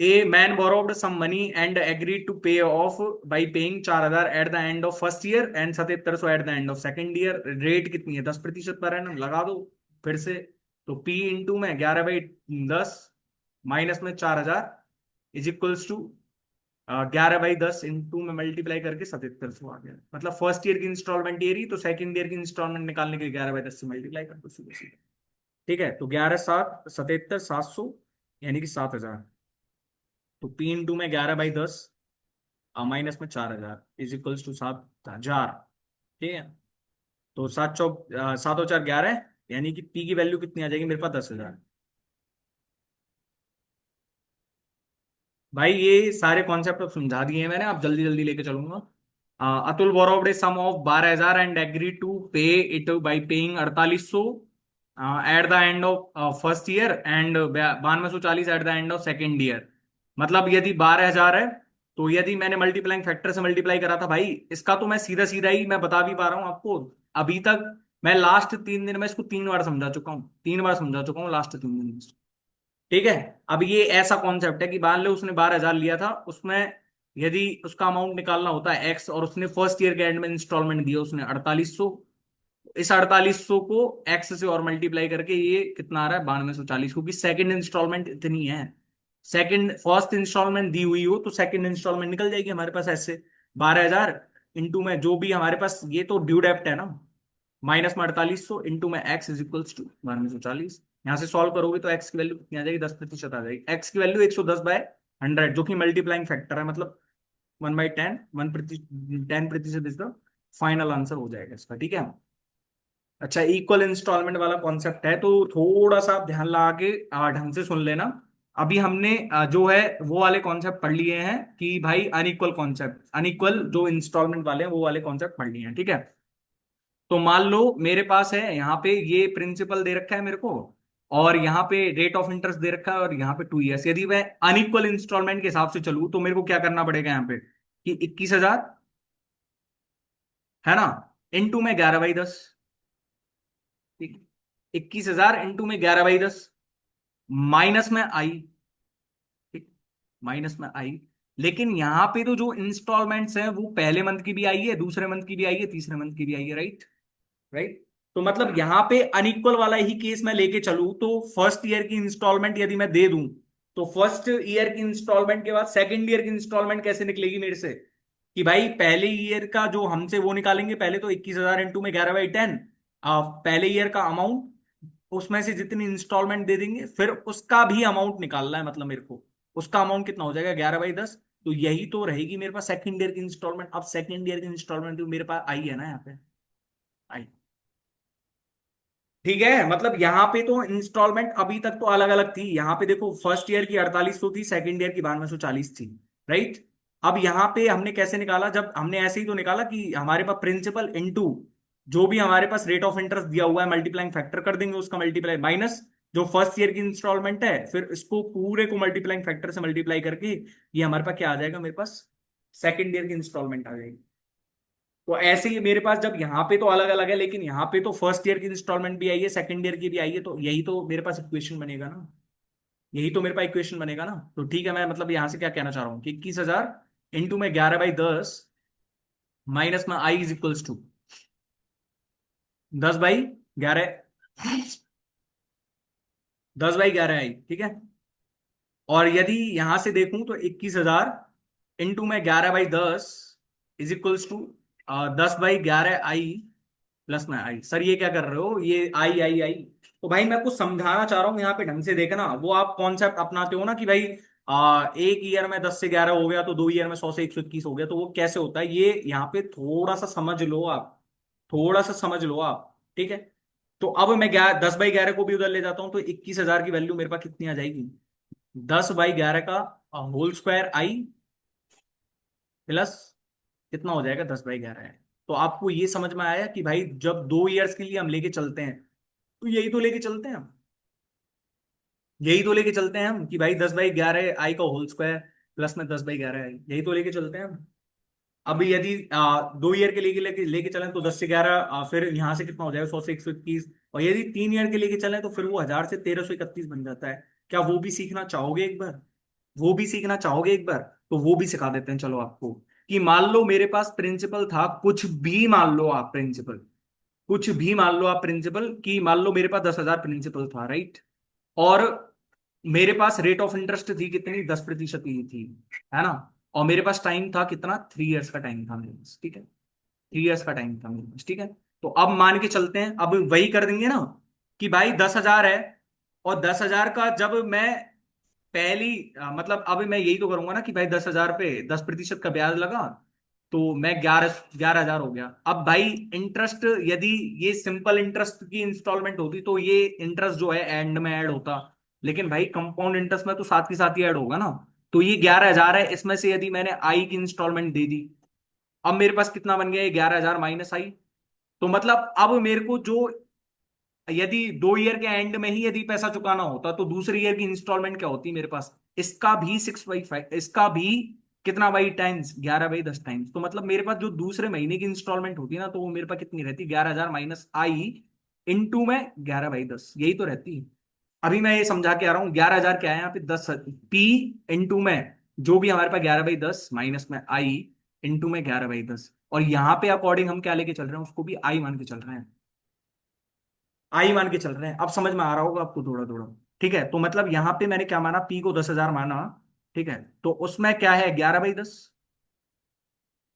A man borrowed some money and agreed to pay off by paying 4,000 eight the end of first year and 7,700 eight the end of second year. Rate कितनी है? 10% per annum, लगा दो फिर से। तो P into में 11/10 माइनस में 4,000 is equals to 11/10 into में मल्टीप्लाई करके 7,700 आ गया। मतलब फर्स्ट ईयर की इंस्टॉलमेंट ये रही, तो सेकंड ईयर की इंस्टॉलमेंट निकालने के लिए 11/10 से मल्टीप्लाई कर दो सीधे सीधे, ठीक है। तो 11/7 77,700, यानी कि 7,000। तो P इंटू में 11/10 माइनस में 4,000 इज इक्वल्स टू 7,000, ठीक है। तो 7 और 4 11, यानी कि P की वैल्यू कितनी आ जाएगी मेरे पास? 10,000। भाई ये सारे कॉन्सेप्ट अब समझा दिए हैं मैंने, अब जल्दी जल्दी लेके चलूंगा। Atul borrowed a sum of 12,000 and agree to pay it by paying 4800 at the end of first year and 9240 at the end of second year. मतलब यदि 12,000 है, तो यदि मैंने मल्टीप्लाइंग फैक्टर से मल्टीप्लाई करा था भाई, इसका तो मैं सीधा सीधा ही मैं बता भी पा रहा हूँ आपको। अभी तक मैं लास्ट 3 दिन में इसको 3 बार समझा चुका हूँ, 3 बार समझा चुका हूँ लास्ट 3 दिन में इसको। ठीक है। अब ये ऐसा कॉन्सेप्ट है कि मान लो उसने 12,000 लिया था, उसमें यदि उसका अमाउंट निकालना होता है एक्स, और उसने फर्स्ट ईयर के एंड में इंस्टॉलमेंट दिया उसने 4800। इस 4800 को एक्स से और मल्टीप्लाई करके ये कितना आ रहा है, 9240, क्योंकि सेकंड इंस्टॉलमेंट इतनी है। सेकंड फर्स्ट इंस्टॉलमेंट दी हुई हो तो सेकंड इंस्टॉलमेंट निकल जाएगी हमारे पास ऐसे। 12,000 इंटू में जो भी हमारे पास, ये तो ड्यू डेप्ट है ना, माइनस में 4800 इंटू में एक्स इज इक्वल्स टू 1240। यहाँ से सॉल्व करोगे तो एक्स की वैल्यू कितनी आ जाएगी, 10% आ जाएगी। एक्स की वैल्यू 110/100, जो कि मल्टीप्लाइंग फैक्टर है, मतलब 1/10, 10% इज द फाइनल आंसर हो जाएगा इसका। ठीक है। अच्छा, इक्वल इंस्टॉलमेंट वाला कॉन्सेप्ट है, तो थोड़ा सा आप ध्यान लगा के ढंग से सुन लेना। अभी हमने जो है वो वाले कॉन्सेप्ट पढ़ लिए हैं कि भाई अनइक्वल कॉन्सेप्ट, अनइक्वल जो इंस्टॉलमेंट वाले हैं वो वाले कॉन्सेप्ट पढ़ लिए हैं। ठीक है। तो मान लो मेरे पास है यहाँ पे ये प्रिंसिपल दे रखा है मेरे को, और यहाँ पे रेट ऑफ इंटरेस्ट दे रखा है, और यहाँ पे 2 ईयर्स। यदि मैं अनइक्वल इंस्टॉलमेंट के हिसाब से चलूँ तो मेरे को क्या करना पड़ेगा यहाँ पे, कि 21,000 है ना, इंटू में 11/10। ठीक। 21,000 इंटू में 11/10, माइनस में आई। ठीक। माइनस में आई। लेकिन यहां पे तो जो इंस्टॉलमेंट्स हैं वो पहले मंथ की भी आई है, दूसरे मंथ की भी आई है, तीसरे मंथ की भी आई है, राइट। राइट। तो मतलब यहां पे अनइक्वल वाला ही केस मैं लेके चलूं तो फर्स्ट ईयर की इंस्टॉलमेंट यदि मैं दे दूं, तो फर्स्ट ईयर की इंस्टॉलमेंट के बाद सेकंड ईयर की इंस्टॉलमेंट कैसे निकलेगी मेरे से, कि भाई पहले ईयर का जो हमसे वो निकालेंगे, पहले तो 21,000 इंटू में 11/10, पहले ईयर का अमाउंट, उसमें से जितनी इंस्टॉलमेंट दे देंगे, फिर उसका भी अमाउंट निकालना है, मतलब मेरे को उसका अमाउंट कितना हो जाएगा, 11/10। तो यही तो रहेगी मेरे पास सेकंड ईयर की इंस्टॉलमेंट। अब सेकंड ईयर की इंस्टॉलमेंट मेरे पास आई है ना यहाँ पे, आई। ठीक है। मतलब यहाँ पे तो इंस्टॉलमेंट अभी तक तो अलग अलग थी। यहाँ पे देखो, फर्स्ट ईयर की 4800 थी, सेकंड ईयर की 9240 थी, राइट। अब यहाँ पे हमने कैसे निकाला, जब हमने ऐसे ही तो निकाला कि हमारे पास प्रिंसिपल इनटू जो भी हमारे पास रेट ऑफ इंटरेस्ट दिया हुआ है, मल्टीप्लाइंग फैक्टर कर देंगे उसका, मल्टीप्लाई माइनस जो फर्स्ट ईयर की इंस्टॉलमेंट है, फिर इसको पूरे को मल्टीप्लाइंग फैक्टर से मल्टीप्लाई करके ये हमारे पास क्या आ जाएगा, मेरे पास सेकंड ईयर की इंस्टॉलमेंट आ जाएगी। तो ऐसे ही मेरे पास जब यहाँ पे तो अलग अलग है, लेकिन यहाँ पे तो फर्स्ट ईयर की इंस्टॉलमेंट भी आई है, सेकंड ईयर की भी आई है, तो यही तो मेरे पास इक्वेशन बनेगा ना, यही तो मेरे पास इक्वेशन बनेगा ना। तो ठीक है, मैं मतलब यहाँ से क्या कहना चाह रहा हूँ कि 21,000 इंटू में 11/10 माइनस में आई इज इक्वल्स टू 10/11, 10/11 आई। ठीक है। और यदि यहां से देखूं तो 21,000 इंटू में 11/10 is equals to 10/11 I plus में आई। सर ये क्या कर रहे हो, ये आई आई आई। तो भाई मैं कुछ समझाना चाह रहा हूँ यहाँ पे, ढंग से देखना। वो आप कॉन्सेप्ट अपनाते हो ना कि भाई एक ईयर में 10 से 11 हो गया, तो 2 ईयर में 100 से 121 हो गया, तो वो कैसे होता है, ये यहाँ पे थोड़ा सा समझ लो आप, थोड़ा सा समझ लो आप। ठीक है। तो अब मैं 10/11 को भी उधर ले जाता हूँ, तो 21,000 की वैल्यू मेरे पास कितनी आ जाएगी, 10/11 का होल स्क्वायर आई प्लस कितना हो जाएगा, 10/11 है। तो आपको ये समझ में आया कि भाई जब 2 ईयर्स के लिए हम लेके चलते हैं, तो यही तो लेके चलते हैं हम, यही तो लेके चलते हैं हम कि भाई 10/11 आई का होल स्क्वायर प्लस में 10/11 आई, यही तो लेके चलते हैं हम। अभी यदि 2 ईयर के लिए लेके लेके चलें तो 10 से 11, फिर यहाँ से कितना हो जाएगा, 100 से 121। और यदि 3 ईयर के लेके चलें तो फिर वो 1000 से 1331 बन जाता है। क्या वो भी सीखना चाहोगे एक बार, वो भी सीखना चाहोगे एक बार? तो वो भी सिखा देते हैं चलो आपको। कि मान लो मेरे पास प्रिंसिपल था, कुछ भी मान लो आप प्रिंसिपल, कुछ भी मान लो आप प्रिंसिपल, कि मान लो मेरे पास 10,000 प्रिंसिपल था, राइट। और मेरे पास रेट ऑफ इंटरेस्ट थी कितनी, 10% ही थी, है ना। और मेरे पास टाइम था कितना, 3 ईयर्स का टाइम था मेरे पास। ठीक है। 3 ईयर्स का टाइम था मेरे पास। ठीक है। तो अब मान के चलते हैं, अब वही कर देंगे ना, कि भाई 10,000 है, और 10,000 का जब मैं पहली मतलब अब मैं यही तो करूंगा ना कि भाई 10,000 पे 10% का ब्याज लगा, तो मैं 11,000 हो गया। अब भाई इंटरेस्ट, यदि ये सिंपल इंटरेस्ट की इंस्टॉलमेंट होती तो ये इंटरेस्ट जो है एंड में ऐड होता, लेकिन भाई कंपाउंड इंटरेस्ट में तो साथ के साथ ही ऐड होगा ना। तो ये 11,000 है, इसमें से यदि मैंने आई की इंस्टॉलमेंट दे दी, अब मेरे पास कितना बन गया, ये 11,000 माइनस आई। तो मतलब अब मेरे को जो यदि 2 ईयर के एंड में ही यदि पैसा चुकाना होता तो दूसरे ईयर की इंस्टॉलमेंट क्या होती मेरे पास, इसका भी 6/5, इसका भी कितना बाई टाइम्स, 11/10 टाइम्स। तो मतलब मेरे पास जो दूसरे महीने की इंस्टॉलमेंट होती है ना, तो वो मेरे पास कितनी रहती, 11,000 माइनस आई इंटू में 11/10, यही तो रहती है। अभी मैं ये समझा के आ रहा हूँ, 11,000 क्या है यहाँ पे, 10 पी इंटू में जो भी हमारे पास 11/10 माइनस में आई इंटू में 11/10, और यहाँ पे अकॉर्डिंग हम क्या लेके चल रहे हैं, उसको भी आई मान के चल रहे हैं, आई मान के चल रहे हैं। अब समझ में आ रहा होगा आपको थोड़ा थोड़ा। ठीक है, तो मतलब यहाँ पे मैंने क्या माना, पी को 10,000 माना। ठीक है, तो उसमें क्या है, 11/10।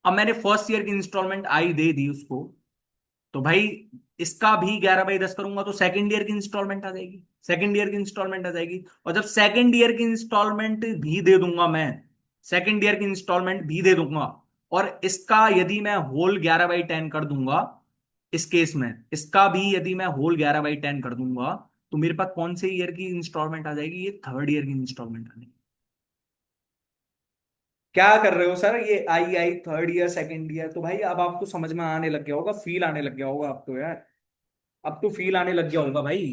अब मैंने फर्स्ट ईयर की इंस्टॉलमेंट आई दे दी उसको, तो भाई इसका भी 11/10 करूंगा तो सेकंड ईयर की इंस्टॉलमेंट आ जाएगी, सेकंड ईयर की इंस्टॉलमेंट आ जाएगी। और जब सेकंड ईयर की इंस्टॉलमेंट भी दे दूंगा मैं, सेकंड ईयर की इंस्टॉलमेंट भी दे दूंगा, और इसका यदि मैं होल 11/10 कर दूंगा, इस केस में इसका भी यदि मैं होल 11/10 कर दूंगा, तो मेरे पास कौन से ईयर की इंस्टॉलमेंट आ जाएगी, ये थर्ड ईयर की इंस्टॉलमेंट आ जाएगी। क्या कर रहे हो सर, ये आई आई थर्ड ईयर सेकंड ईयर, तो भाई अब आपको समझ में आने लग गया होगा, फील आने लग गया होगा अब तो यार, अब तो फील आने लग गया होगा भाई,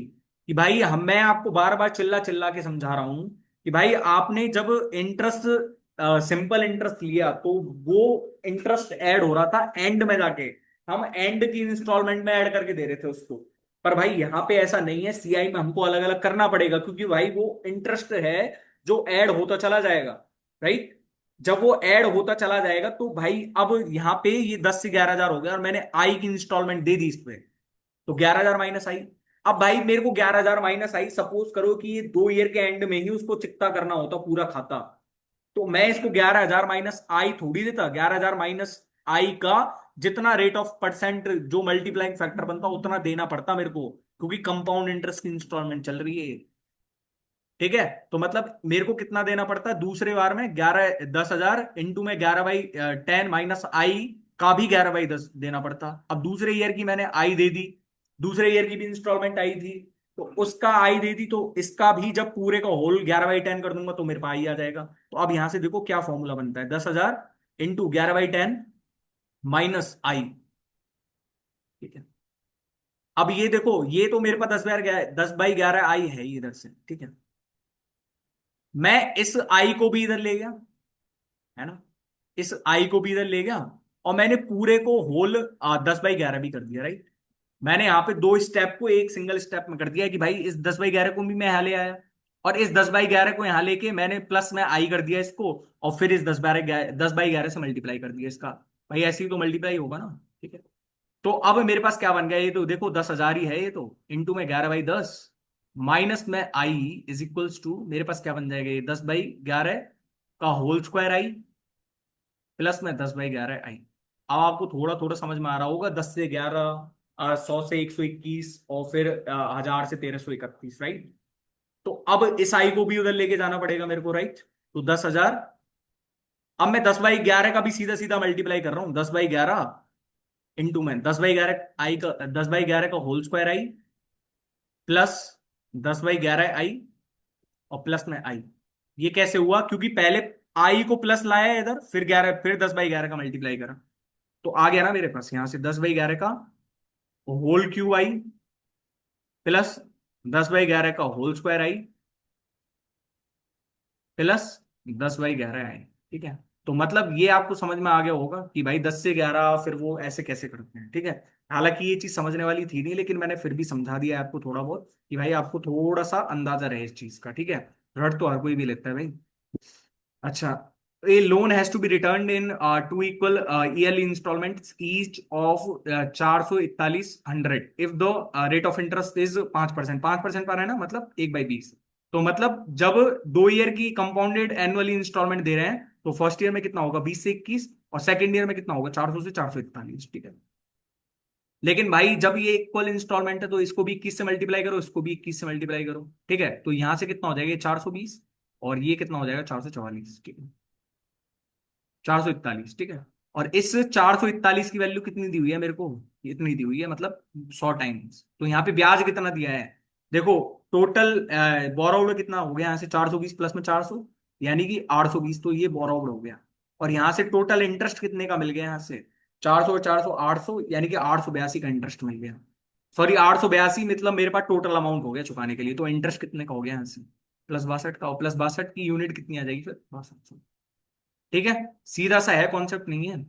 कि भाई हम मैं आपको बार बार चिल्ला चिल्ला के समझा रहा हूं कि भाई आपने जब इंटरेस्ट, सिंपल इंटरेस्ट लिया, तो वो इंटरेस्ट ऐड हो रहा था एंड में जाके, हम एंड की इंस्टॉलमेंट में ऐड करके दे रहे थे उसको। पर भाई यहाँ पे ऐसा नहीं है, सीआई में हमको अलग अलग करना पड़ेगा, क्योंकि भाई वो इंटरेस्ट है जो ऐड होता चला जाएगा, राइट। जब वो ऐड होता चला जाएगा तो भाई अब यहाँ पे ये 10 से 11,000 हो गया, और मैंने आई की इंस्टॉलमेंट दे दी इस पे, तो 11,000 माइनस आई। अब भाई मेरे को 11,000 माइनस आई, सपोज करो कि ये 2 ईयर के एंड में ही उसको चिकता करना होता पूरा खाता, तो मैं इसको 11,000 माइनस आई थोड़ी देता, 11,000 माइनस आई का जितना रेट ऑफ परसेंट जो मल्टीप्लाइंग फैक्टर बनता उतना देना पड़ता मेरे को, क्योंकि कंपाउंड इंटरेस्ट की इंस्टॉलमेंट चल रही है। ठीक है, तो मतलब मेरे को कितना देना पड़ता है दूसरे बार में, 10,000 इंटू में 11/10 माइनस आई का भी 11/10 देना पड़ता। अब दूसरे ईयर की मैंने आई दे दी, दूसरे ईयर की भी इंस्टॉलमेंट आई थी, तो उसका आई दे दी, तो इसका भी जब पूरे का होल 11/10 कर दूंगा तो मेरे पास आई आ जाएगा। तो अब यहां से देखो क्या फॉर्मूला बनता है, 10,000 इंटू 11/10 माइनस आई। ठीक है, अब ये देखो, ये तो मेरे पास 10/11 आई है ये इधर से, ठीक है, मैं इस आई को भी इधर ले गया, है ना, इस आई को भी इधर ले गया, और मैंने पूरे को होल 10/11 भी कर दिया, राइट। मैंने यहाँ पे दो स्टेप को एक सिंगल स्टेप में कर दिया कि भाई इस 10/11 को भी मैं यहाँ ले आया, और इस 10/11 को यहाँ लेके मैंने प्लस में आई कर दिया इसको, और फिर इस 10/11 से मल्टीप्लाई कर दिया इसका। भाई ऐसे ही तो मल्टीप्लाई होगा ना, ठीक है। तो अब मेरे पास क्या बन गया, ये तो देखो 10,000 ही है ये तो, इंटू में 11/10 माइनस में आई इज इक्वल्स टू, मेरे पास क्या बन जाएगा, ये 10/11 का होल स्क्वायर आई प्लस में 10/11 आई। अब आपको थोड़ा थोड़ा समझ में आ रहा होगा, 10 से 11, 100 से 121, और फिर 1,000 से 1,331, राइट। तो अब इस आई को भी उधर लेके जाना पड़ेगा मेरे को, राइट। तो 10,000, अब मैं 10/11 का भी सीधा सीधा मल्टीप्लाई कर रहा हूं, 10/11 इंटू में 10/11 आई का, 10/11 का होल स्क्वायर आई प्लस 10/11 आई, और प्लस में आई। ये कैसे हुआ, क्योंकि पहले आई को प्लस लाया है इधर, फिर 11, फिर 10/11 का मल्टीप्लाई करा, तो आ गया ना मेरे पास यहां से 10/11 का होल क्यू आई प्लस 10/11 का होल स्क्वायर आई प्लस 10/11 आई। ठीक है, तो मतलब ये आपको समझ में आ गया होगा कि भाई 10 से 11 फिर वो ऐसे कैसे करते हैं। ठीक है, हालांकि ये चीज समझने वाली थी नहीं, लेकिन मैंने फिर भी समझा दिया है आपको थोड़ा बहुत, कि भाई आपको थोड़ा सा अंदाजा रहे इस चीज का। ठीक है, रट तो हर कोई भी लेता है भाई। अच्छा, a loan has to be returned in two equal yearly installments each of 441 100 if the rate of interest is 5%, 5% पर है ना, मतलब 1/20। तो मतलब जब 2 ईयर की कंपाउंडेड एनुअली इंस्टॉलमेंट दे रहे हैं, तो फर्स्ट ईयर में कितना होगा, 20 से 21, और सेकंड ईयर में कितना होगा, 400 से 441। ठीक है, लेकिन भाई जब ये इक्वल इंस्टॉलमेंट है, तो इसको भी 21 से मल्टीप्लाई करो, इसको भी 21 से मल्टीप्लाई करो। ठीक है, तो यहां से कितना हो जाएगा, 420, और ये कितना हो जाएगा, 444। ठीक है, 441। ठीक है, और इस 441 की वैल्यू कितनी दी हुई है मेरे को, इतनी दी हुई है, मतलब 100 टाइम्स। तो यहाँ पे ब्याज कितना दिया है, देखो टोटल बोरोव्ड कितना हो गया, यहाँ से 420 प्लस में 400, यानी कि 820, तो ये बोरोव्ड हो गया। और यहाँ से टोटल इंटरेस्ट कितने का मिल गया, यहाँ से 400 400 800, यानी कि 882 का इंटरेस्ट मिल गया। सॉरी 882, मतलब मेरे पास टोटल अमाउंट हो गया चुकाने के लिए, तो इंटरेस्ट कितने का हो गया यहाँ से, +62 का, प्लस 62 की यूनिट कितनी आ जाएगी फिर, 62। ठीक है, सीधा सा है, कॉन्सेप्ट नहीं है।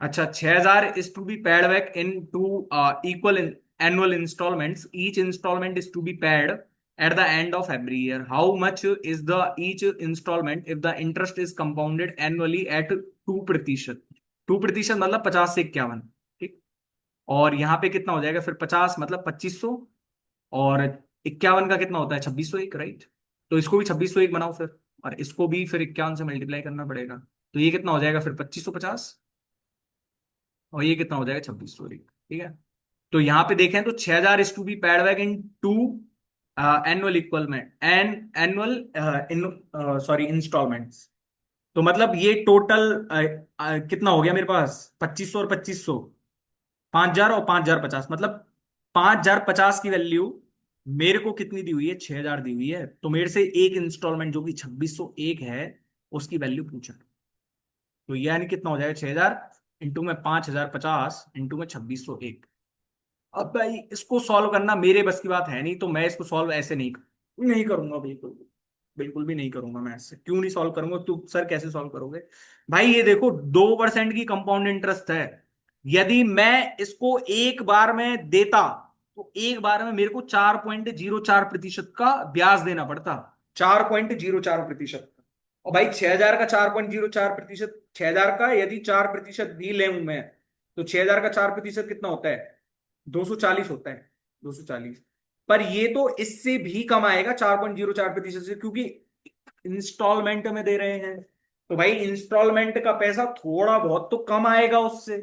अच्छा, 6,000 is to be paid back in two equal annual installments, each installment is to be paid at the end of every year, how much is the each installment if the interest is compounded annually at 2%। 2% मतलब 50 से 51। ठीक। और यहाँ पे कितना हो जाएगा फिर, 50 मतलब 2500, और 51 का कितना होता है, 2601, राइट। तो इसको भी 2601 बनाओ फिर, और इसको भी फिर 51 से मल्टीप्लाई करना पड़ेगा। तो ये कितना हो जाएगा फिर, 2550, और ये कितना हो जाएगा, 2601। ठीक है। तो यहाँ पे देखें तो 6,000 is to be paid back in two annual इक्वलमेंट and annual in sorry installments. तो मतलब ये टोटल कितना हो गया मेरे पास, 2500 और 2500, 5,000 और 5,050, मतलब 5,050 की वैल्यू मेरे को कितनी दी हुई है, 6,000 दी हुई है। तो मेरे से एक इंस्टॉलमेंट जो कि 2601 है, उसकी वैल्यू पूछा। तो ये यानी कितना हो जाएगा, 6,000 इंटू में 5,050 इंटू में 2601। अब भाई इसको सॉल्व करना मेरे बस की बात है नहीं, तो मैं इसको सॉल्व ऐसे नहीं करूंगा, बिल्कुल। बिल्कुल भी नहीं करूंगा मैं ऐसे, क्यों नहीं सॉल्व करूंगा, तू सर कैसे सॉल्व करोगे। भाई ये देखो, 2% की कंपाउंड इंटरेस्ट है। यदि मैं इसको एक बार में देता, तो एक बार में मेरे को 4.04% का ब्याज देना पड़ता, 4.04%। और भाई 6,000 का 4.04%, 6,000 का यदि 4% भी ले मैं, तो 6,000 का 4% कितना होता है, 240 होता है, 240। पर ये तो इससे भी कम आएगा 4.04% से, क्योंकि इंस्टॉलमेंट में दे रहे हैं। तो भाई इंस्टॉलमेंट का पैसा थोड़ा बहुत तो कम आएगा उससे,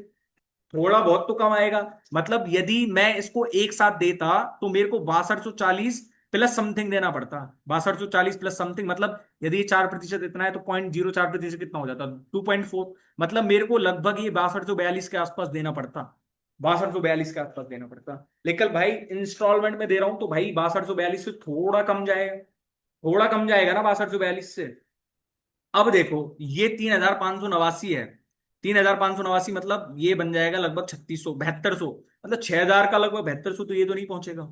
थोड़ा बहुत तो कम आएगा। मतलब यदि मैं इसको एक साथ देता, तो मेरे को 6240 प्लस समथिंग देना पड़ता, 6240 प्लस समथिंग, मतलब यदि 4% इतना है, तो 0.04% कितना हो जाता, 2.4। मतलब मेरे को लगभग ये 6242 के आसपास देना पड़ता, 6242 के आसपास देना पड़ता। लेकिन भाई इंस्टॉलमेंट में दे रहा हूं, तो भाई 6242 से थोड़ा कम जाएगा, थोड़ा कम जाएगा ना 6242 से। अब देखो, ये 3,589 है, 3,589 मतलब ये बन जाएगा लगभग 3600, 7200, मतलब 6,000 का लगभग 7200, तो ये तो नहीं पहुंचेगा।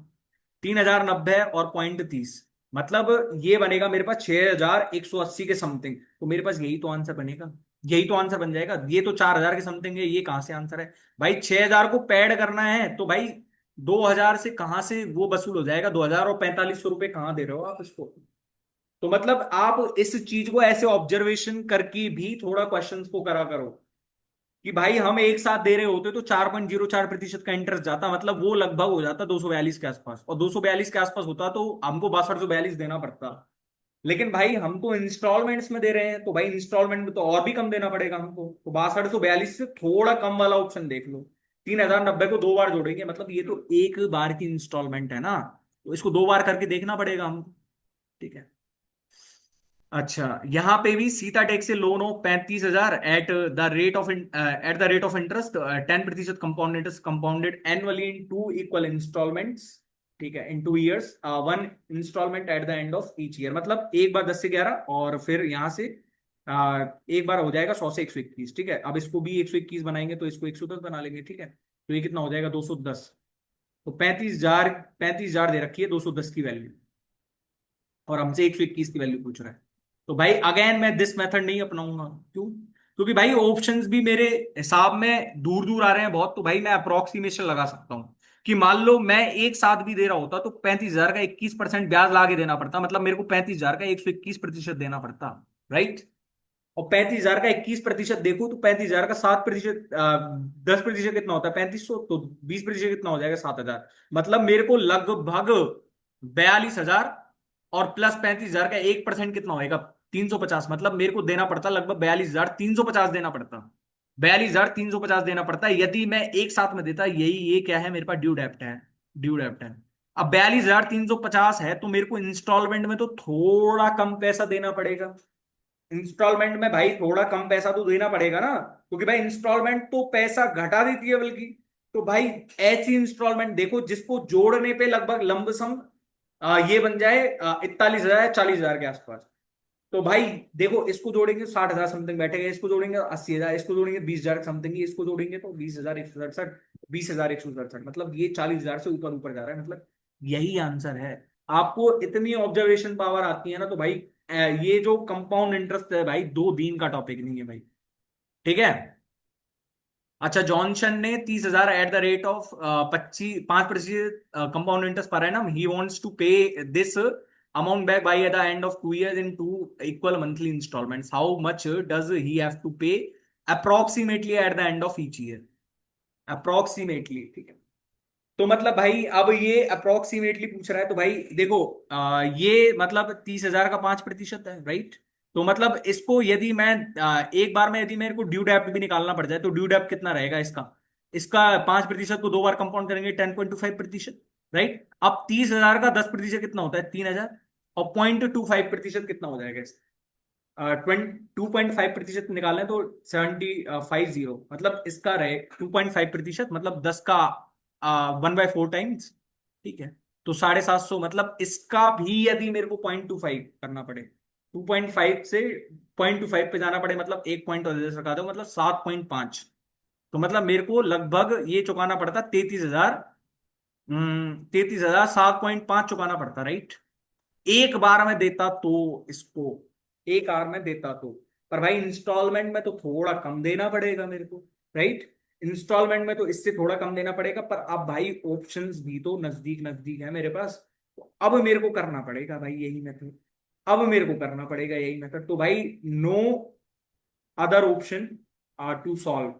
3,090 और 0.30, मतलब ये बनेगा मेरे पास 6,180 के समथिंग। तो मेरे पास यही तो आंसर बनेगा, यही तो आंसर बन जाएगा। ये तो 4,000 के समथिंग है, ये कहां से आंसर है भाई, 6,000 को पैड करना है तो भाई 2,000 से कहां से वो वसूल हो जाएगा, 2,000 और 4,500 रुपए कहां दे रहे हो आप इसको। तो मतलब आप इस चीज को ऐसे ऑब्जर्वेशन करके भी थोड़ा क्वेश्चंस को करा करो, कि भाई हम एक साथ दे रहे होते तो 4.04% का इंटरेस्ट जाता, मतलब वो लगभग हो जाता 242 के आसपास, और 242 के आसपास होता तो हमको 6242 देना पड़ता। लेकिन भाई हम तो इंस्टॉलमेंट्स में दे रहे हैं, तो भाई इंस्टॉलमेंट में तो और भी कम देना पड़ेगा हमको, तो 6242 से थोड़ा कम वाला ऑप्शन देख लो। 3,090 को 2 बार जोड़ेंगे, मतलब ये तो एक बार की इंस्टॉलमेंट है ना, तो इसको 2 बार करके देखना पड़ेगा हमको। ठीक है। अच्छा, यहां पे भी सीता टेक से लोन हो 35,000 at the rate of interest 10% compounded annually in two equal installments. ठीक है, in 2 years, one installment at the end of each year, मतलब एक बार 10 से 11, और फिर यहां से एक बार हो जाएगा 100 से 121। ठीक है, अब इसको भी 121 बनाएंगे, तो इसको 110 बना लेंगे। ठीक है, तो ये कितना हो जाएगा, 210। तो 35,000, 35,000 दे रखी है 210 की वैल्यू, और हमसे 121 की वैल्यू पूछ रहा है। तो भाई अगेन मैं दिस मेथड नहीं अपनाऊंगा, क्यों, क्योंकि भाई ऑप्शंस भी मेरे हिसाब में दूर दूर आ रहे हैं बहुत, तो भाई मैं अप्रोक्सीमेशन लगा सकता हूं, कि मान लो मैं एक साथ भी दे रहा होता, तो 35,000 का 21% ब्याज ला के देना पड़ता, मतलब मेरे को 35,000 का 121% देना पड़ता, राइट। और 35,000 का 21% देखो, तो 35,000 का 7%, 10% कितना होता है, 3,500, तो 20% कितना हो जाएगा, 7,000। मतलब मेरे को लगभग 42,000, और प्लस 35,000 का 1% कितना होएगा, 350, मतलब मेरे को देना पड़ता लगभग 42,350 देना पड़ता, 42,350 देना पड़ता यदि मैं एक साथ में देता। यही ये क्या है मेरे पास, ड्यू डेप्ट है, ड्यू डेप्ट है। अब 42,350 है, तो मेरे को इंस्टॉलमेंट में तो थोड़ा कम पैसा देना पड़ेगा, इंस्टॉलमेंट में भाई थोड़ा कम पैसा तो देना पड़ेगा ना, क्योंकि भाई इंस्टॉलमेंट तो पैसा घटा देती है बल्कि। तो भाई ऐसी इंस्टॉलमेंट देखो जिसको जोड़ने पे लगभग लंबसम ये बन जाए 41,000 40,000 के आसपास। तो भाई देखो, इसको जोड़ेंगे 60,000 समथिंग बैठेगा, इसको जोड़ेंगे 80,000, इसको जोड़ेंगे 20,000 समथिंग, इसको जोड़ेंगे तो 20,167, 20,167, मतलब ये 40,000 से ऊपर ऊपर जा रहा है, मतलब यही आंसर है। आपको इतनी ऑब्जर्वेशन पावर आती है ना, तो भाई ये जो कंपाउंड इंटरेस्ट है भाई, 2 दिन का टॉपिक नहीं है भाई। ठीक है। अच्छा, जॉनसन ने 30,000 at the rate of 5% compound interest per annum, he wants to pay this amount back by the end of 2 years in two equal monthly installments, how much does he have to pay approximately at the end of each year? Approximately, ठीक है। तो मतलब भाई अब ये approximately पूछ रहा है, तो भाई देखो, ये मतलब 30,000 का 5% है, राइट? तो मतलब इसको यदि मैं एक बार में, यदि मेरे को ड्यू डेप्ट भी निकालना पड़ जाए, तो ड्यू डेप्ट कितना रहेगा इसका? इसका 5% को 2 बार कंपाउंड करेंगे, 10.25%, राइट? अब 30,000 का 10% कितना होता है? 3,000। और 0.25% कितना हो जाएगा इसका? 2.5% निकालें तो 750, मतलब इसका रहे 2.5%, मतलब 10 का 1/4 टाइम्स। ठीक है। तो 750, मतलब इसका भी यदि मेरे को 0.25 करना पड़े, 2.5 से 0.25 पे जाना पड़े, मतलब 1 पॉइंट और सरका दो, मतलब 7.5। तो मतलब मेरे को लगभग ये चुकाना पड़ता 33,000, 33,000 7.5 चुकाना पड़ता, राइट? एक बार में देता तो इसको, एक बार में देता तो। पर भाई इंस्टॉलमेंट में तो थोड़ा कम देना पड़ेगा मेरे को, राइट? इंस्टॉलमेंट में तो इससे थोड़ा कम देना पड़ेगा, पर अब भाई ऑप्शंस भी तो नजदीक नजदीक है मेरे पास। तो अब मेरे को करना पड़ेगा भाई यही मेथड, अब मेरे को करना पड़ेगा यही मेथड। तो भाई no other option are to solve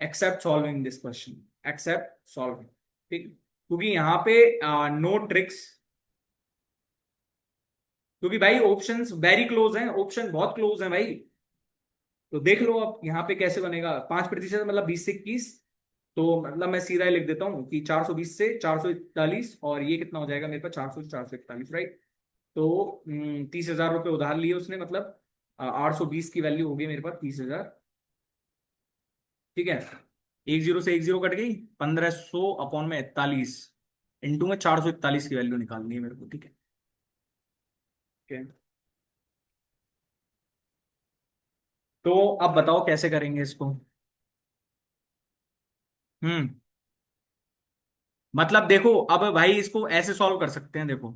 except solving this question, except solving. ठीक। क्योंकि यहाँ पे नो ट्रिक्स, क्योंकि भाई ऑप्शंस वेरी क्लोज हैं, ऑप्शन बहुत क्लोज हैं भाई। तो देख लो अब यहाँ पे कैसे बनेगा 5%, मतलब 20 से 21। तो मतलब मैं सीधा ही लिख देता हूँ कि 420 से 441, और ये कितना हो जाएगा मेरे पास? 400 से 441, राइट? तो 30,000 रुपये उधार लिए उसने, मतलब 820 की वैल्यू होगी मेरे पास 30,000। ठीक है। एक जीरो से एक जीरो कट गई, 1,500 अपॉन में 41, इंटू में 441 की वैल्यू निकालनी है मेरे को। ठीक है। ठीक है। तो अब बताओ कैसे करेंगे इसको? हम्म। मतलब देखो, अब भाई इसको ऐसे सॉल्व कर सकते हैं, देखो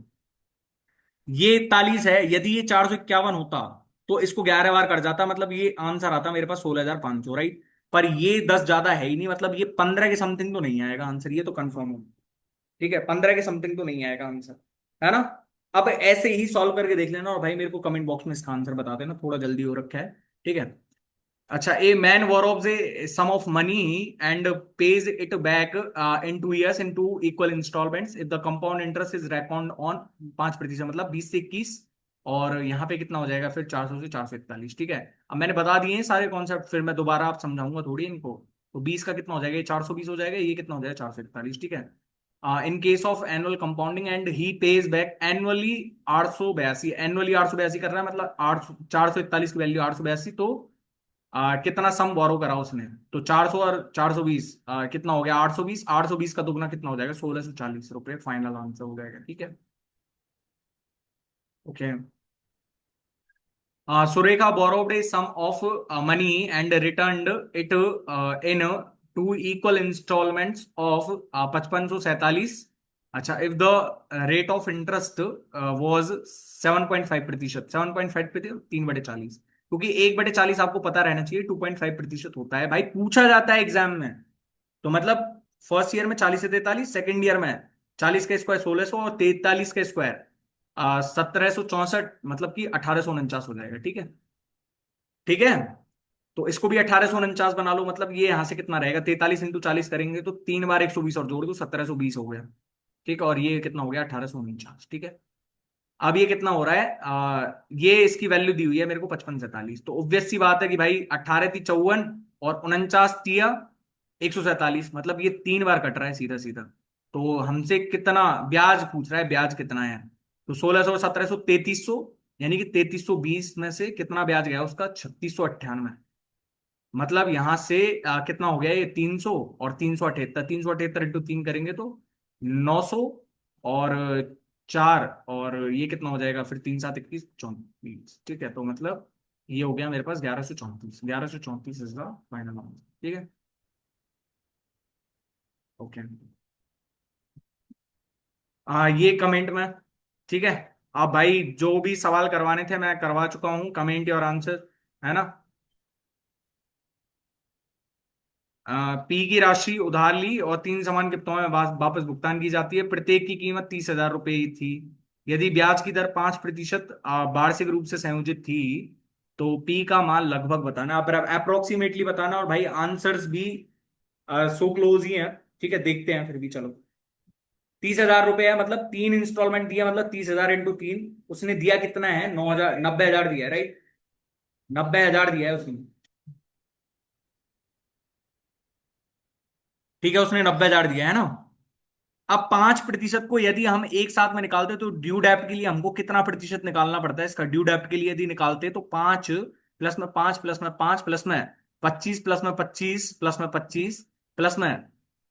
ये 41 है, यदि ये 451 होता तो इसको 11 बार कट जाता, मतलब ये आंसर आता मेरे पास 16,500, राइट? पर ये 10 ज्यादा है ही नहीं, मतलब ये 15 के समथिंग तो नहीं आएगा आंसर, ये तो कंफर्म है। ठीक है, 15 के समथिंग तो नहीं आएगा आंसर, है ना? अब ऐसे ही सॉल्व करके देख लेना, और भाई मेरे को कमेंट बॉक्स में इसका आंसर बता देना, थोड़ा जल्दी हो रखा है। ठीक है। अच्छा, a man borrows a sum of money and pays it back in 2 years in two equal installments if the compound interest is reckoned on 5%, मतलब 20 से 21। और यहाँ पे कितना हो जाएगा फिर? 400 से 441। ठीक है। अब मैंने बता दिए हैं सारे कॉन्सेप्ट, फिर मैं दोबारा आप समझाऊंगा थोड़ी इनको। तो 20 का कितना हो जाएगा? ये 420 हो जाएगा, ये कितना हो जाएगा? 441। ठीक है। In case of annual compounding and he page back annually 882, annually 882 कर रहा है, मतलब 441 की वैल्यू 882। तो कितना सम बोरो करा उसने? तो 400 और 420 कितना हो गया? 820, 820 का दुगना कितना हो जाएगा? 1,640 रुपये फाइनल आंसर हो जाएगा। ठीक है। Okay. Surekha borrowed a sum of money and returned it in two equal installments of 5547। अच्छा, if the rate of interest was 7.5%, 7.5%, 3/40, क्योंकि 1/40 आपको पता रहना चाहिए 2.5% होता है भाई, पूछा जाता है एग्जाम में। तो मतलब फर्स्ट ईयर में 40 से 43, सेकेंड ईयर में 40 का स्क्वायर 1,600, और 43 का स्क्वायर 1,764, मतलब कि 1,849 हो जाएगा। ठीक है। ठीक है। तो इसको भी 1,849 बना लो, मतलब ये यहां से कितना रहेगा? 43 × 40 करेंगे तो 3 बार 120 और जोड़ दो, 1,720 हो गया। ठीक है। और ये कितना हो गया? 1,849। ठीक है। अब ये कितना हो रहा है? ये इसकी वैल्यू दी हुई है मेरे को 5547, तो ऑब्वियस सी बात है कि भाई 18 × 3 = 54, और 49 × 3 = 147, मतलब ये 3 बार कट रहा है सीधा सीधा। तो हमसे कितना ब्याज पूछ रहा है, ब्याज कितना है? तो 1,600, 1,700, 3,300, यानी कि 3,320 में से कितना ब्याज गया उसका? 3,698। मतलब यहां से कितना हो गया? ये 300 और 378, 378 × 3 करेंगे तो 900, और 4 और ये कितना हो जाएगा फिर, 3 7 21 34, ठीक है। तो मतलब ये हो गया मेरे पास 1134, 1134 इज द फाइनल आंसर, ठीक है। ओके, ये कमेंट में, ठीक है। अब भाई जो भी सवाल करवाने थे मैं करवा चुका हूँ, कमेंट और आंसर, है ना। पी की राशि उधार ली और 3 समान किस्तों में वापस भुगतान की जाती है। प्रत्येक की कीमत 30,000 रुपये ही थी। यदि ब्याज की दर 5% वार्षिक रूप से संयोजित थी, तो पी का मान लगभग बताना, अप्रोक्सीमेटली बताना, और भाई आंसर्स भी सो क्लोज ही है, ठीक है। देखते हैं फिर भी, चलो। 30,000 रुपये है, मतलब 3 इंस्टॉलमेंट दिया, मतलब 30,000 × 3। उसने दिया कितना है, 9,000, 90,000 दिया है, राइट। 90,000 दिया है उसने, ठीक है। उसने 90,000 दिया है ना। अब 5% को यदि हम एक साथ में निकालते तो ड्यू डेप्ट के लिए हमको कितना प्रतिशत निकालना पड़ता है इसका। ड्यू डेप्ट के लिए यदि निकालते तो 5 प्लस में 5 प्लस में 5 प्लस में 25 प्लस में 25 प्लस में 25 प्लस में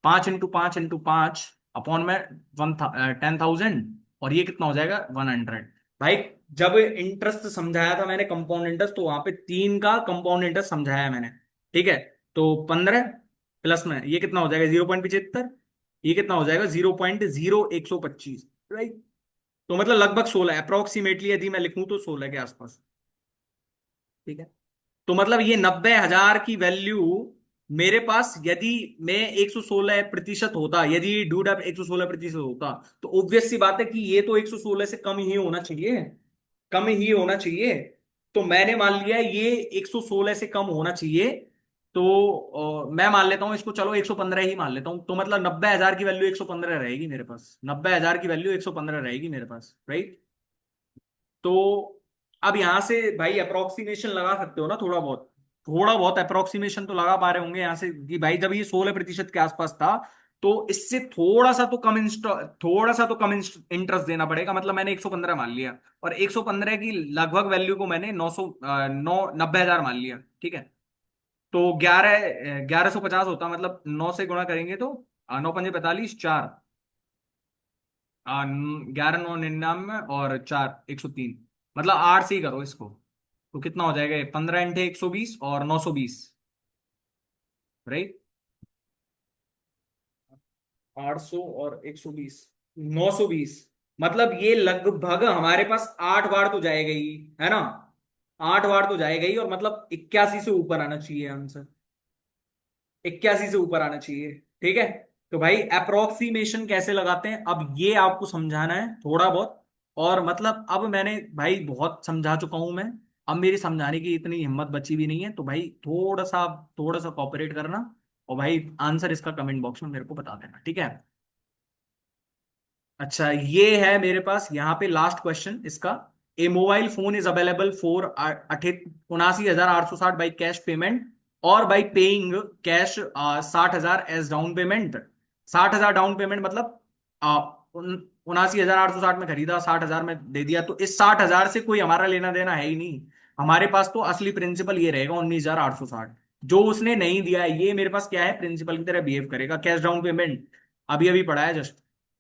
5 × 5 × 5 अपॉन में 10,000, और ये कितना हो जाएगा 100। भाई जब इंटरेस्ट समझाया था मैंने, कंपाउंड इंटरेस्ट, तो वहां पे 3 का कंपाउंड इंटरेस्ट समझाया है मैंने, ठीक है। तो 15 प्लस में ये कितना हो जाएगा 0.75, ये कितना हो जाएगा 0.0125, राइट। तो मतलब लगभग 16, अप्रोक्सीमेटली यदि मैं लिखूं तो 16 के आसपास, ठीक है। तो मतलब ये 90,000 की वैल्यू मेरे पास, यदि मैं 116% होता, यदि ड्यूड अप 116% होता, तो ऑब्वियस सी बात है कि ये तो 116 से कम ही होना चाहिए, कम ही होना चाहिए। तो मैंने मान लिया ये 116 से कम होना चाहिए। तो मैं मान लेता हूं इसको, चलो 115 ही मान लेता हूं। तो मतलब 90,000 की वैल्यू 115 रहेगी मेरे पास, 90,000 की वैल्यू 115 रहेगी मेरे पास, राइट। तो अब यहां से भाई अप्रोक्सीमेशन लगा सकते हो ना, थोड़ा बहुत, थोड़ा बहुत अप्रोक्सीमेशन तो लगा पा रहे होंगे यहां से कि भाई जब ये 16% के आसपास था, तो इससे थोड़ा सा तो कम इंटरेस्ट देना पड़ेगा। मतलब मैंने 115 मान लिया, और 115 की लगभग वैल्यू को मैंने 90,000 मान लिया, ठीक है। तो 1150 होता, मतलब 9 से गुणा करेंगे तो 9 × 5 = 45, 4, 11 9 99 और 4 103, मतलब 8 से ही करो इसको। तो कितना हो जाएगा, 15 × 120 और 920, राइट। 800 और 120, 920, मतलब ये लगभग हमारे पास 8 बार तो जाएगा ही, है ना। 8 बार तो जाएगा ही, और मतलब 81 से ऊपर आना चाहिए आंसर, 81 से ऊपर आना चाहिए, ठीक है। तो भाई अप्रोक्सीमेशन कैसे लगाते हैं, अब ये आपको समझाना है थोड़ा बहुत। और मतलब अब मैंने भाई बहुत समझा चुका हूं मैं, अब मेरी समझाने की इतनी हिम्मत बची भी नहीं है। तो भाई थोड़ा सा कॉपरेट करना, और भाई आंसर इसका कमेंट बॉक्स में मेरे को बता देना, ठीक है। अच्छा, ये है मेरे पास यहाँ पे लास्ट क्वेश्चन इसका। A mobile phone is available for 79,860 by cash payment, और by paying cash 60,000 as down payment. 60,000 down payment, मतलब 79,860 में खरीदा, 60,000 में दे दिया। तो इस 60,000 से कोई हमारा लेना देना है ही नहीं। हमारे पास तो असली प्रिंसिपल ये रहेगा 19,860। जो उसने नहीं दिया है, ये मेरे पास क्या है, प्रिंसिपल की तरह बिहेव करेगा, कैश डाउन पेमेंट अभी अभी पड़ा है just.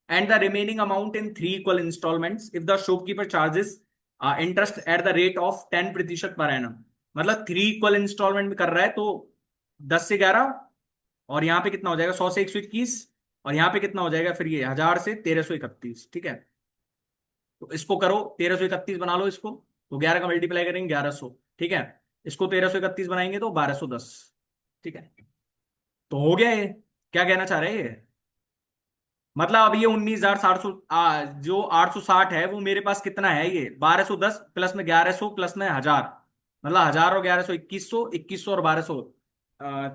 And the remaining amount in 3 equal installments if the shopkeeper charges interest at the rate of 10% per annum। मतलब 3 इक्वल इंस्टॉलमेंट में कर रहा है, तो 10 से 11, और यहाँ पे कितना हो जाएगा 100 से 121, और यहाँ पे कितना हो जाएगा फिर ये 1000 से 1331, ठीक है। तो इसको करो 1331 बना लो इसको। तो 11 का मल्टीप्लाई करेंगे 1100, ठीक है। इसको 1331 बनाएंगे तो 1210, ठीक है। तो हो गया ये, क्या कहना चाह रहे हैं ये। मतलब अब ये 19,700, जो 860 है वो मेरे पास कितना है, ये 1210 प्लस में 1100 प्लस में 1000, मतलब 1000 और 1100 2100, 2100 और 1200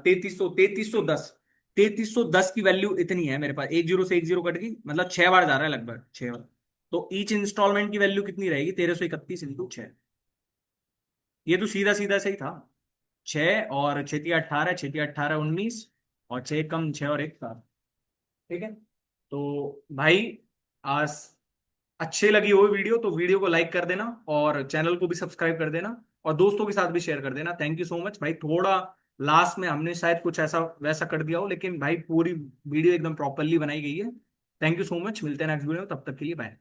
3300, 3310 की वैल्यू इतनी है मेरे पास। एक जीरो से एक जीरो कट गई, मतलब 6 बार जा रहा है, लगभग 6 बार। तो ईच इंस्टॉलमेंट की वैल्यू कितनी रहेगी, 1331 × 6। ये तो सीधा सीधा सही था। 6 और 6 × 18, 6 × 18 19, और 6 कम 6 और 1 7, ठीक है। तो भाई आज अच्छे लगी हो वीडियो तो वीडियो को लाइक कर देना, और चैनल को भी सब्सक्राइब कर देना, और दोस्तों के साथ भी शेयर कर देना। थैंक यू सो मच भाई। थोड़ा लास्ट में हमने शायद कुछ ऐसा वैसा कर दिया हो, लेकिन भाई पूरी वीडियो एकदम प्रॉपरली बनाई गई है। थैंक यू सो मच, मिलते हैं नेक्स्ट वीडियो में, तब तक के लिए बाय।